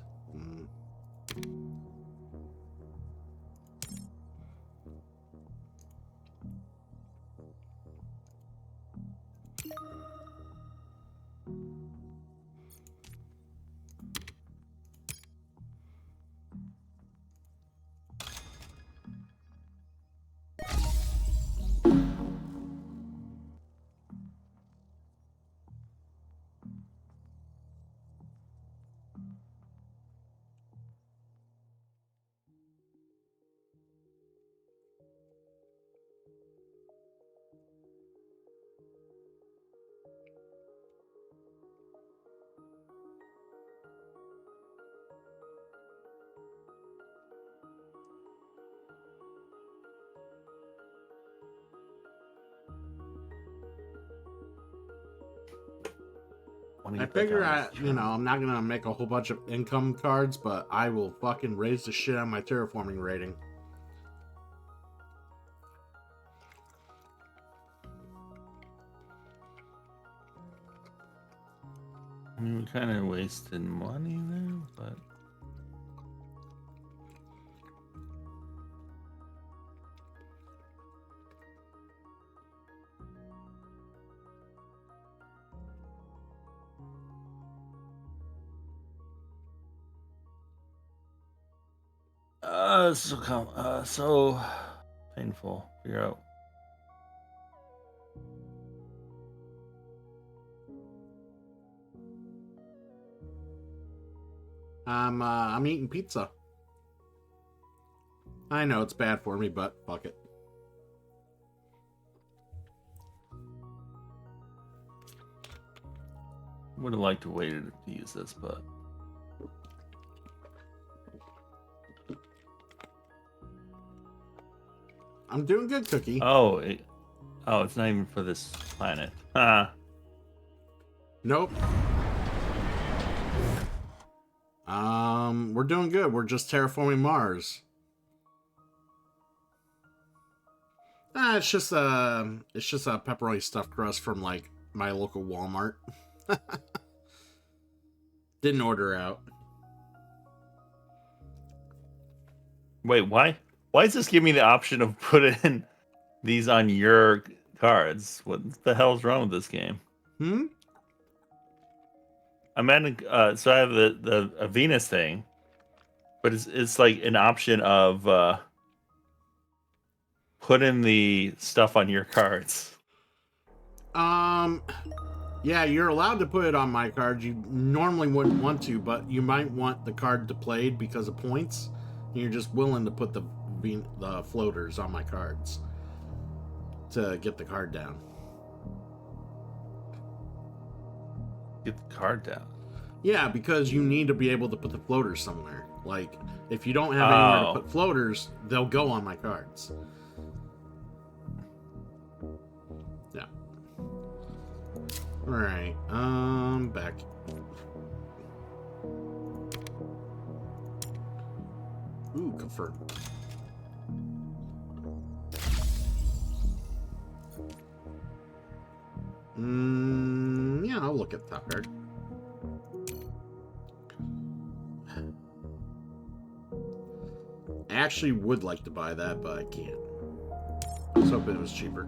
I figure I'm not gonna make a whole bunch of income cards, but I will fucking raise the shit on my terraforming rating. I mean, we kind of wasted money there, but So painful. Figure out. I'm eating pizza. I know it's bad for me, but fuck it. Would have liked to wait to use this, but I'm doing good, Cookie. it's not even for this planet. Nope. We're doing good. We're just terraforming Mars. It's just a pepperoni stuffed crust from like my local Walmart. Didn't order out. Wait, why? Why does this give me the option of putting these on your cards? What the hell's wrong with this game? I'm adding, so I have the a Venus thing, but it's like an option of putting the stuff on your cards. Yeah, you're allowed to put it on my card. You normally wouldn't want to, but you might want the card to played because of points. And you're just willing to put the floaters on my cards to get the card down. Get the card down. Yeah, because you need to be able to put the floaters somewhere. Like, if you don't have anywhere to put floaters, they'll go on my cards. Yeah. Alright, back. Ooh, confirm. Yeah, I'll look at the top card. I actually would like to buy that, but I can't. I was hoping it was cheaper.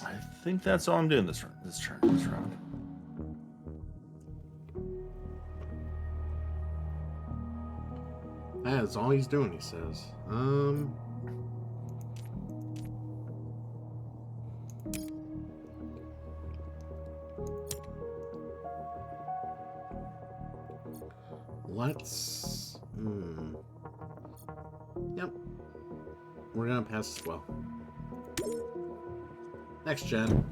I think that's all I'm doing this round. That's all he's doing, he says. Let's... Yep. We're gonna pass as well. Next gen.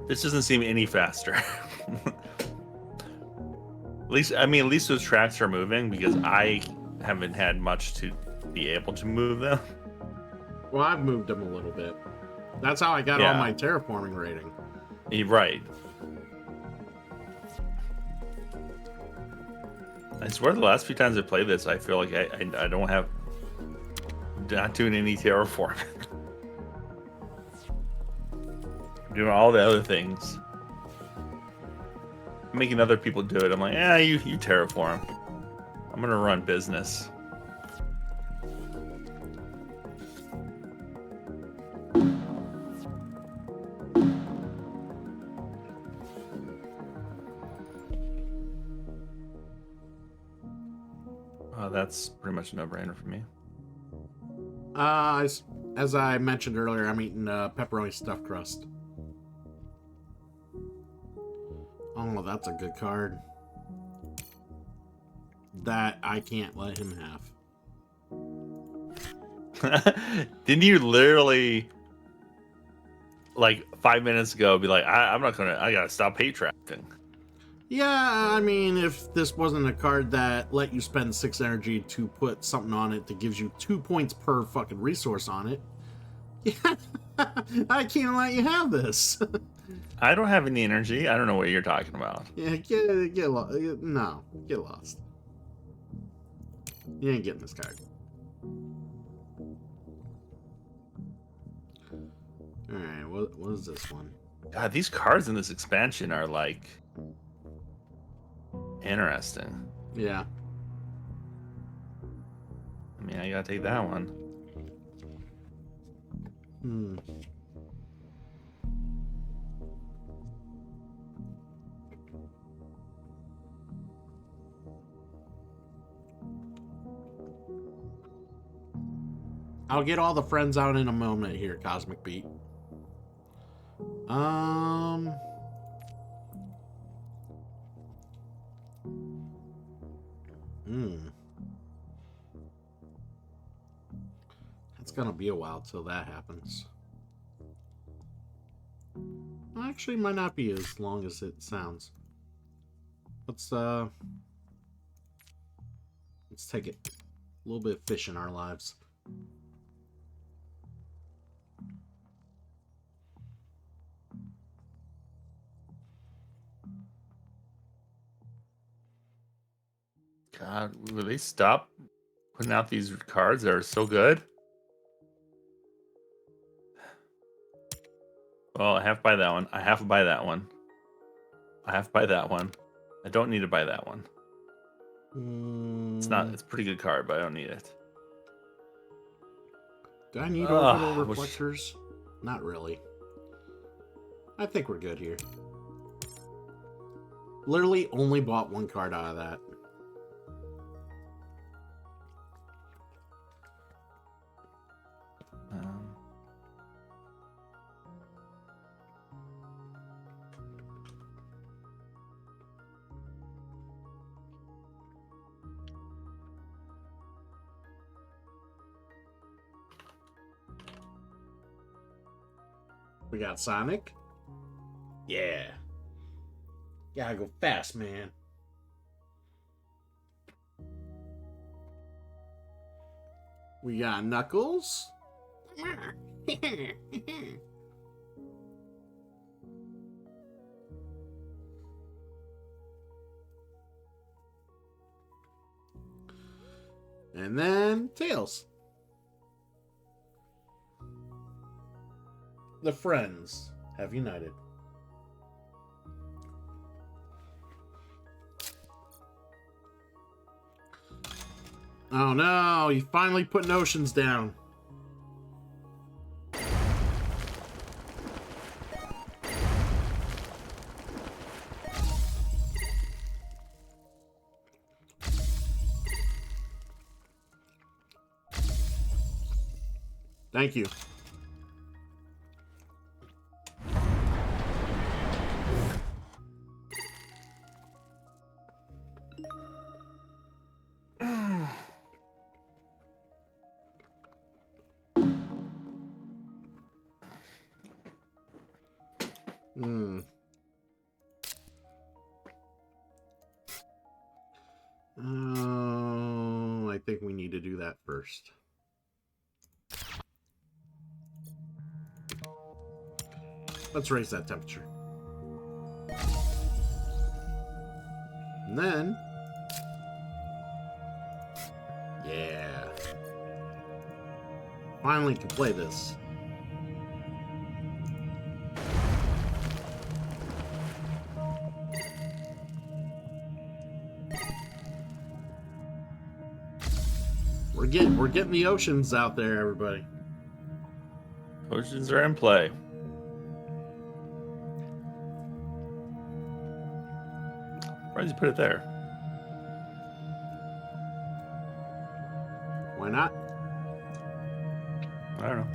This doesn't seem any faster. At least those tracks are moving because I haven't had much to be able to move them. Well, I've moved them a little bit. That's how I got all my terraforming rating. You're right. I swear the last few times I played this, I feel like I don't have... not doing any terraforming. Doing all the other things. Making other people do it. I'm like, you terraform. I'm gonna run business. That's pretty much a no-brainer for me. As I mentioned earlier, I'm eating pepperoni stuffed crust. Oh, that's a good card. That I can't let him have. Didn't you literally, like 5 minutes ago, be like, I gotta stop hate tracking? Yeah, I mean, if this wasn't a card that let you spend 6 energy to put something on it that gives you 2 points per fucking resource on it, yeah, I can't let you have this. I don't have any energy. I don't know what you're talking about. Yeah, get lost. No, get lost. You ain't getting this card. Alright, what is this one? God, these cards in this expansion are like interesting. Yeah. I mean, I gotta take that one. Hmm. I'll get all the friends out in a moment here, Cosmic Beat. It's gonna be a while till that happens. Actually, might not be as long as it sounds. Let's take it. A little bit of fish in our lives. God, will they stop putting out these cards that are so good? Well, I have to buy that one. I have to buy that one. I have to buy that one. I don't need to buy that one. It's not. It's a pretty good card, but I don't need it. Do I need orbital reflectors? Not really. I think we're good here. Literally only bought one card out of that. We got Sonic. Yeah. Gotta go fast, man. We got Knuckles. And then Tails. The friends have united. Oh no, he finally put notions down. Thank you. Oh, I think we need to do that first. Let's raise that temperature. And then... yeah. Finally can play this. We're getting the oceans out there, everybody. Oceans are in play. Why did you put it there? Why not? I don't know.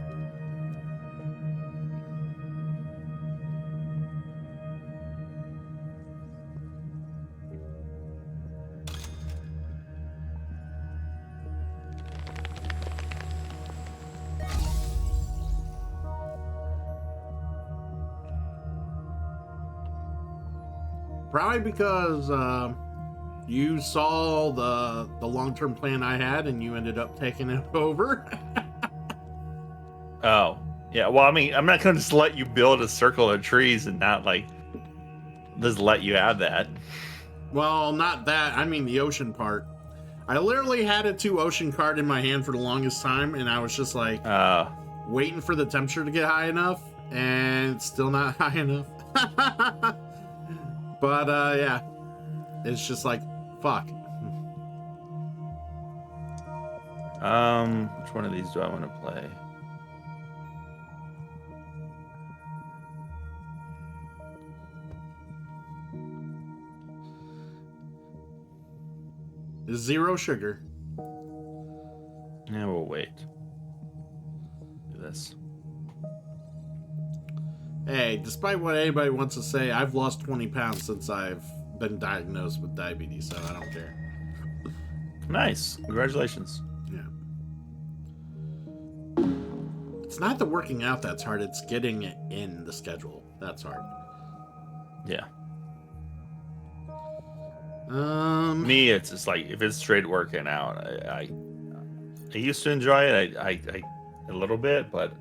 Probably because you saw the long-term plan I had and you ended up taking it over. Oh, yeah. Well, I mean, I'm not going to just let you build a circle of trees and not like just let you have that. Well, not that. I mean the ocean part. I literally had a 2 ocean card in my hand for the longest time, and I was just like waiting for the temperature to get high enough, and it's still not high enough. But yeah, it's just like fuck. Which one of these do I want to play? Zero sugar. Yeah, we'll wait. Do this. Hey, despite what anybody wants to say, I've lost 20 pounds since I've been diagnosed with diabetes, so I don't care. Nice. Congratulations. Yeah. It's not the working out that's hard, it's getting it in the schedule. That's hard. Yeah. Me, It's just like if it's straight working out, I used to enjoy it. I a little bit, but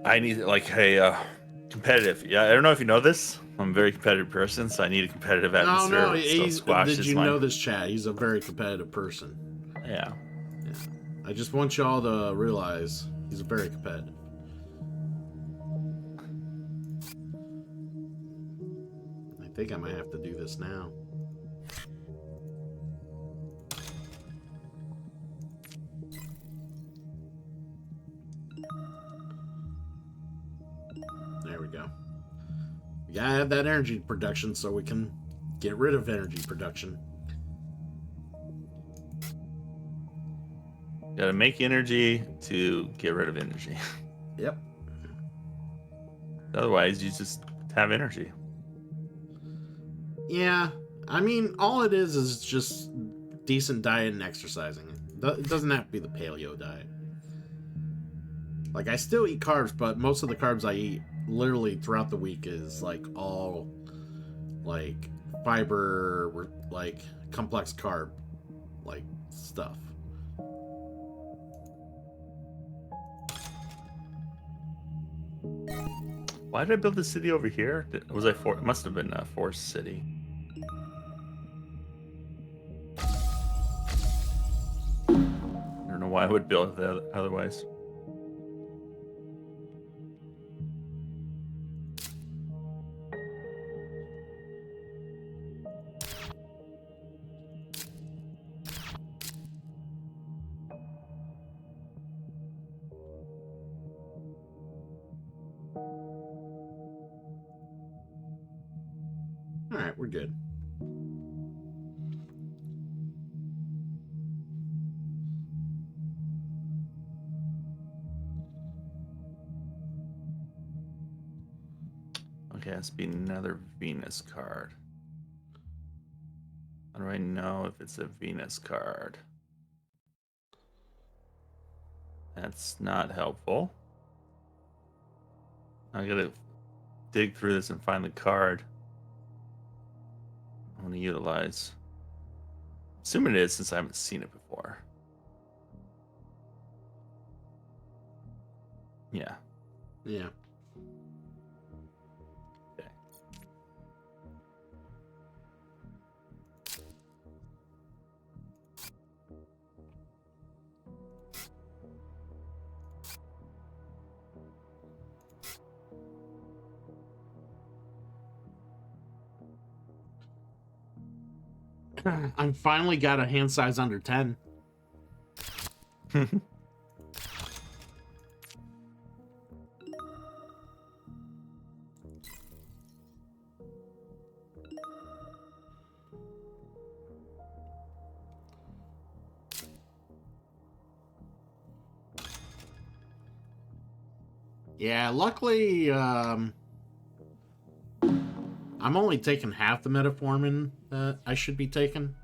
I need like competitive. Yeah, I don't know if you know this. I'm a very competitive person, so I need a competitive atmosphere. no, So did you know this, chat? He's a very competitive person. Yeah. Yeah. I just want y'all to realize he's very competitive. I think I might have to do this now. There we go. We gotta have that energy production so we can get rid of energy production. Gotta make energy to get rid of energy. Yep. Otherwise, you just have energy. Yeah, I mean, all it is just decent diet and exercising. It doesn't have to be the paleo diet. Like, I still eat carbs, but most of the carbs I eat literally throughout the week is like all like fiber, like complex carb, like stuff. Why did I build the city over here? Was I it must have been a forest city. I don't know why I would build that otherwise. All right, we're good. Okay, that's be another Venus card. How do I know if it's a Venus card? That's not helpful. I gotta dig through this and find the card I want to utilize. Assuming it is, since I haven't seen it before. Yeah. Yeah. Okay. I'm finally got a hand size under 10. Yeah, luckily, I'm only taking half the metformin that I should be taking,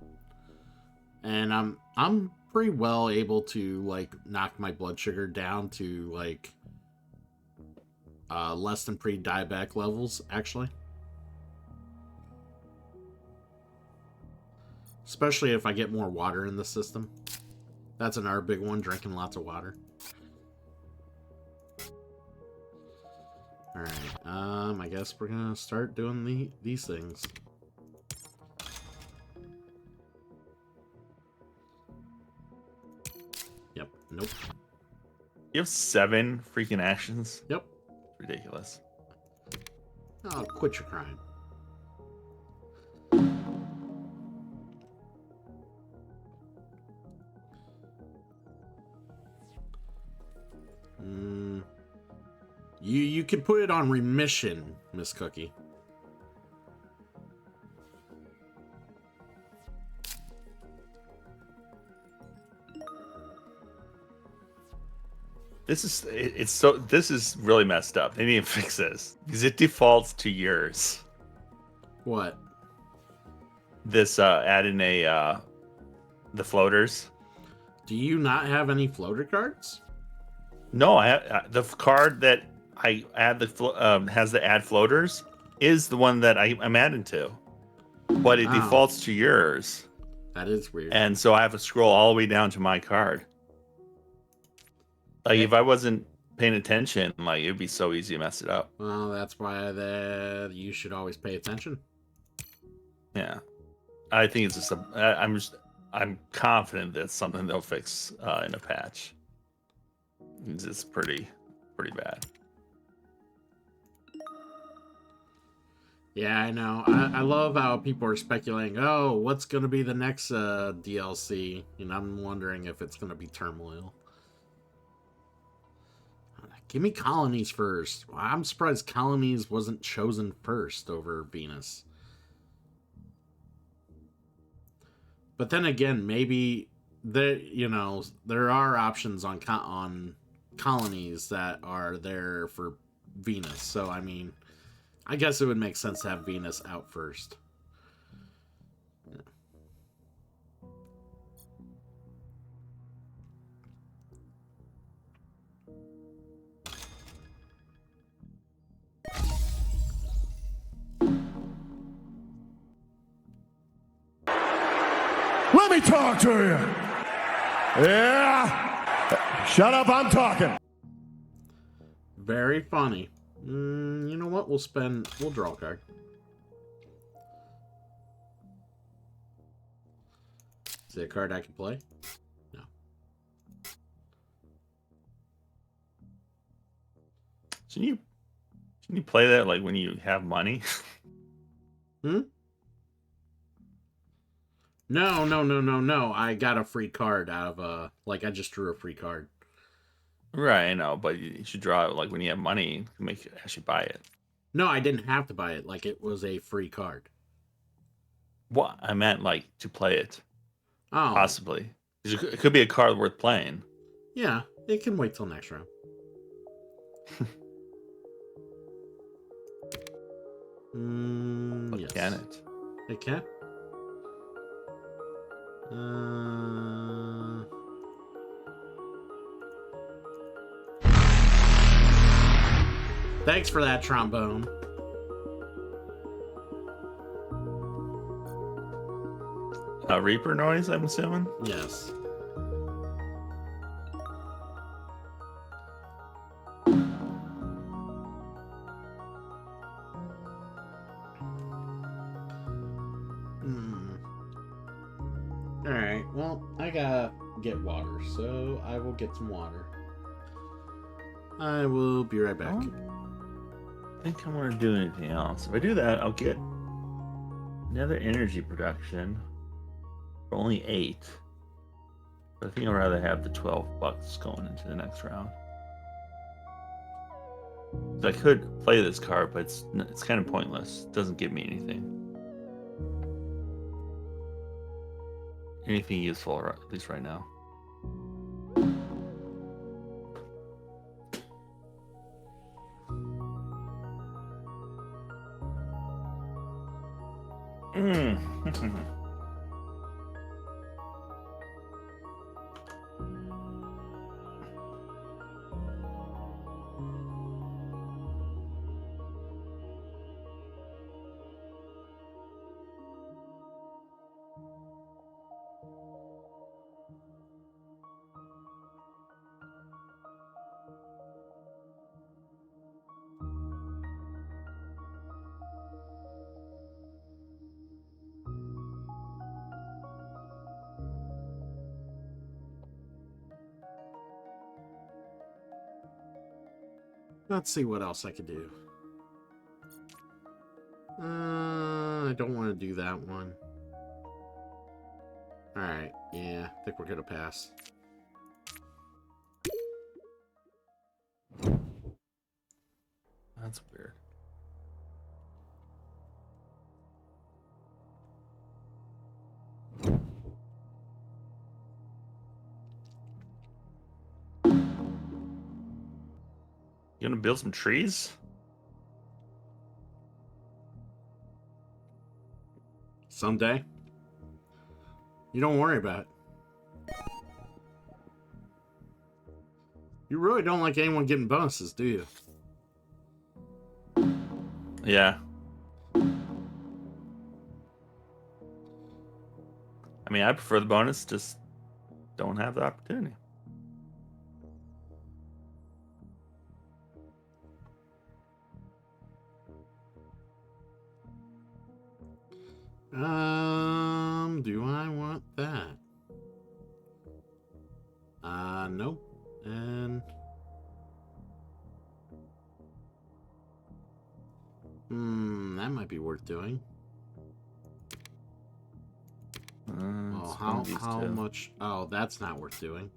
and I'm pretty well able to like knock my blood sugar down to like less than pre-diabetic levels, actually. Especially if I get more water in the system. That's another big one, drinking lots of water. Alright, I guess we're gonna start doing these things. Yep, nope. You have 7 freaking actions? Yep. Ridiculous. Oh, quit your crying. You can put it on remission, Miss Cookie. This is really messed up. They need to fix this because it defaults to yours. What? This adding the floaters. Do you not have any floater cards? No, the card that I add has the add floaters is the one that I'm adding to, but it Oh. defaults to yours, That is weird. and so I have to scroll all the way down to my card. Like if I wasn't paying attention, like it'd be so easy to mess it up. Well, that's why you should always pay attention. Yeah, I think it's just I'm confident that it's something they'll fix in a patch. It's just pretty bad. Yeah, I know. I love how people are speculating, oh, what's going to be the next DLC? And I'm wondering if it's going to be Turmoil. Give me Colonies first. Well, I'm surprised Colonies wasn't chosen first over Venus. But then again, maybe there are options on Colonies that are there for Venus. So I mean, I guess it would make sense to have Venus out first. Yeah. Let me talk to you. Yeah. Shut up, I'm talking. Very funny. You know what? We'll draw a card. Is it a card I can play? No. Shouldn't you play that like when you have money? No. I got a free card out of I just drew a free card. Right, I know, but you should draw it like when you have money to actually buy it. No, I didn't have to buy it. Like it was a free card. What I meant, like to play it, Oh, possibly. It could be a card worth playing. yeah. It can wait till next round. But Yes. can it? It can. Thanks for that, trombone. Reaper noise, I'm assuming. Yes. Alright, well, I gotta get water, so I will get some water. I will be right back. I think I want to do anything else. If I do that, I'll get another energy production for only 8. But I think I'd rather have the $12 going into the next round. So I could play this card, but it's kind of pointless. It doesn't give me anything. Anything useful, at least right now. Let's see what else I could do. I don't want to do that one. Alright, yeah, I think we're gonna pass. That's weird. You gonna build some trees? Someday. You don't worry about it. You really don't like anyone getting bonuses, do you? Yeah. I mean, I prefer the bonus, just don't have the opportunity. Do I want that? Nope. And that might be worth doing. Oh, It's one of these how two. much? Oh, that's not worth doing.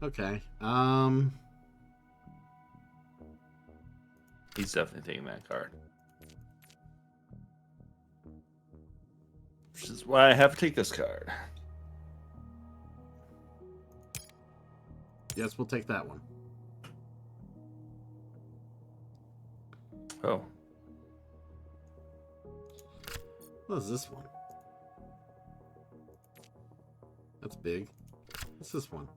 Okay. He's definitely taking that card. Which is why I have to take this card. Yes, we'll take that one. Oh. What is this one? That's big. What's this one?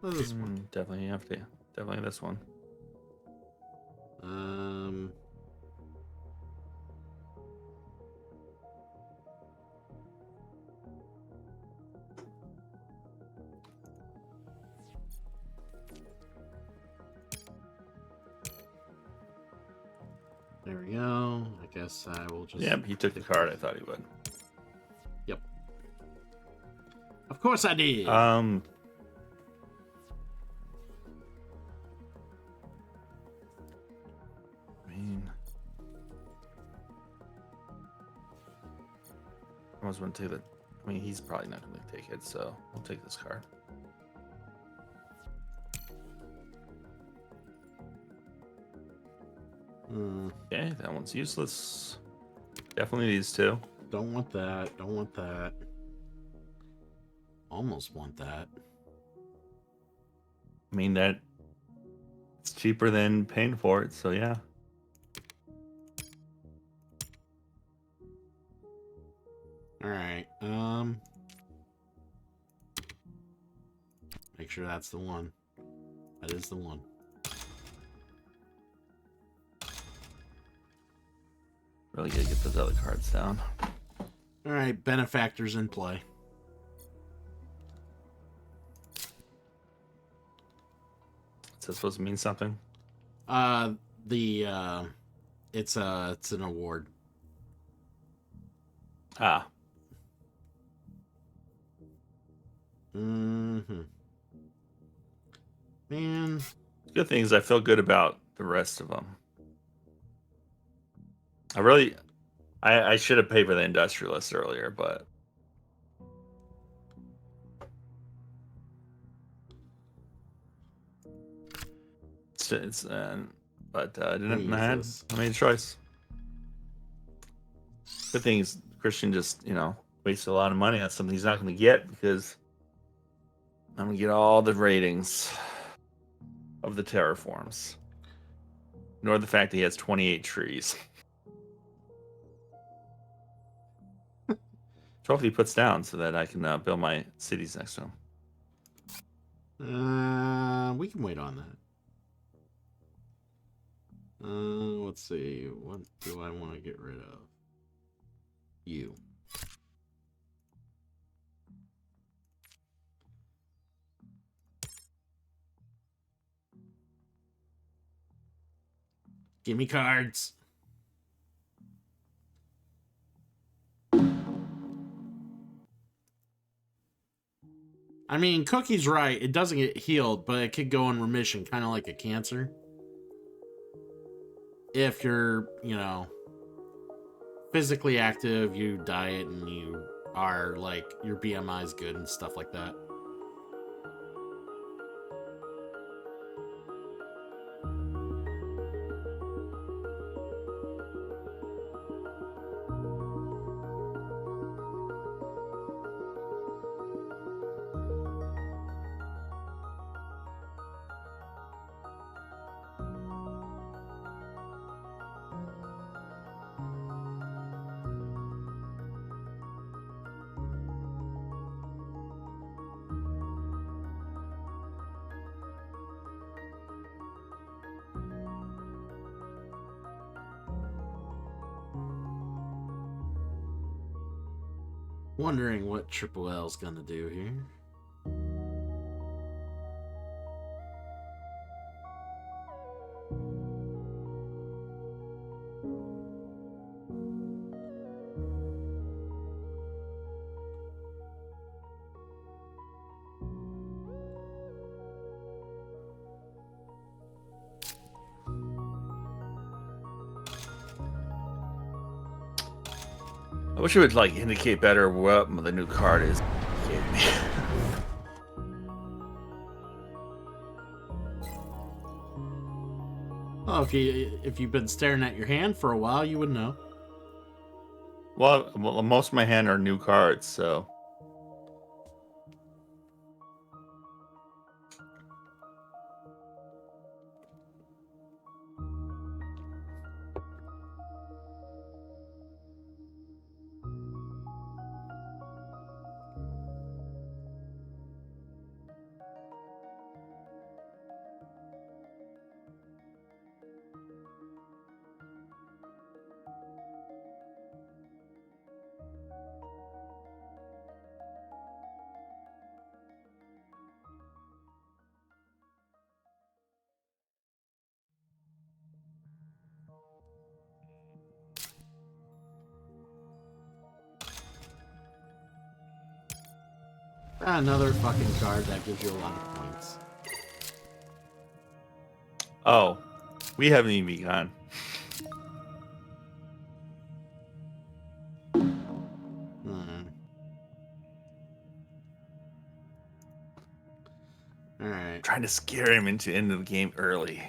What is this one? Definitely have to. Definitely this one. There we go. I guess I will just... Yep, he took the card I thought he would. Yep. Of course I did. I mean, I was going to take the. I mean, he's probably not going to take it, so I'll take this card. Okay, that one's useless. Definitely these two. Don't want that. Don't want that. Almost want that. I mean, that it's cheaper than paying for it, so yeah. All right. Make sure that's the one. That is the one. Really gotta get those other cards down. All right, benefactors in play. Is that supposed to mean something? It's an award. Ah. Man, Good thing is I feel good about the rest of them. I should have paid for the industrialist earlier, but I didn't. I made a choice. Good thing is Christian just wasted a lot of money on something he's not going to get because I'm going to get all the ratings of the terraforms, nor the fact that he has 28 trees. 12 he puts down so that I can build my cities next to him. We can wait on that. Let's see. What do I want to get rid of? You. Give me cards. I mean, Cookie's right. It doesn't get healed, but it could go in remission, kind of like a cancer. If you're, you know, physically active, you diet, and you are, like, your BMI is good and stuff like that. Wondering what Triple L's gonna do here. I wish it would like indicate better what the new card is. Gave me. Oh, if you've been staring at your hand for a while, you would know. Well, most of my hand are new cards, so. Another fucking card that gives you a lot of points. Oh, we haven't even begun. Alright. Trying to scare him into the end of the game early.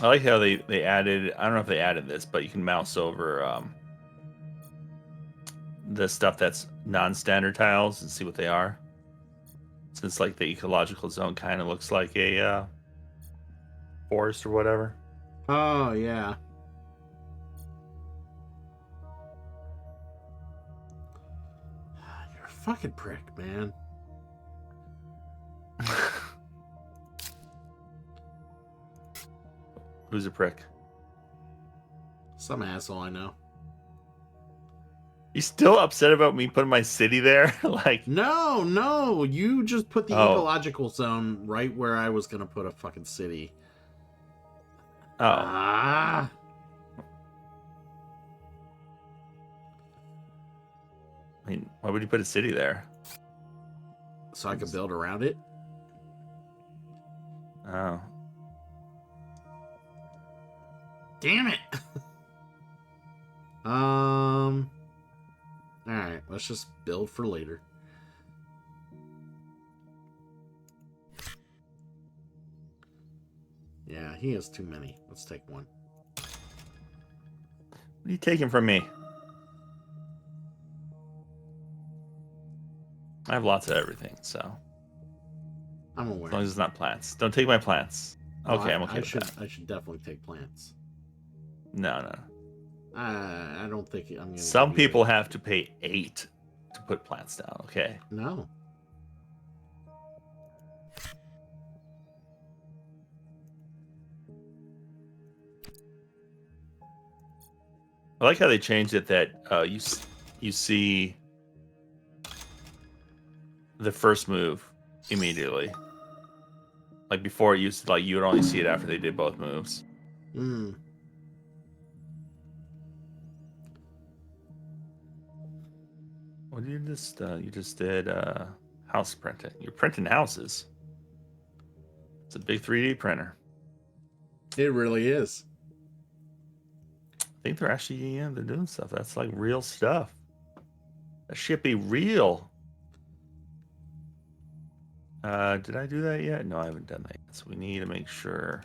I like how they added, I don't know if they added this, but you can mouse over the stuff that's non-standard tiles and see what they are. Since like the ecological zone kind of looks like a forest or whatever. Oh, yeah. You're a fucking prick, man. Who's a prick? Some asshole I know. You still upset about me putting my city there? Like, No, you just put the Oh. ecological zone right where I was gonna put a fucking city. oh, Ah! I mean, why would you put a city there? So I could build around it? Oh, Damn it! Alright, let's just build for later. Yeah, he has too many. Let's take one. what are you taking from me? I have lots of everything, so I'm aware. as long as it's not plants. Don't take my plants. Oh, Okay, I'm okay with should, that. I should definitely take plants. No. I don't think I'm gonna. Some give you people have to pay 8 to put plants down. Okay. No. I like how they changed it that you see the first move immediately. Like before, it used to like you would only see it after they did both moves. Hmm. What did you just did house printing. You're printing houses. It's a big 3D printer. It really is. I think they're actually they're doing stuff. That's like real stuff. That should be real. Did I do that yet? No, I haven't done that yet. So we need to make sure.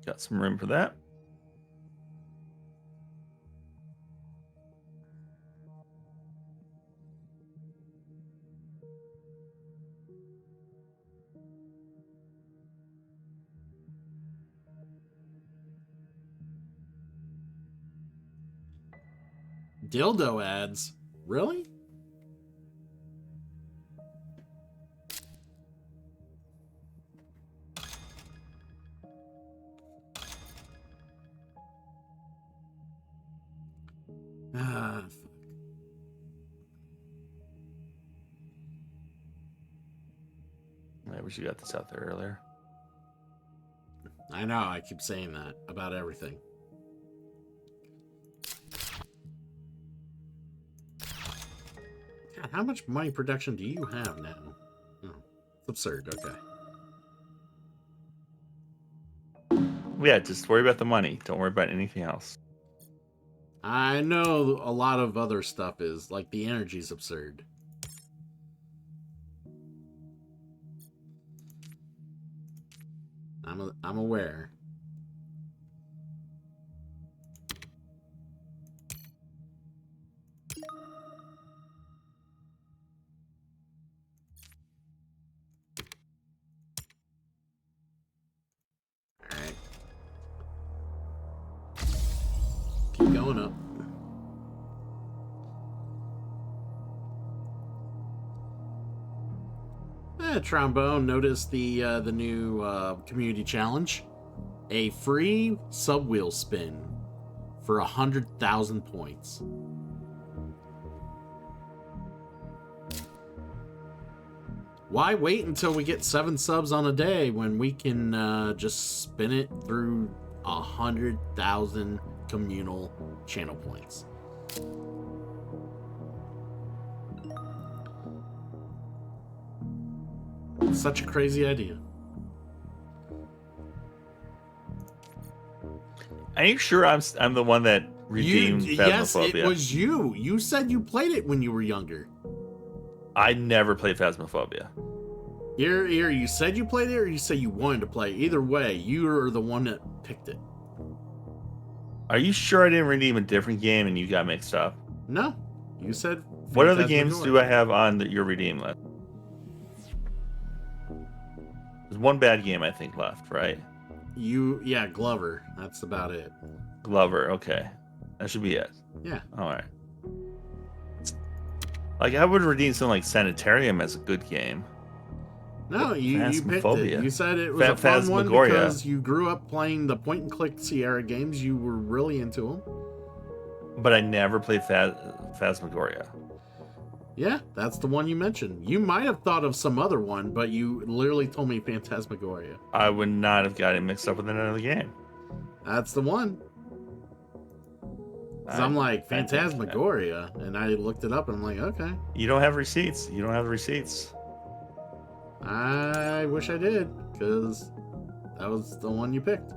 Got some room for that. Dildo ads? Really? Ah, fuck. I wish you got this out there earlier. I know, I keep saying that about everything. God, how much money production do you have now? Oh, it's absurd, okay. Yeah, just worry about the money. Don't worry about anything else. I know a lot of other stuff is, like, the energy's absurd. I'm aware. Alright. Keep going up. Trombone noticed the new community challenge. A free subwheel spin for 100,000 points. Why wait until we get 7 subs on a day when we can just spin it through 100,000 communal channel points? Such a crazy idea. Are you sure I'm the one that redeemed Yes, Phasmophobia? it was you. You said you played it when you were younger. I never played Phasmophobia. Here, you said you played it, or you said you wanted to play. Either way, you are the one that picked it. Are you sure I didn't redeem a different game and you got mixed up? No, you said. What other games Phantasmagoria. do I have on your redeem list? There's one bad game I think left, right? Yeah, Glover. That's about it. Glover, okay. That should be it. Yeah. Alright. Like, I would redeem something like Sanitarium as a good game. No, you picked it. Phasmophobia. You said it was a fun one Phantasmagoria. because you grew up playing the point-and-click Sierra games. You were really into them. But I never played Phasmagoria. Yeah, that's the one you mentioned. You might have thought of some other one, but you literally told me Phantasmagoria. I would not have got it mixed up with another game. That's the one. 'Cause I'm like, Phantasmagoria, and I looked it up, and I'm like, okay. You don't have receipts. You don't have receipts. I wish I did, because that was the one you picked.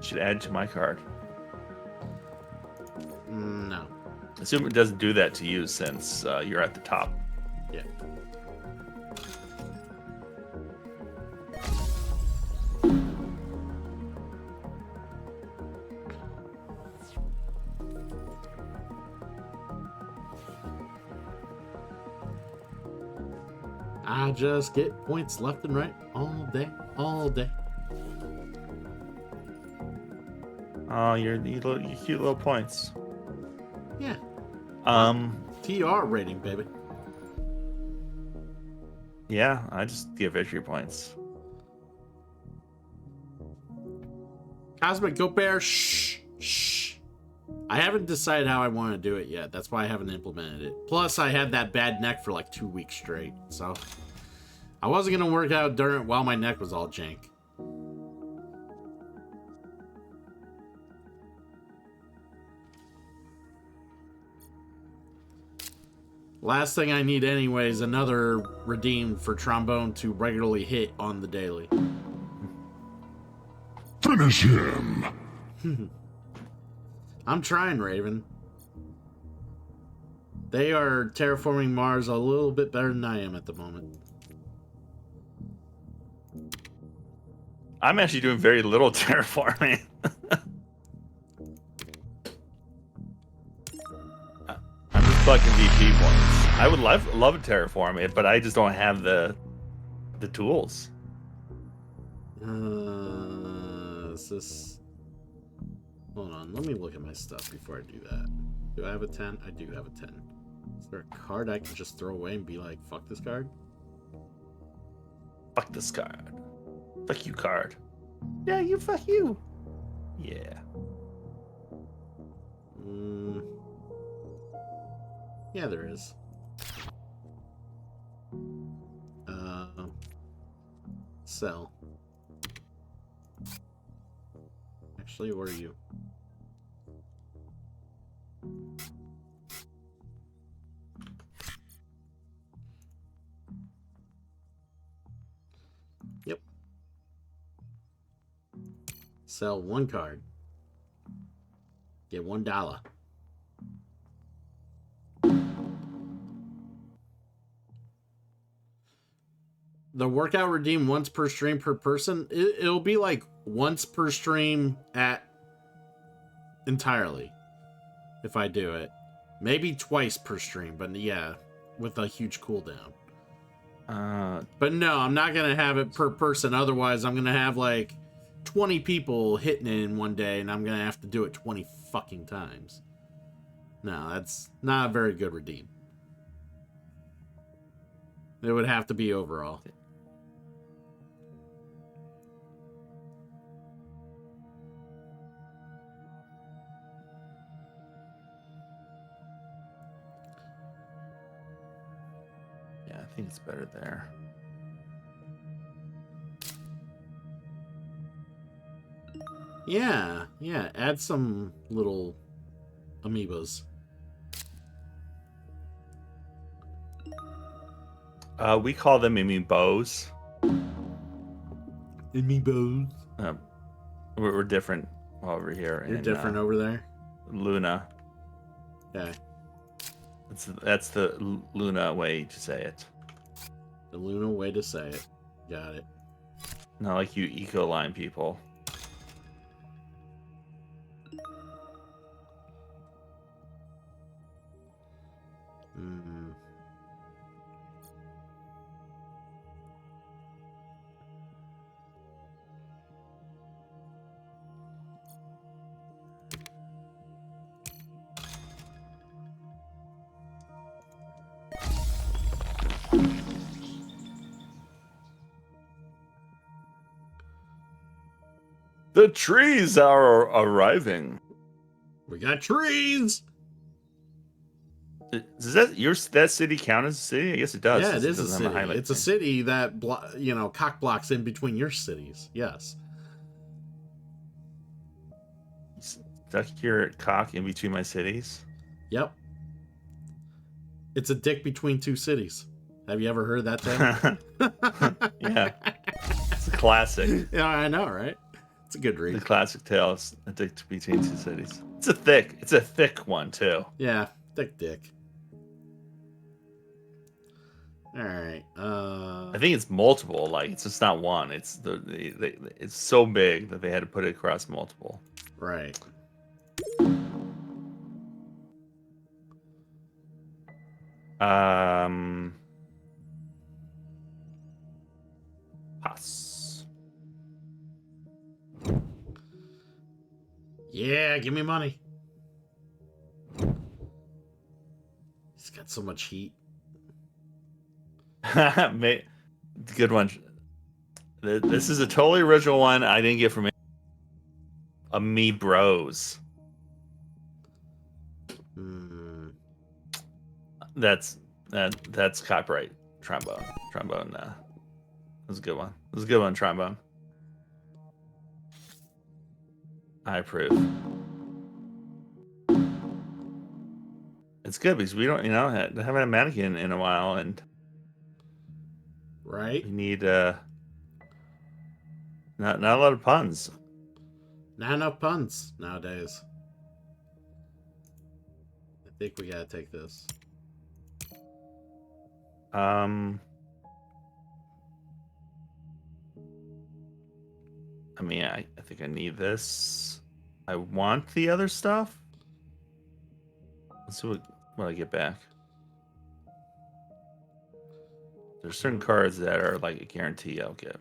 Should add to my card. No. Assume it doesn't do that to you since you're at the top. Yeah. I just get points left and right all day, all day. Oh, you cute little points. Yeah. TR rating, baby. Yeah, I just give victory points. Cosmic Goat Bear, shh, shh. I haven't decided how I want to do it yet. That's why I haven't implemented it. Plus, I had that bad neck for like 2 weeks straight. So, I wasn't going to work out while my neck was all jank. Last thing I need anyway is another redeem for trombone to regularly hit on the daily. Finish him. I'm trying, Raven. They are terraforming Mars a little bit better than I am at the moment. I'm actually doing very little terraforming. I'm just bucking VP points. I would love to terraform it, but I just don't have the tools. Is this... Hold on, let me look at my stuff before I do that. Do I have a 10? I do have a 10. Is there a card I can just throw away and be like, fuck this card? Fuck this card. Fuck you, card. Yeah, you fuck you. Yeah. Yeah, there is. Sell. Actually, where are you? Yep. Sell 1 card. Get $1. The workout redeem once per stream per person. It'll be like once per stream at entirely. If I do it. Maybe twice per stream, but yeah, with a huge cooldown. But no, I'm not going to have it per person. Otherwise, I'm going to have like 20 people hitting it in one day, and I'm going to have to do it 20 fucking times. No, that's not a very good redeem. It would have to be overall. Yeah, I think it's better there. Yeah, add some little amiibos. We call them amiibos. Amiibos. We're different over here. You're different over there? Luna. Okay. That's the Luna way to say it. The Luna way to say it. Got it. Not like you eco-line people. The trees are arriving. We got trees. Does that city count as a city? I guess it does. Yeah, it is a doesn't have city. highlight It's a thing. city that cock blocks in between your cities. Yes. Stuck your cock in between my cities. Yep. It's a dick between 2 cities. Have you ever heard that term? Yeah, it's a classic. Yeah, I know, right? It's a good The read. classic tales a dick between 2 cities. It's a thick one too. Yeah, thick dick. All right. I think it's multiple. Like it's just not one. It's it's so big that they had to put it across multiple. Right. Pass. Yeah, give me money. He's got so much heat. Good one. This is a totally original one I didn't get from me bros. That's copyright trombone. Trombone. That was a good one. It was a good one, trombone. I approve. It's good because we don't, haven't had a mannequin in a while, and Right? we need not a lot of puns. Not enough puns nowadays. I think we gotta take this. I mean, I think I need this. I want the other stuff. Let's see what I get back. There's certain cards that are like a guarantee I'll get.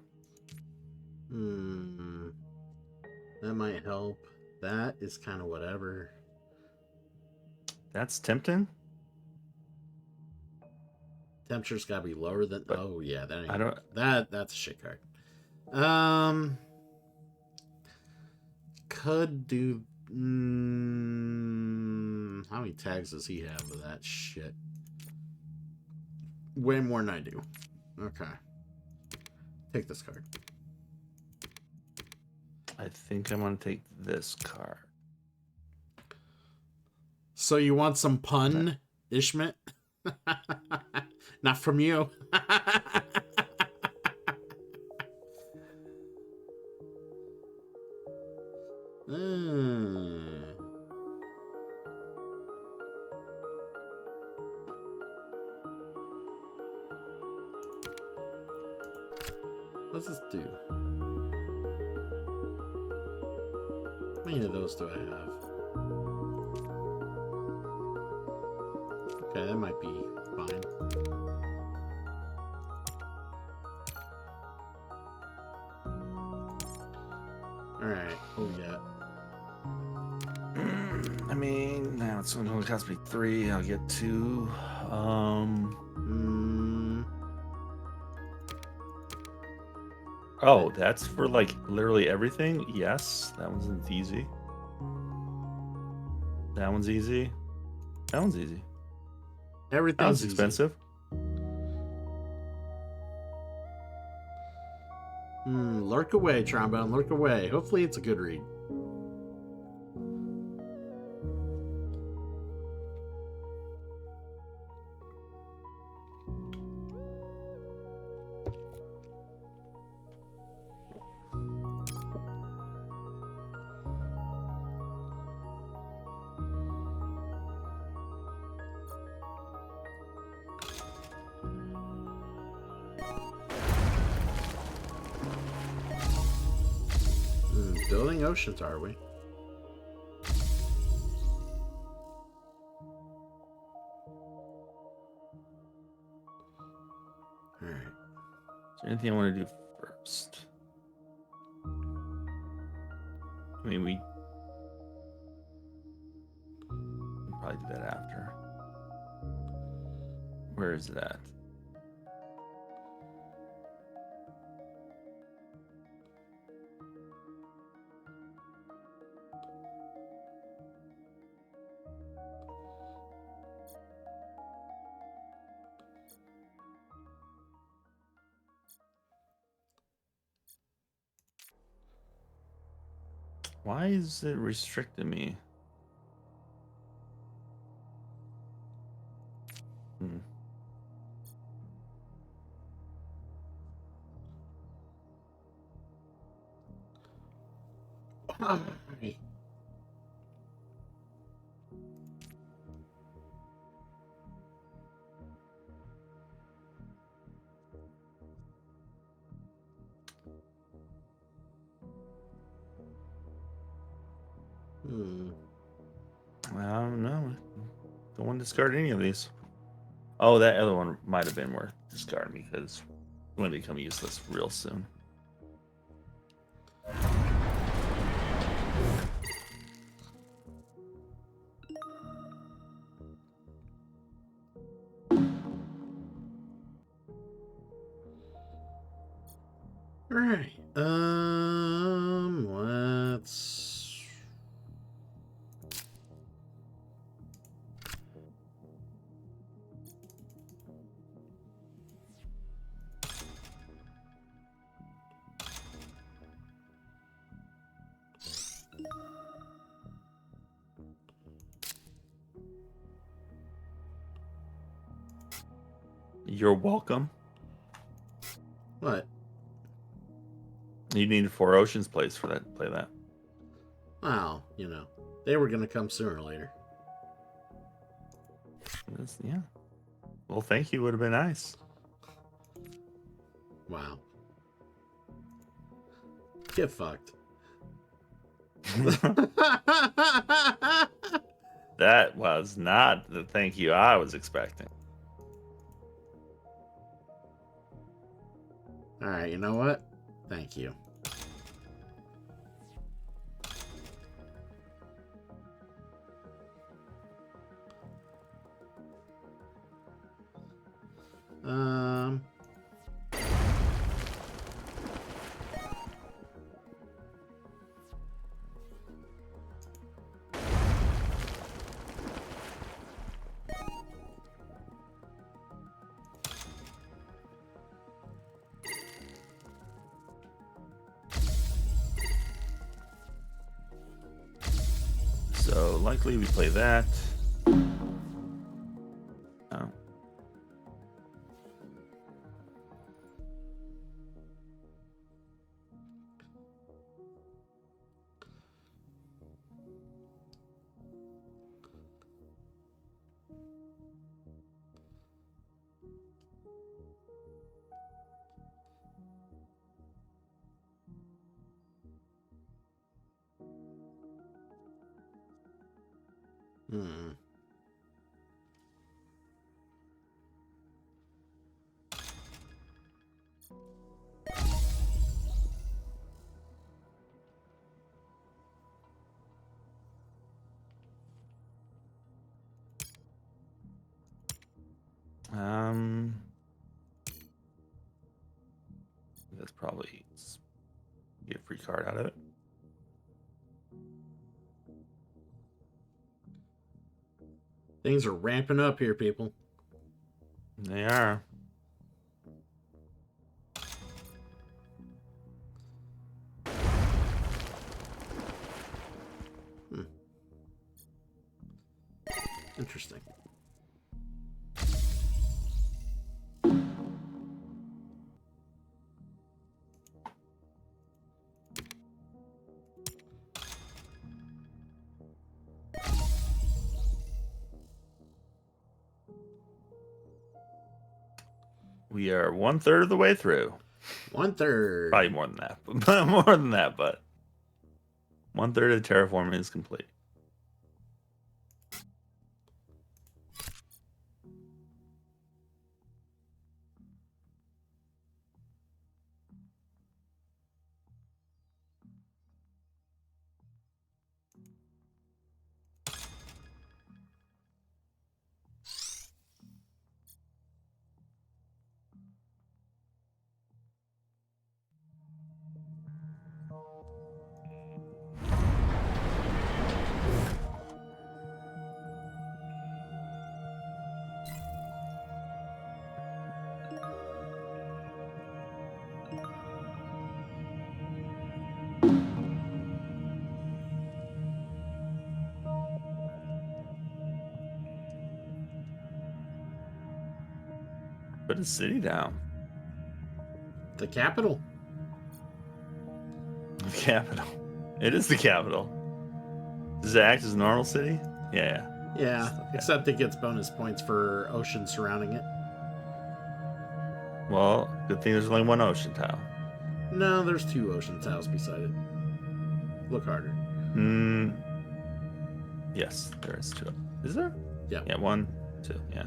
That might help. That is kind of whatever. That's tempting. Temperature's gotta be lower than. But oh yeah, that ain't. I don't. That's a shit card. Could do. How many tags does he have with that shit? Way more than I do. Okay. Take this card. I think I'm gonna take this card. So you want some pun, Ishmit? Not from you. What's this do? How many of those do I have? Okay, that might be fine. Alright, what we got? I mean, now it's only cost me 3. I'll get 2. Oh, that's for like literally everything? Yes, that one's easy. That one's easy. That one's easy. That Everything's one's easy. expensive. Lurk away, Trombone. Lurk away. Hopefully it's a good read. Building oceans, are we? Alright. Is there anything I want to do first? I mean, we can probably do that after. Where is that? Why is it restricting me? Alright. I don't know. Don't want to discard any of these. Oh, that other one might have been worth discarding because it's going to become useless real soon. Alright. Let's. You're welcome. What? You need 4 Oceans plays for that. Play that. Well, you know, they were gonna come sooner or later. Yeah. Well, thank you. Would have been nice. Wow. Get fucked. That was not the thank you I was expecting. All right, you know what? Thank you. Um. So likely we play that. Oh. Hmm. That's probably get a free card out of it. Things are ramping up here, people. They are. Interesting. We are 1/3 of the way through. 1/3. Probably more than that, but more than that. But 1/3 of the terraforming is complete. Put a city down. The capital. The capital. It is the capital. Does it act as a normal city? Yeah. Yeah, Okay. except it gets bonus points for ocean surrounding it. Well, good thing there's only one ocean tile. No, there's 2 ocean tiles beside it. Look harder. Yes, there is 2. Is there? Yeah. Yeah, 1, 2. Yeah.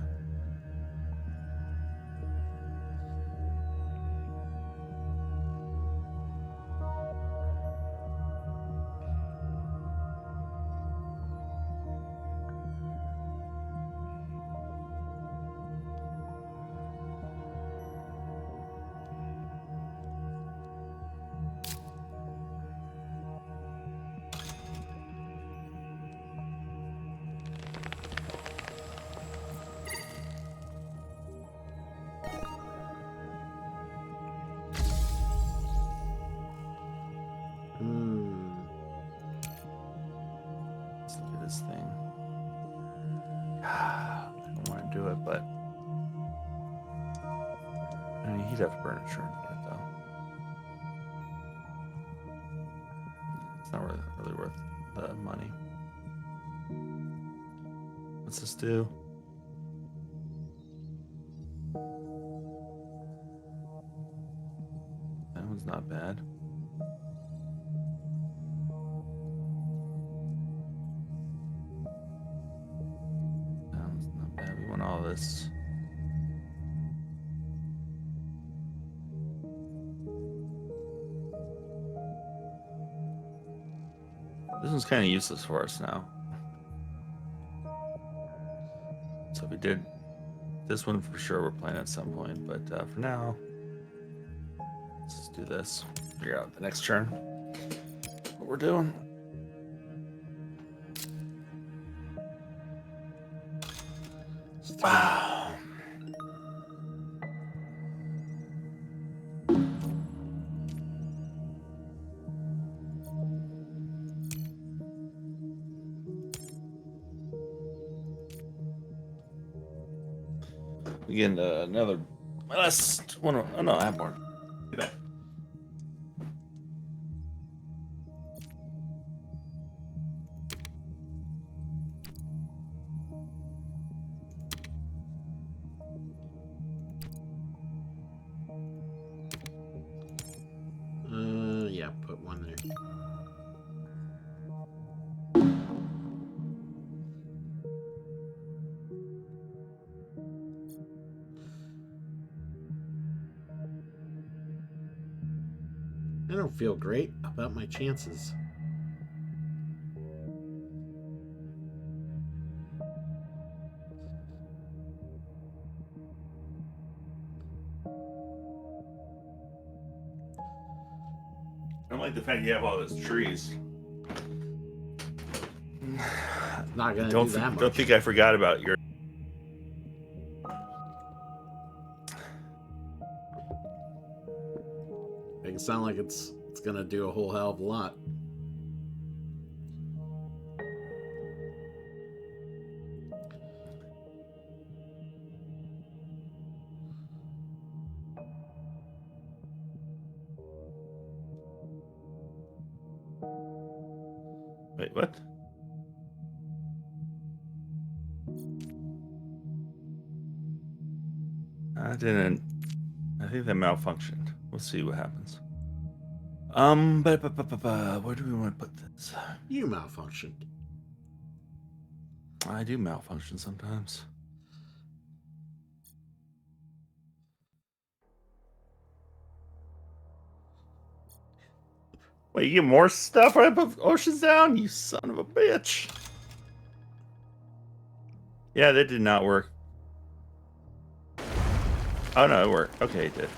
You'd have to burn a turn for it, though. It's not really worth the money. What's this do? That one's not bad. That one's not bad. We want all this. This one's kind of useless for us now. So if we did this one for sure, we're playing at some point. But for now, let's just do this. Figure out the next turn what we're doing. Wow. We get another. My last one. Oh no, I have more. Do that. Yeah, put one there. I don't feel great about my chances. I don't like the fact you have all those trees. Not gonna do that much. Don't think I forgot about your. Make it sound like it's gonna do a whole hell of a lot. Wait, what? I didn't. I think that malfunctioned. We'll see what happens. Where do we want to put this? You malfunctioned. I do malfunction sometimes. Wait, you get more stuff right above Ocean's Down? You son of a bitch. Yeah, that did not work. Oh no, it worked. Okay, it did.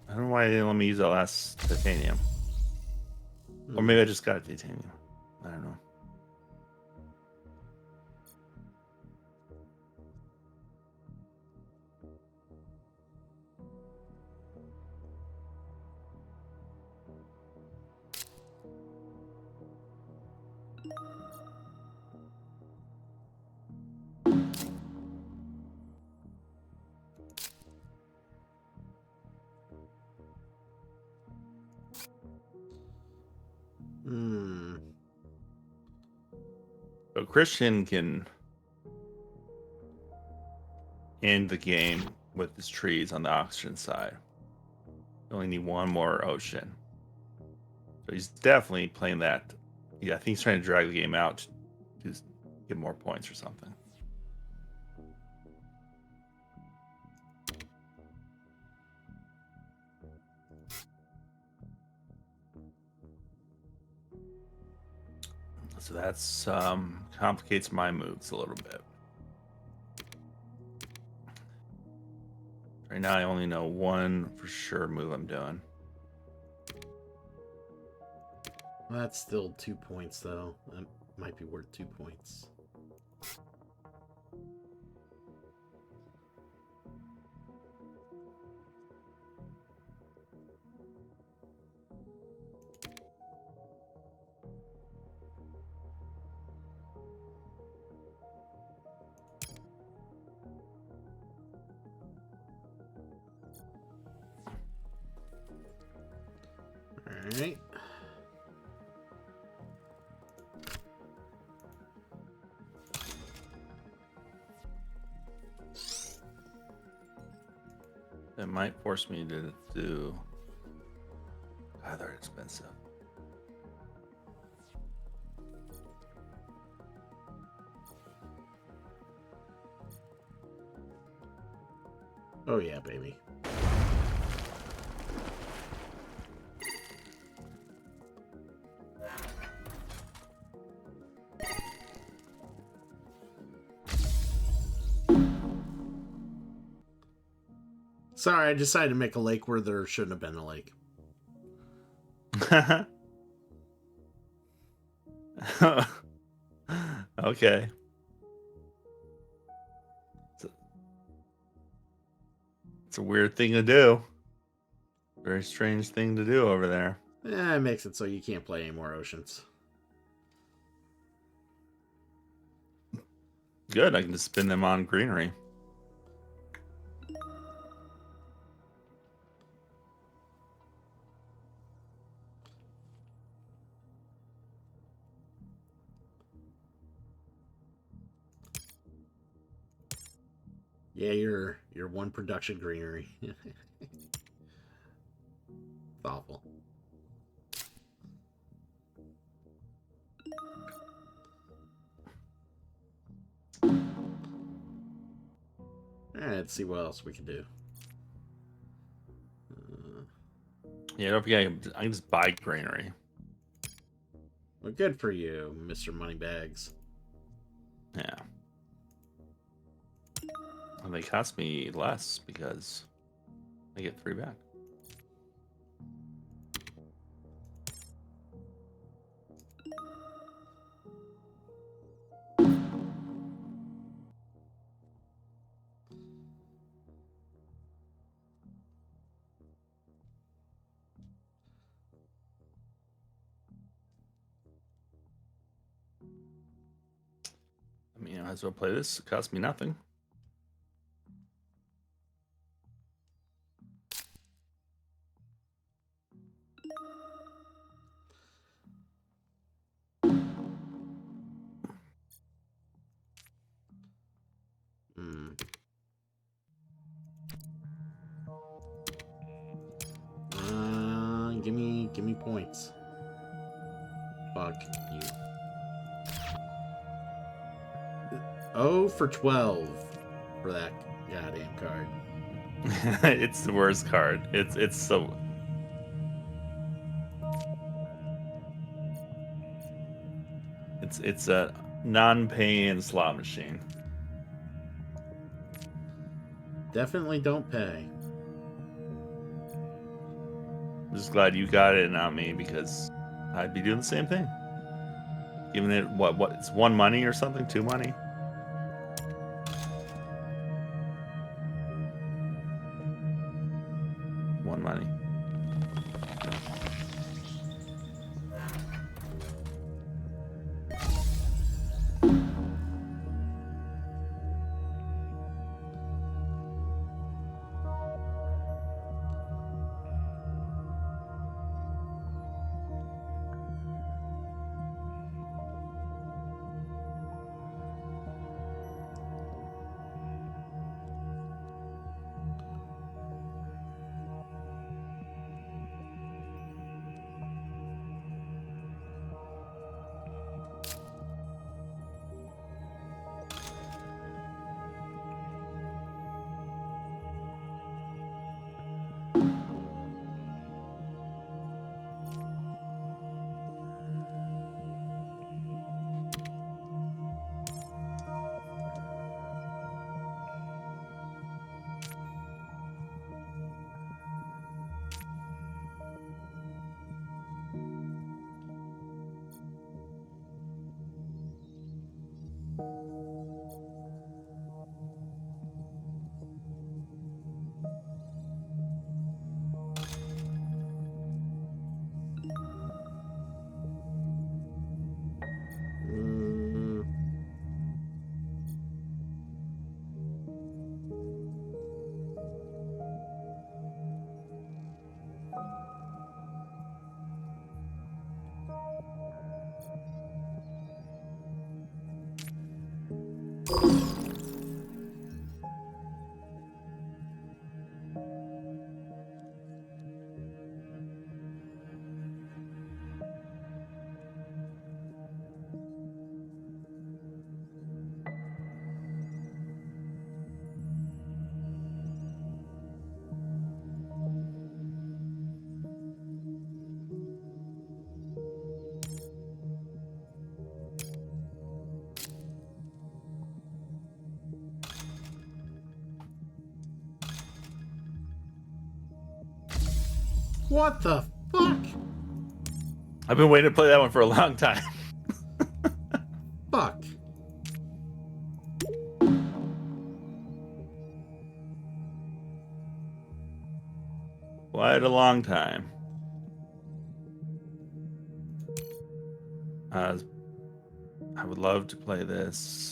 I don't know why they didn't let me use that last titanium. Or maybe I just got a titanium. I don't know. So Christian can end the game with his trees on the oxygen side. You only need one more ocean. So he's definitely playing that. Yeah, I think he's trying to drag the game out to get more points or something. So that's complicates my moves a little bit. Right now I only know one for sure move I'm doing. Well, that's still 2 points, though. That might be worth 2 points. It might force me to do. God, they're expensive. Oh yeah, baby. Sorry, I decided to make a lake where there shouldn't have been a lake. Okay. It's a weird thing to do. Very strange thing to do over there. It makes it so you can't play any more oceans. Good, I can just spin them on greenery. Yeah, you're one production greenery. Thoughtful. Alright, let's see what else we can do. Yeah, don't forget, I can just buy greenery. Well, good for you, Mr. Moneybags. Yeah. And they cost me less because I get 3 back. I mean, I might as well play this. It cost me nothing. Hmm. Give me points. Fuck you. 0 for 12 for that goddamn card. It's the worst card. It's so. It's a non-paying slot machine. Definitely don't pay. I'm just glad you got it and not me because I'd be doing the same thing. Giving it what it's 1 money or something, 2 money. One money. Mm. What the fuck? I've been waiting to play that one for a long time. Fuck. Quite a long time. I would love to play this.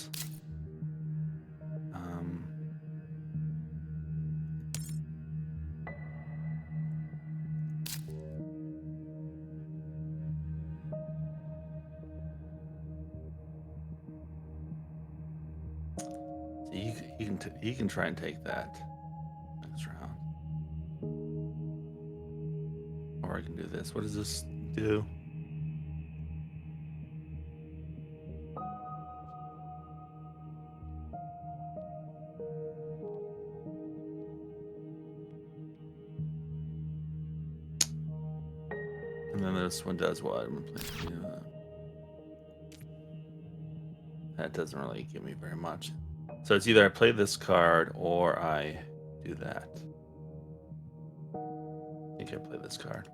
So you can try and take that next round, or I can do this. What does this do? And then this one does what? I'm gonna play, that doesn't really give me very much. So it's either I play this card or I do that. I think I play this card.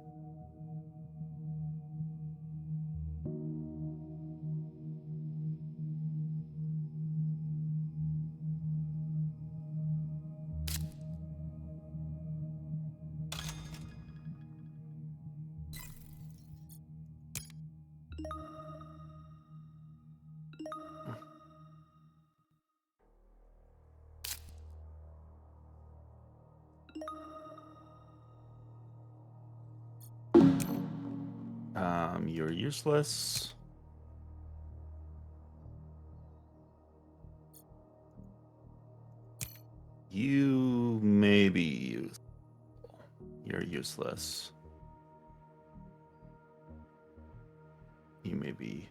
You're useless. You may be useful. You're useless. You may be.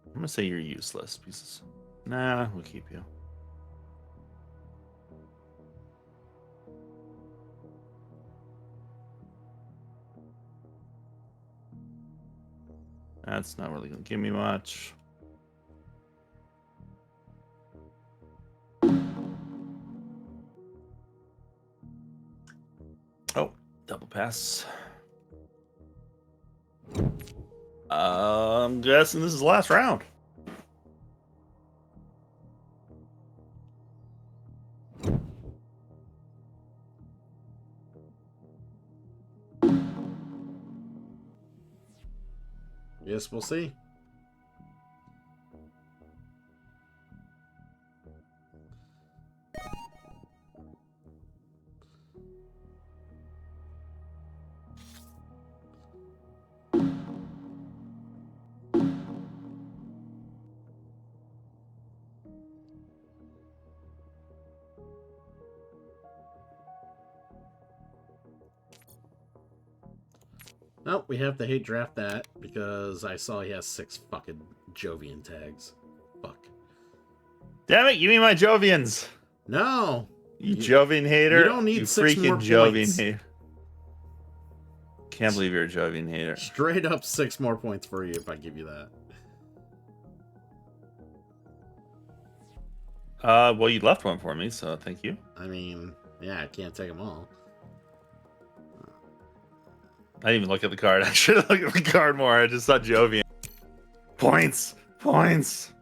I'm gonna say you're useless because nah, we'll keep you. That's not really gonna give me much. Oh, double pass. I'm guessing this is the last round. Yes, we'll see. Nope, we have to hate draft that because I saw he has 6 fucking Jovian tags. Fuck. Damn it, give me my Jovians. No! You Jovian hater. You don't need you 6 freaking more Jovian points. hater. Can't believe you're a Jovian hater. Straight up 6 more points for you if I give you that. Well, you left one for me, so thank you. I mean, yeah, I can't take them all. I didn't even look at the card. I should have looked at the card more. I just saw Jovian. Points. Points.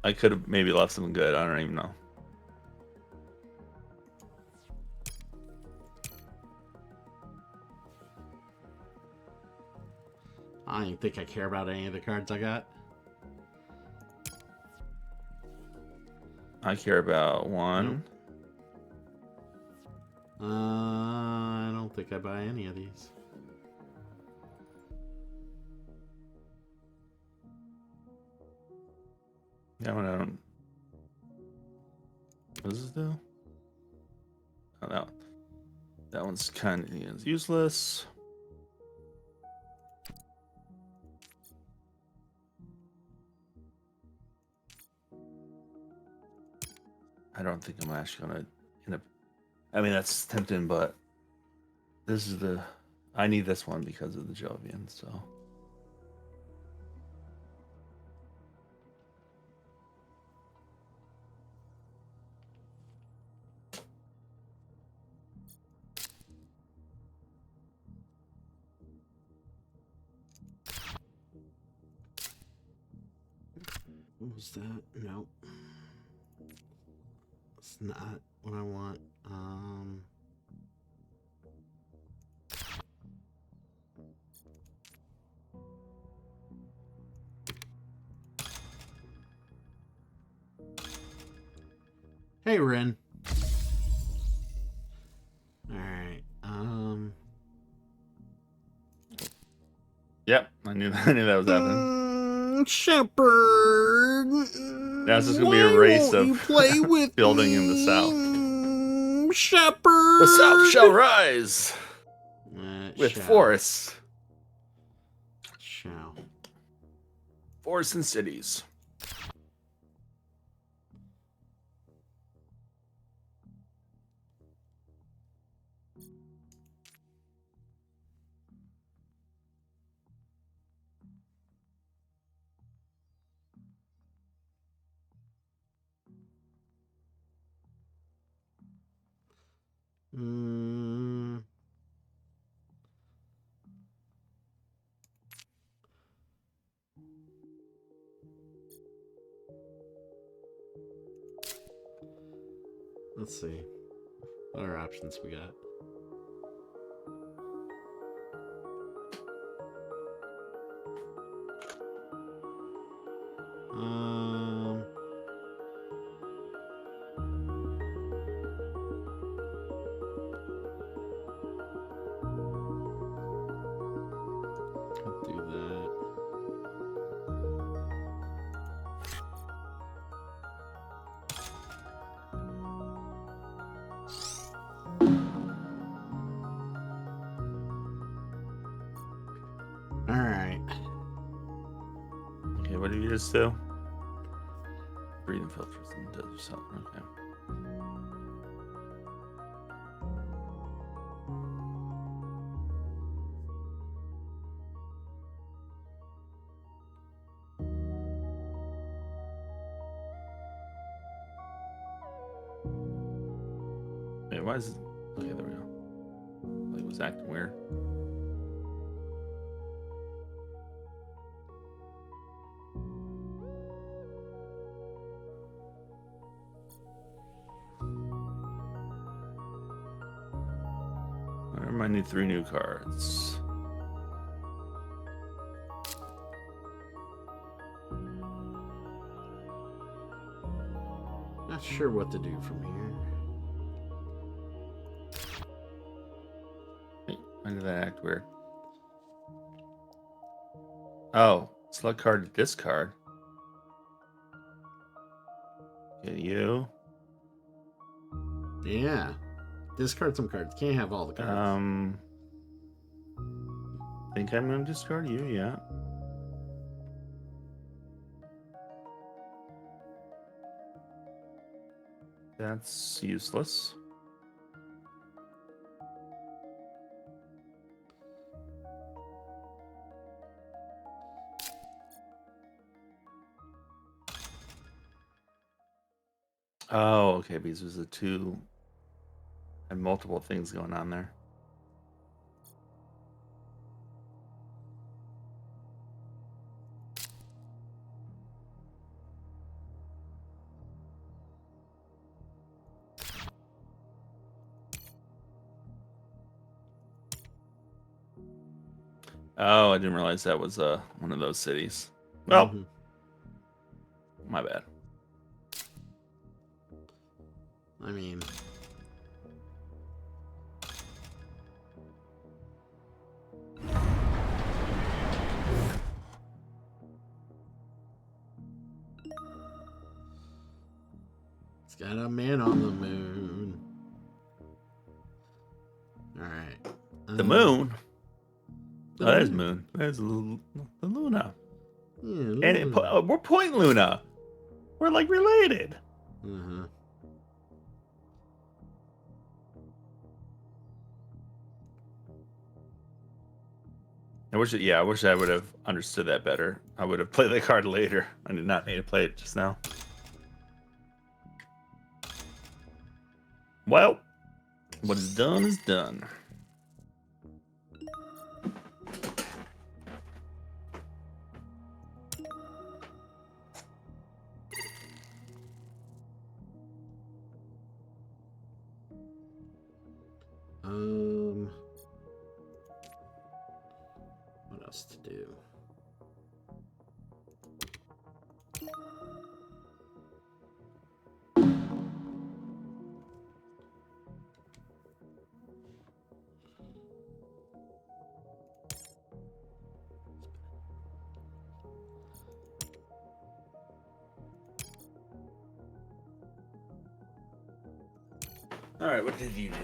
I could have maybe left something good. I don't even know. I don't even think I care about any of the cards I got. I care about one. I don't think I buy any of these. That one I don't. What does this do? Oh, that one's kind of useless. I don't think I'm actually gonna end up. I mean, that's tempting, but this is the. I need this one because of the Jovian, so. was that? Nope. It's not what I want. Hey, Ren. Alright, Yep, I knew that was happening. Shepherd. Now it's just gonna be a race won't of you play with building in the south. me, Shepherd. The south shall rise with shall. forests, Shall. forests and cities. Mm. Let's see. What other options we got? I'll do that. All right. Okay, what do you just do? Breathing filters and does yourself. Okay. Wait, why is it? Okay, there we go. It was acting weird. I might need 3 new cards. Not sure what to do from here. Wait, why did that act weird? Oh, select card to discard. Get you. Yeah. Discard some cards. Can't have all the cards. Think I'm gonna discard you, yeah. That's useless. Oh, okay, because there's a 2 and multiple things going on there. Oh, I didn't realize that was one of those cities. Well, Mhm. my bad. I mean, it's got a man on the moon. All right. The moon. The Oh, there's moon. moon. There's the Luna. Yeah, And Luna. we're Point Luna. We're like related. Uh-huh. I wish I would have understood that better. I would have played the card later. I did not need to play it just now. Well, what is done is done. else to do. All right, what did you do?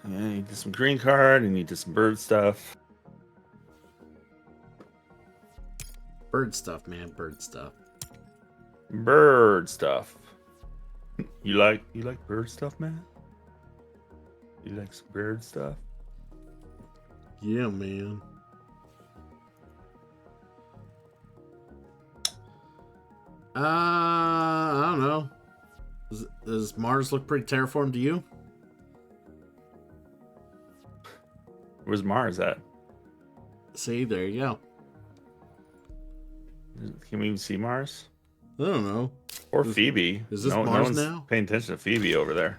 Yeah, you did some green card and you did some bird stuff. Bird stuff, man. Bird stuff. Bird stuff. You like bird stuff, man? You like some bird stuff? Yeah, man. I don't know. Does Mars look pretty terraformed to you? Where's Mars at? See, there you go. Can we even see Mars? I don't know. Or Phoebe? Is this no Mars one's now? paying attention to Phoebe over there.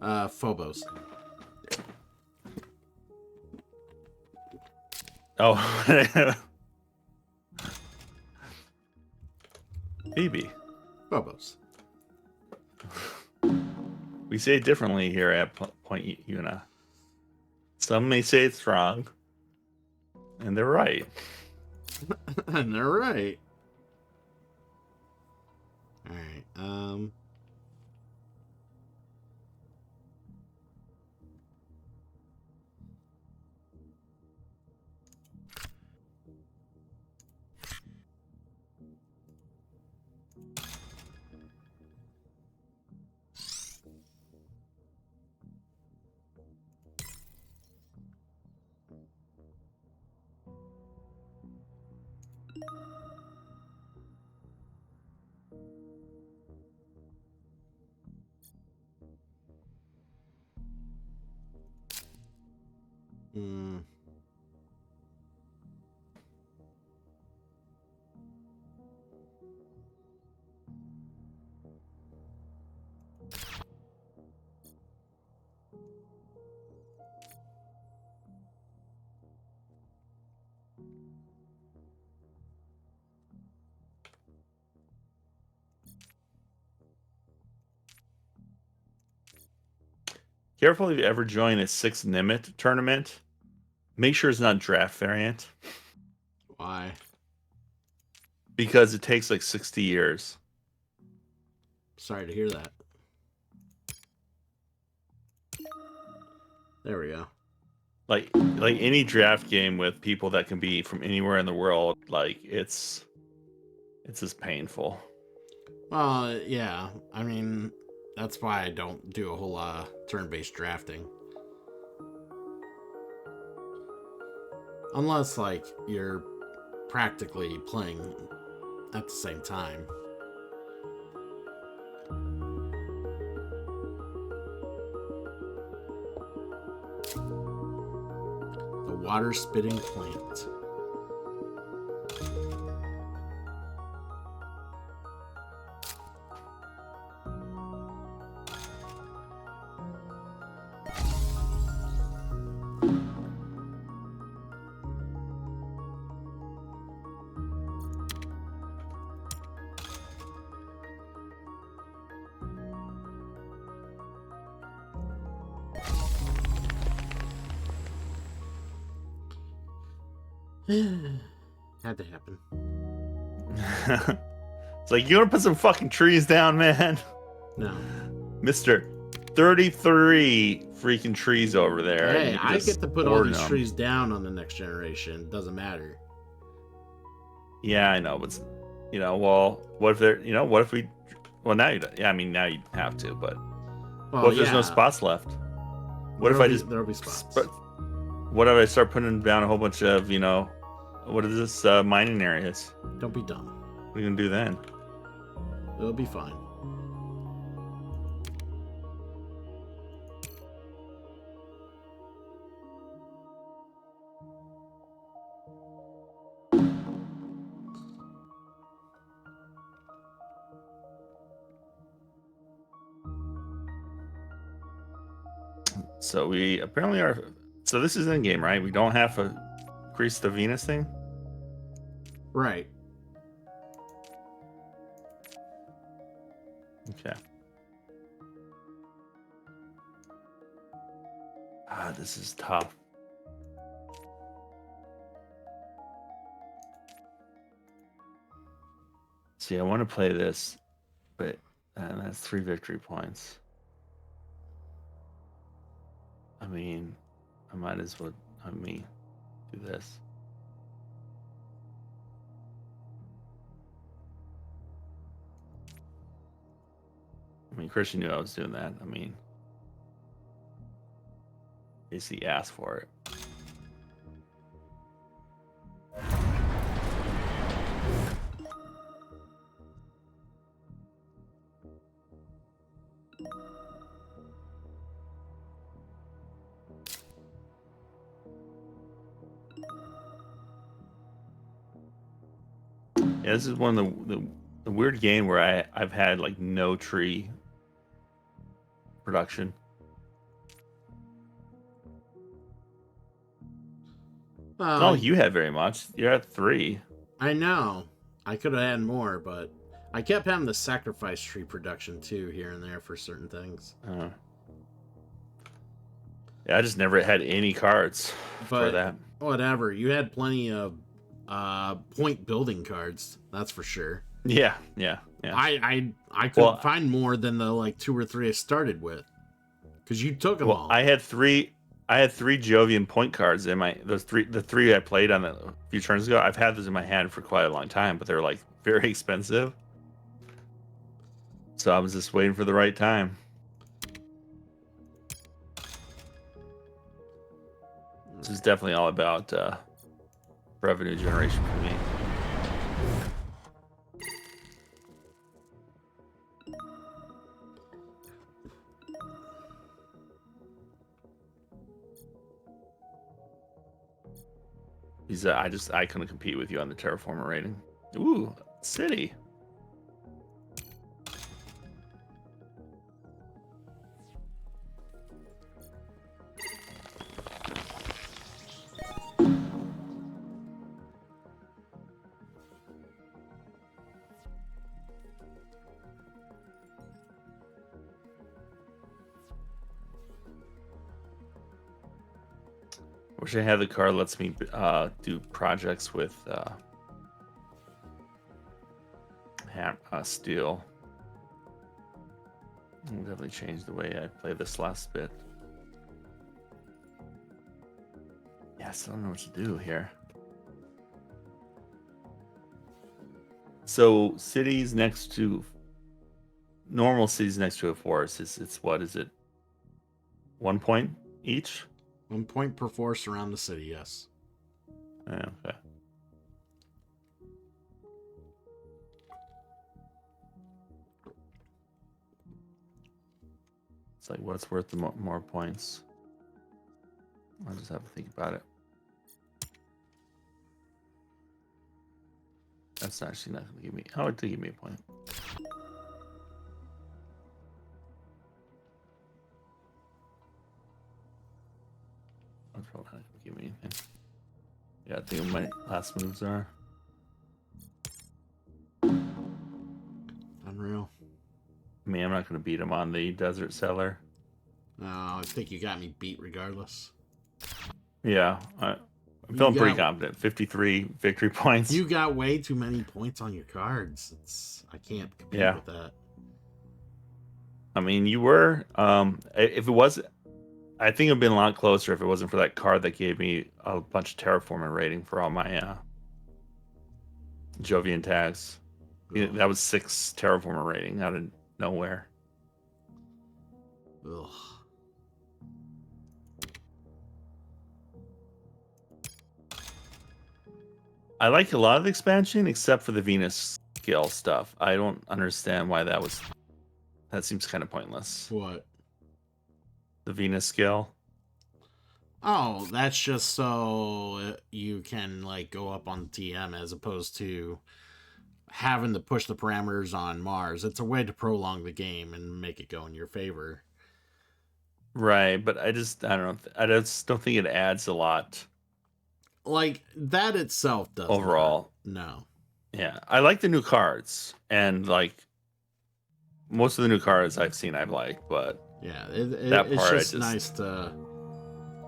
Phobos. Oh. Phoebe. Phobos. We say it differently here at Point Una. Some may say it's wrong, and they're right. And they're right. All right. Hmm. Careful if you ever join a 6 Nimit tournament. Make sure it's not draft variant. Why? Because it takes like 60 years. Sorry to hear that. There we go. Like any draft game with people that can be from anywhere in the world, like it's just painful. Well, yeah. I mean, that's why I don't do a whole lot of turn-based drafting. Unless, like, you're practically playing at the same time. The water-spitting plant. Had to happen. It's like, you want to put some fucking trees down, man? No. Mister, 33 freaking trees over there. and Hey, you I just get to put all order these them. trees down on the next generation. Doesn't matter. Yeah, I know, but well, what if they're, what if we, well, now you, yeah, I mean, now you have to, but Well, what if there's no yeah, spots left? What if there'll I be- just, there'll be spots. what if I start putting down a whole bunch of, what is this, mining areas? Don't be dumb. What are you gonna do then? It'll be fine. So we apparently are. So this is in game, right? We don't have to increase the Venus thing. Right. Okay. This is tough. See, I want to play this, but that's 3 victory points. I mean, I might as well do this. I mean, Christian knew I was doing that. I mean, basically asked for it. Yeah, this is one of the weird game where I've had like no tree production. Oh, you had very much. You're at 3. I know. I could have had more, but I kept having the sacrifice tree production too here and there for certain things. Yeah, I just never had any cards for that. Whatever. You had plenty of point building cards, that's for sure. Yeah. I couldn't find more than the like 2 or 3 I started with, because you took them all. I had 3 Jovian point cards in the 3 I played on a few turns ago. I've had those in my hand for quite a long time, but they're like very expensive. So I was just waiting for the right time. This is definitely all about revenue generation for me. I couldn't compete with you on the Terraformer rating. Ooh, city. Wish I had the card lets me do projects with steel. It'll definitely change the way I play this last bit. Yeah, I still don't know what to do here. So cities next to normal cities next to a forest it's what is it? 1 point each? 1 point per force around the city, yes. Okay. It's like what's worth the more points? I'll just have to think about it. That's actually not going to give me... Oh, it did give me a point. That's probably not going to give me anything. Yeah, I think what my last moves are. Unreal. I mean, I'm not going to beat him on the Desert Cellar. No, I think you got me beat regardless. Yeah, I'm feeling pretty confident. 53 victory points. You got way too many points on your cards. I can't compete with that. I mean, you were. If it was, I think it'd been a lot closer if it wasn't for that card that gave me a bunch of terraforming rating for all my Jovian tags. That was 6 terraformer rating out of nowhere. Ugh. I like a lot of the expansion except for the Venus skill stuff. I don't understand why that seems kind of pointless. What? The Venus skill? Oh, that's just so you can like go up on TM as opposed to having to push the parameters on Mars. It's a way to prolong the game and make it go in your favor. Right, but I just don't think it adds a lot Like that itself does overall. not. No. Yeah, I like the new cards, and like most of the new cards I've seen, I've liked, but Yeah, that it's part I just nice to.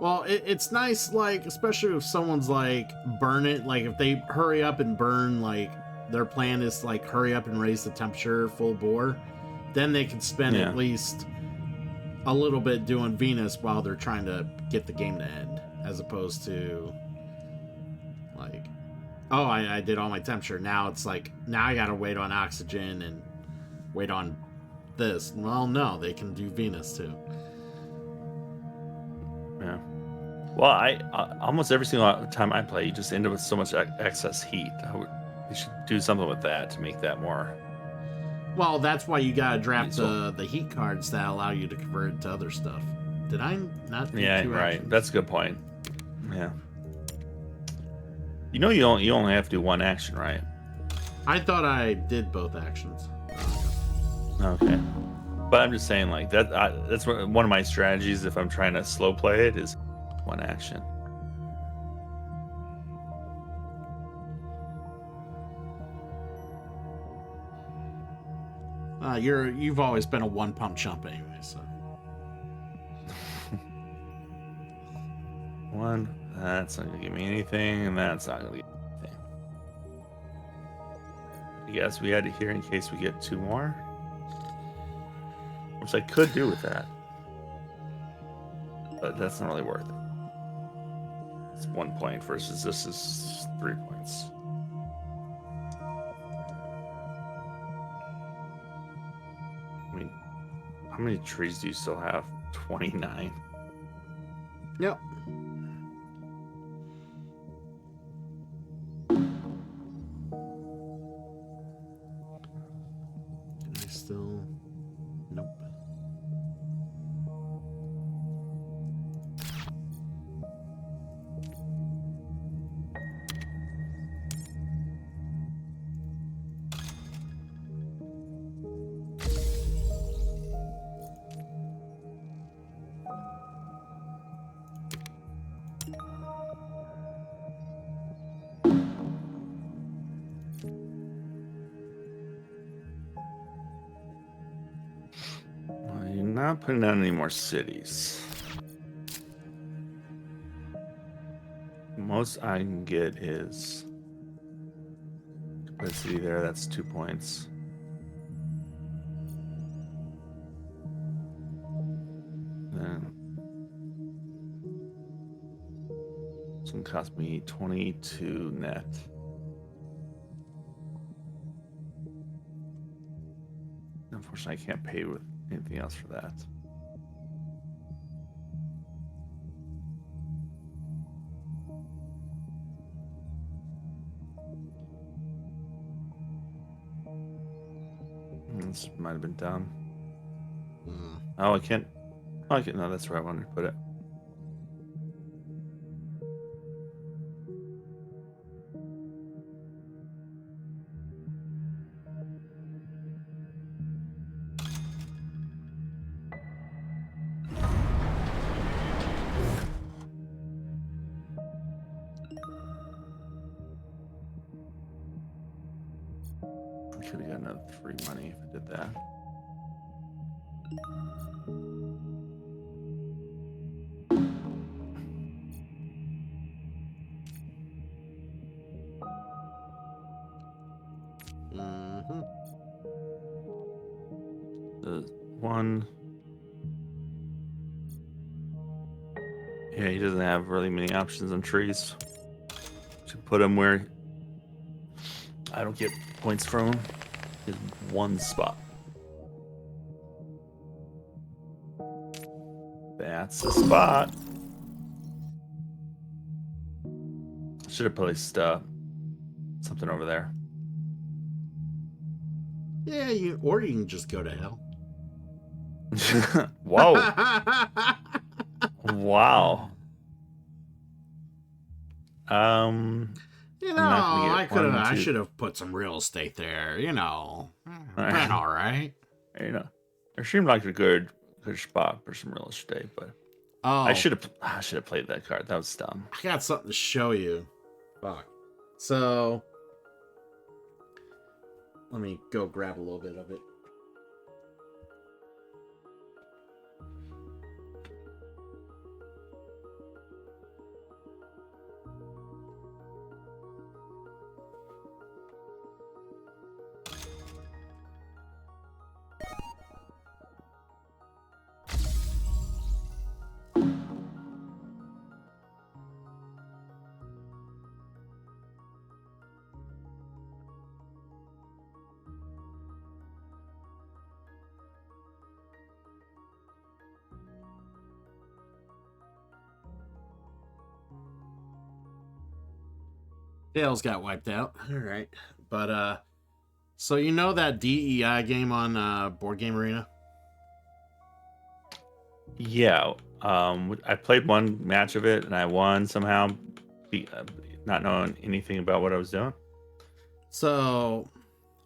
Well, it's nice, like especially if someone's like burn it, like if they hurry up and burn, like their plan is like hurry up and raise the temperature full bore, then they can spend Yeah. at least a little bit doing Venus while they're trying to get the game to end, as opposed to like, oh, I did all my temperature. Now it's like now I gotta wait on oxygen and wait on this. Well, no, they can do Venus too. Yeah. Well, I almost every single time I play, you just end up with so much excess heat. You should do something with that to make that more. Well, that's why you gotta draft Useful. the heat cards that allow you to convert it to other stuff. Did I not? Do Yeah, two right. actions? That's a good point. Yeah. You only have to do one action, right? I thought I did both actions. Okay. But I'm just saying, like that's one of my strategies if I'm trying to slow play it is one action. You've always been a one pump chump anyway, so. One, that's not gonna give me anything, and that's not gonna give me anything. I guess we had it here in case we get two more, which I could do with that, but that's not really worth it. It's 1 point versus this is 3 points. I mean, how many trees do you still have? 29. Yep. Can I still? Nope. Well, you're not putting down any more cities. Most I can get is put a city there. That's 2 points. Then it's gonna cost me 22 net. Unfortunately, I can't pay with anything else for that. This might have been done. Oh, I can't. Oh, I can. No, that's where I wanted to put it. I could have got another free money if I did that. Mm-hmm. The one. Yeah, he doesn't have really many options on trees. Should put him where I don't get points from him. Is one spot. That's the spot. Should have placed something over there. Yeah, or you can just go to hell. Whoa! Wow. You know, not gonna I get could have. one, I two. should have put some real estate there. You know, Alright. been all right. You know, it seemed like a good spot for some real estate, but Oh, I should have played that card. That was dumb. I got something to show you. Fuck. So, let me go grab a little bit of it. Dale's got wiped out. All right. But, so you know that DEI game on Board Game Arena? Yeah. I played one match of it and I won somehow, not knowing anything about what I was doing. So,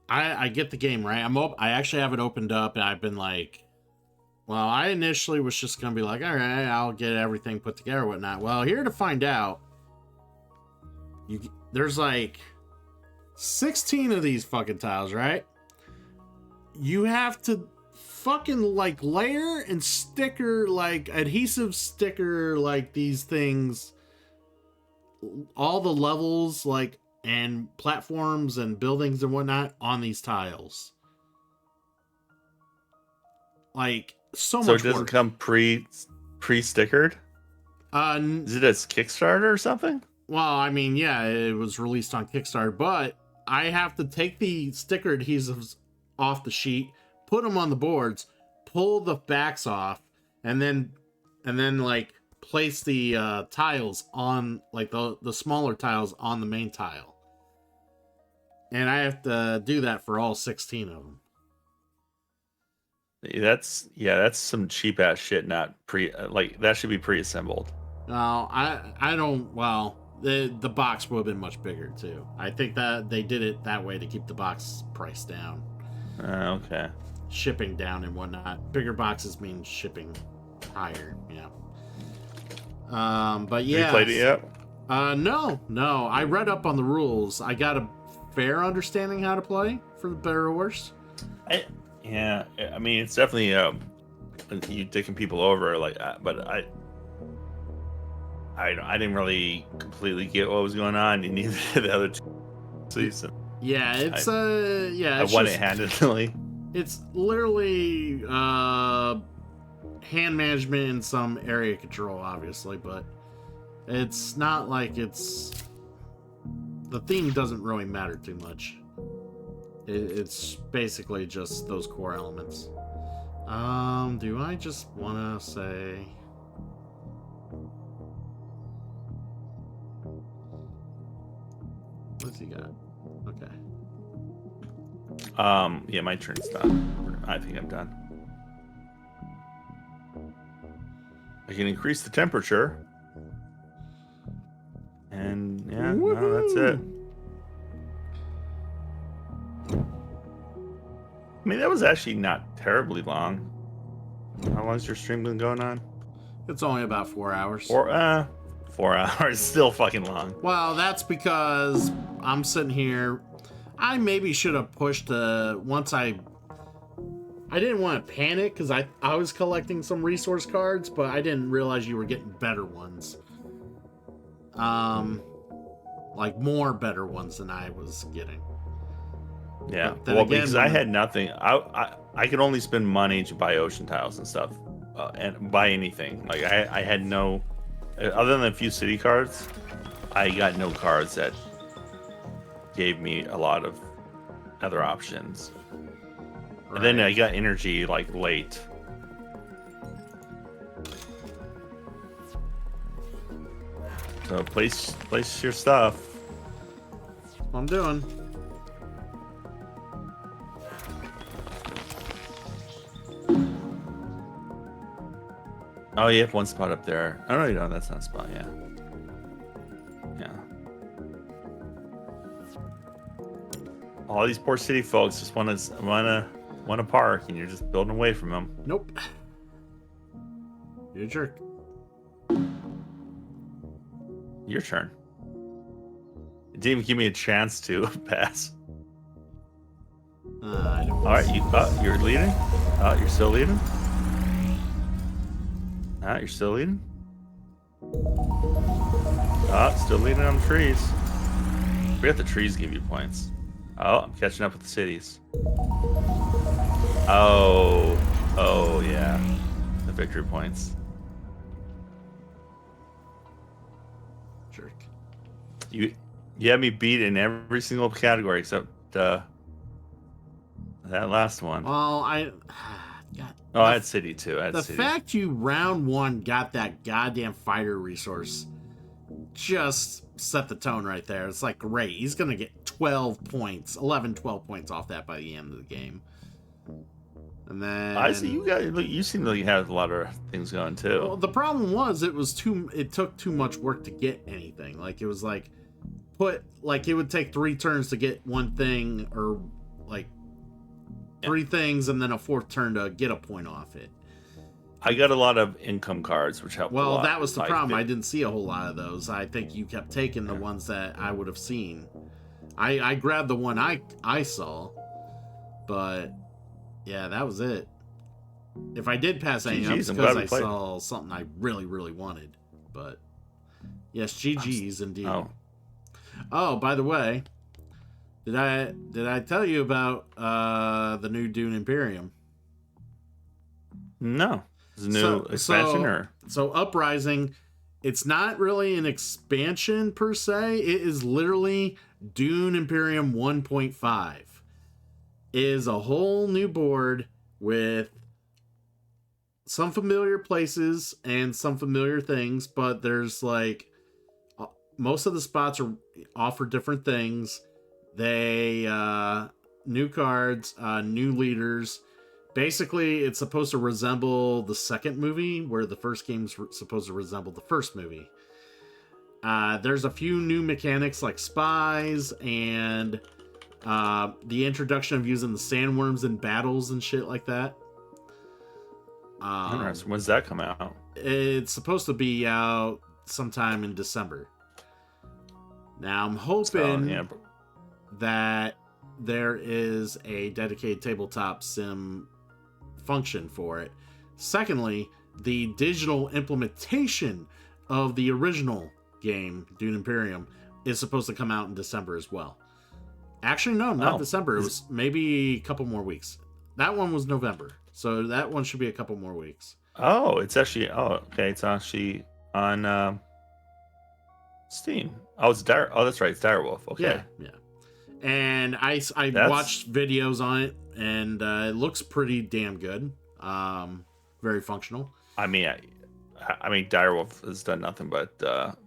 I get the game, right? I actually have it opened up, and I've been like, well, I initially was just gonna be like, all right, I'll get everything put together, and whatnot. Well, here to find out, there's like 16 of these fucking tiles, right? You have to fucking like layer and sticker, like adhesive sticker, like these things, all the levels, like, and platforms and buildings and whatnot on these tiles. Like, so So much it doesn't work. come pre-stickered? Is it a Kickstarter or something? Well, I mean, yeah, it was released on Kickstarter, but I have to take the sticker adhesives off the sheet, put them on the boards, pull the backs off, and then like place the tiles on, like the smaller tiles on the main tile. And I have to do that for all 16 of them. That's some cheap ass shit. Not like that should be pre-assembled. No, I don't. Well, the box would have been much bigger too. I think that they did it that way to keep the box price down, Okay. shipping down and whatnot. Bigger boxes mean shipping higher. Yeah. But yeah. Have you played it yet? No. I read up on the rules. I got a fair understanding how to play, for the better or worse. Yeah, I mean it's definitely you taking people over like, but I didn't really completely get what was going on, and neither did the other two. So Yeah, it's yeah. I It's won just, it handedly. It's literally hand management and some area control, obviously, but it's not like it's, the theme doesn't really matter too much. It's basically just those core elements. Do I just want to say... What's he got? Okay. Yeah, my turn's done. I think I'm done. I can increase the temperature. And yeah, no, that's it. I mean, that was actually not terribly long. How long's your stream been going on? It's only about 4 hours. 4 hours. Still fucking long. Well, that's because I'm sitting here. I maybe should have pushed once I didn't want to panic because I was collecting some resource cards, but I didn't realize you were getting better ones. Like more better ones than I was getting. Yeah, Then well, again, because I had nothing. I could only spend money to buy ocean tiles and stuff, and buy anything. Like I had no, other than a few city cards, I got no cards that gave me a lot of other options. Right. And then I got energy like late. So place your stuff. That's what I'm doing. Oh, you have one spot up there. Oh no, you don't. That's not a spot. Yeah. Yeah. All these poor city folks just want to park, and you're just building away from them. Nope. You jerk. Your turn. It didn't even give me a chance to pass. I don't All right, you're leading. You're still leading. You're still leading. Still leading on the trees. Forget the trees give you points. Oh, I'm catching up with the cities. Oh yeah, the victory points. jerk. You had me beat in every single category except that last one. Well, I had city too. I had the city. fact you round one got that goddamn fighter resource just set the tone right there. It's like, great, he's gonna get 12 points, 11, 12 points off that by the end of the game. And then I see you seem like you have a lot of things going too. well, the problem was it took too much work to get anything. Like it was like it would take 3 turns to get one thing, or like 3 things and then a 4th turn to get a point off it. I got a lot of income cards, which helped. Well, a lot. that was the problem. I didn't see a whole lot of those. I think you kept taking the ones that I would have seen. I grabbed the one I saw, but yeah, that was it. If I did pass any up, it's because I saw something I really, really wanted. But yes, GG's indeed. Oh, by the way, did I tell you about the new Dune Imperium? No. Is it a new expansion So Uprising, it's not really an expansion per se. It is literally Dune Imperium 1.5. It is a whole new board with some familiar places and some familiar things, but there's like most of the spots offer different things. They new cards, new leaders. Basically, it's supposed to resemble the second movie, where the first game's supposed to resemble the first movie. There's a few new mechanics like spies and the introduction of using the sandworms in battles and shit like that. Interesting. When's that come out? It's supposed to be out sometime in December. Now, I'm hoping that there is a dedicated tabletop sim function for it. Secondly, the digital implementation of the original game, Dune Imperium, is supposed to come out in December as well. Actually, no, not December. It was maybe a couple more weeks. That one was November, so that one should be a couple more weeks. Oh, it's actually it's actually on Steam. Oh, it's Dire. Oh, that's right, it's Direwolf. Okay. Yeah. And I watched videos on it, and it looks pretty damn good. Very functional. I mean, Direwolf has done nothing but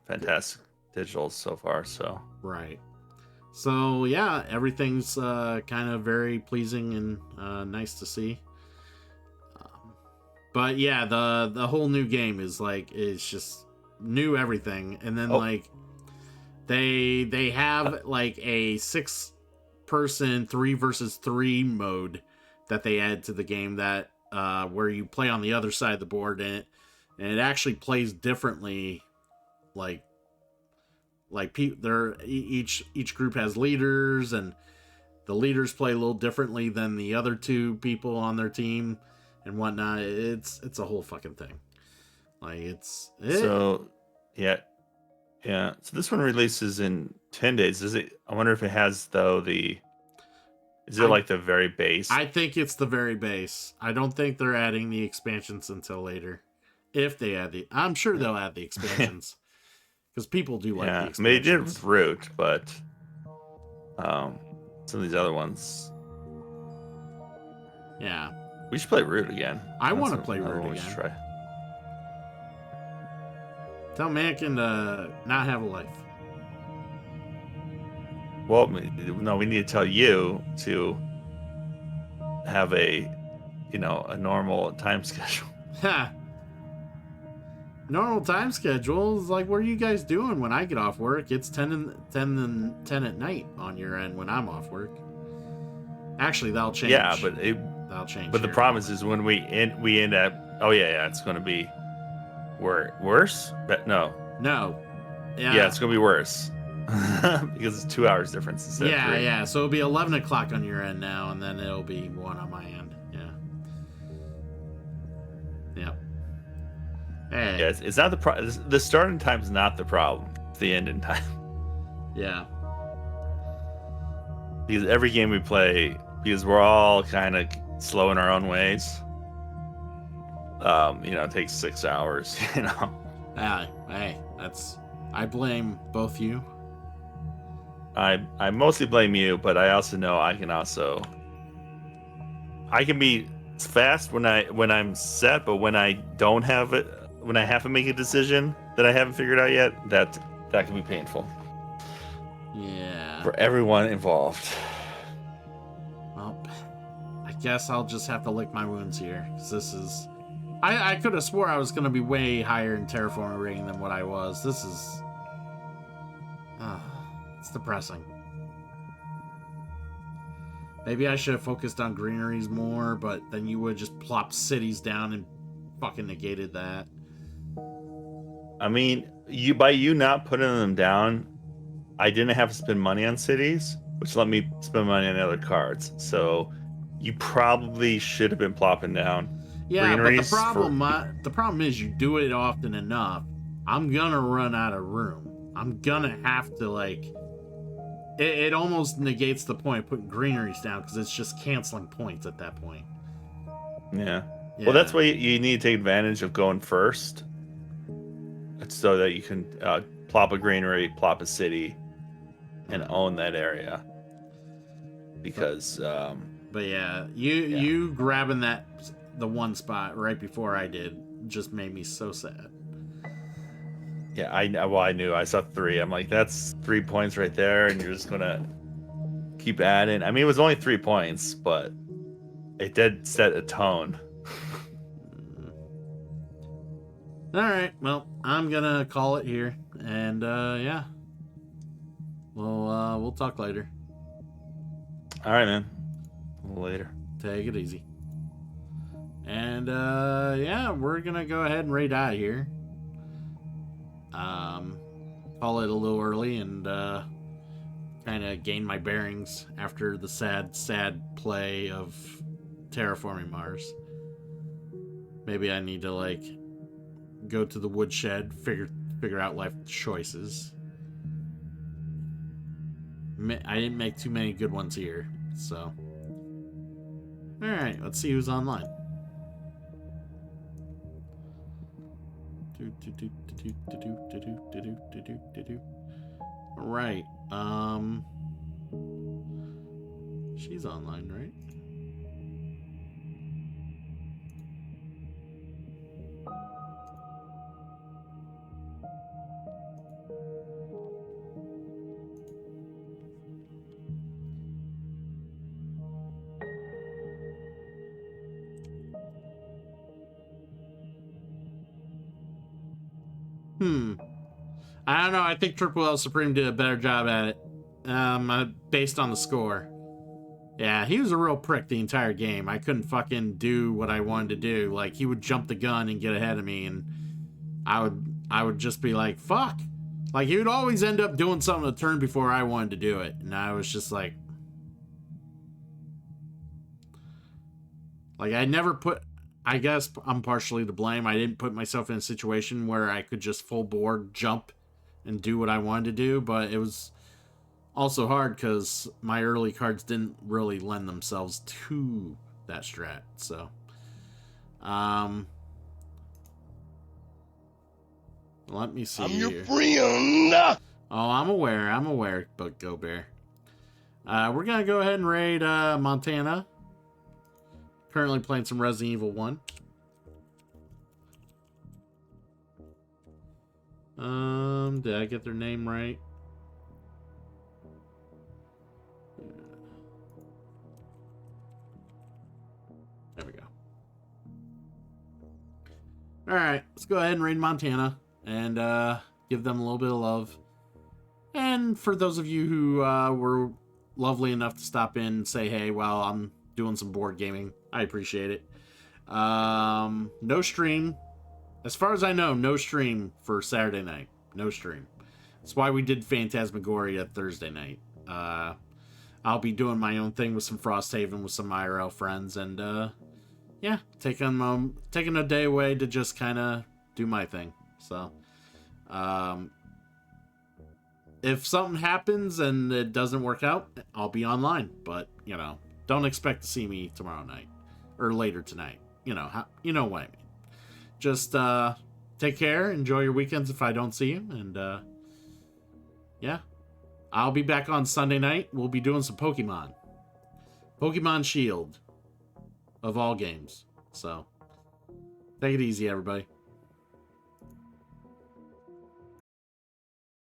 fantastic digitals so far. So right. So yeah, everything's kind of very pleasing and nice to see. But yeah, the whole new game is just new everything, and then they have like a 6-person 3 versus 3 mode that they add to the game that where you play on the other side of the board, and it actually plays differently. Each group has leaders, and the leaders play a little differently than the other 2 people on their team and whatnot. It's a whole fucking thing. So yeah. So this one releases in 10 days. I wonder if it has is it like the very base? I think it's the very base. I don't think they're adding the expansions until later. If they add I'm sure they'll add the expansions. Because people do like the expansions. I mean, they did with Root, but some of these other ones. Yeah. We should play Root again. I want to play Root again. We should try. Tell Mankin to not have a life. Well, no, we need to tell you to have a normal time schedule. Ha! Normal time schedule is like, what are you guys doing when I get off work? It's 10 at night on your end when I'm off work. Actually, that'll change. Yeah, but that'll change. But the problem is when we end at it's going to be Worse? No. No. Yeah, it's gonna be worse because it's 2 hours difference instead of 3. Yeah. So it'll be 11 o'clock on your end now, and then it'll be 1 on my end. Yeah. Yep. Hey. Yeah, it's not the starting time's not the problem. It's the ending time. Yeah. Because every game we play, because we're all kind of slow in our own ways. It takes 6 hours. Hey, I blame both you. I mostly blame you, but I also know I can be fast when I'm set, but when I don't have it, when I have to make a decision that I haven't figured out yet, that can be painful. Yeah. For everyone involved. Well, I guess I'll just have to lick my wounds here, because this is... I could have swore I was going to be way higher in terraforming rating than what I was. This is... it's depressing. Maybe I should have focused on greeneries more, but then you would have just plopped cities down and fucking negated that. I mean, by you not putting them down, I didn't have to spend money on cities, which let me spend money on other cards. So you probably should have been plopping down. Yeah, but the problem is you do it often enough, I'm gonna run out of room. I'm gonna have to it almost negates the point of putting greeneries down because it's just canceling points at that point. Yeah. Well, that's why you need to take advantage of going first, so that you can plop a greenery, plop a city, and own that area. Because, but you grabbing the one spot right before I did just made me so sad. Yeah, I knew. I saw 3. I'm like, that's 3 points right there, and you're just gonna keep adding. I mean, it was only 3 points, but it did set a tone. All right, well, I'm gonna call it here, and yeah, we'll talk later. All right, man. A little later. Take it easy. And yeah, we're gonna go ahead and raid out here. Call it a little early and kind of gain my bearings after the sad play of Terraforming Mars. Maybe I need to go to the woodshed, figure out life choices. I didn't make too many good ones here, so. All right, let's see who's online. All right. She's online, right? I don't know. I think Triple L Supreme did a better job at it. Based on the score. Yeah, he was a real prick the entire game. I couldn't fucking do what I wanted to do. Like, he would jump the gun and get ahead of me, and I would just be like, fuck. Like, he would always end up doing something a turn before I wanted to do it. And I was just like I guess I'm partially to blame. I didn't put myself in a situation where I could just full board jump and do what I wanted to do, but it was also hard because my early cards didn't really lend themselves to that strat. So, let me see. I'm your friend. Oh, I'm aware, but Go Bear. We're gonna go ahead and raid Montana. Currently playing some Resident Evil 1. Did I get their name right? There we go. Alright, let's go ahead and raid Montana and give them a little bit of love. And for those of you who were lovely enough to stop in and say, hey, well, I'm doing some board gaming, I appreciate it. No stream As far as I know, no stream for Saturday night. No stream. That's why we did Phantasmagoria Thursday night. I'll be doing my own thing with some Frosthaven with some IRL friends, and yeah, taking a day away to just kind of do my thing. So, if something happens and it doesn't work out, I'll be online. But you know, don't expect to see me tomorrow night or later tonight. You know what I mean. Just take care, enjoy your weekends if I don't see you, and yeah, I'll be back on Sunday night. We'll be doing some Pokemon Shield of all games. So take it easy, everybody.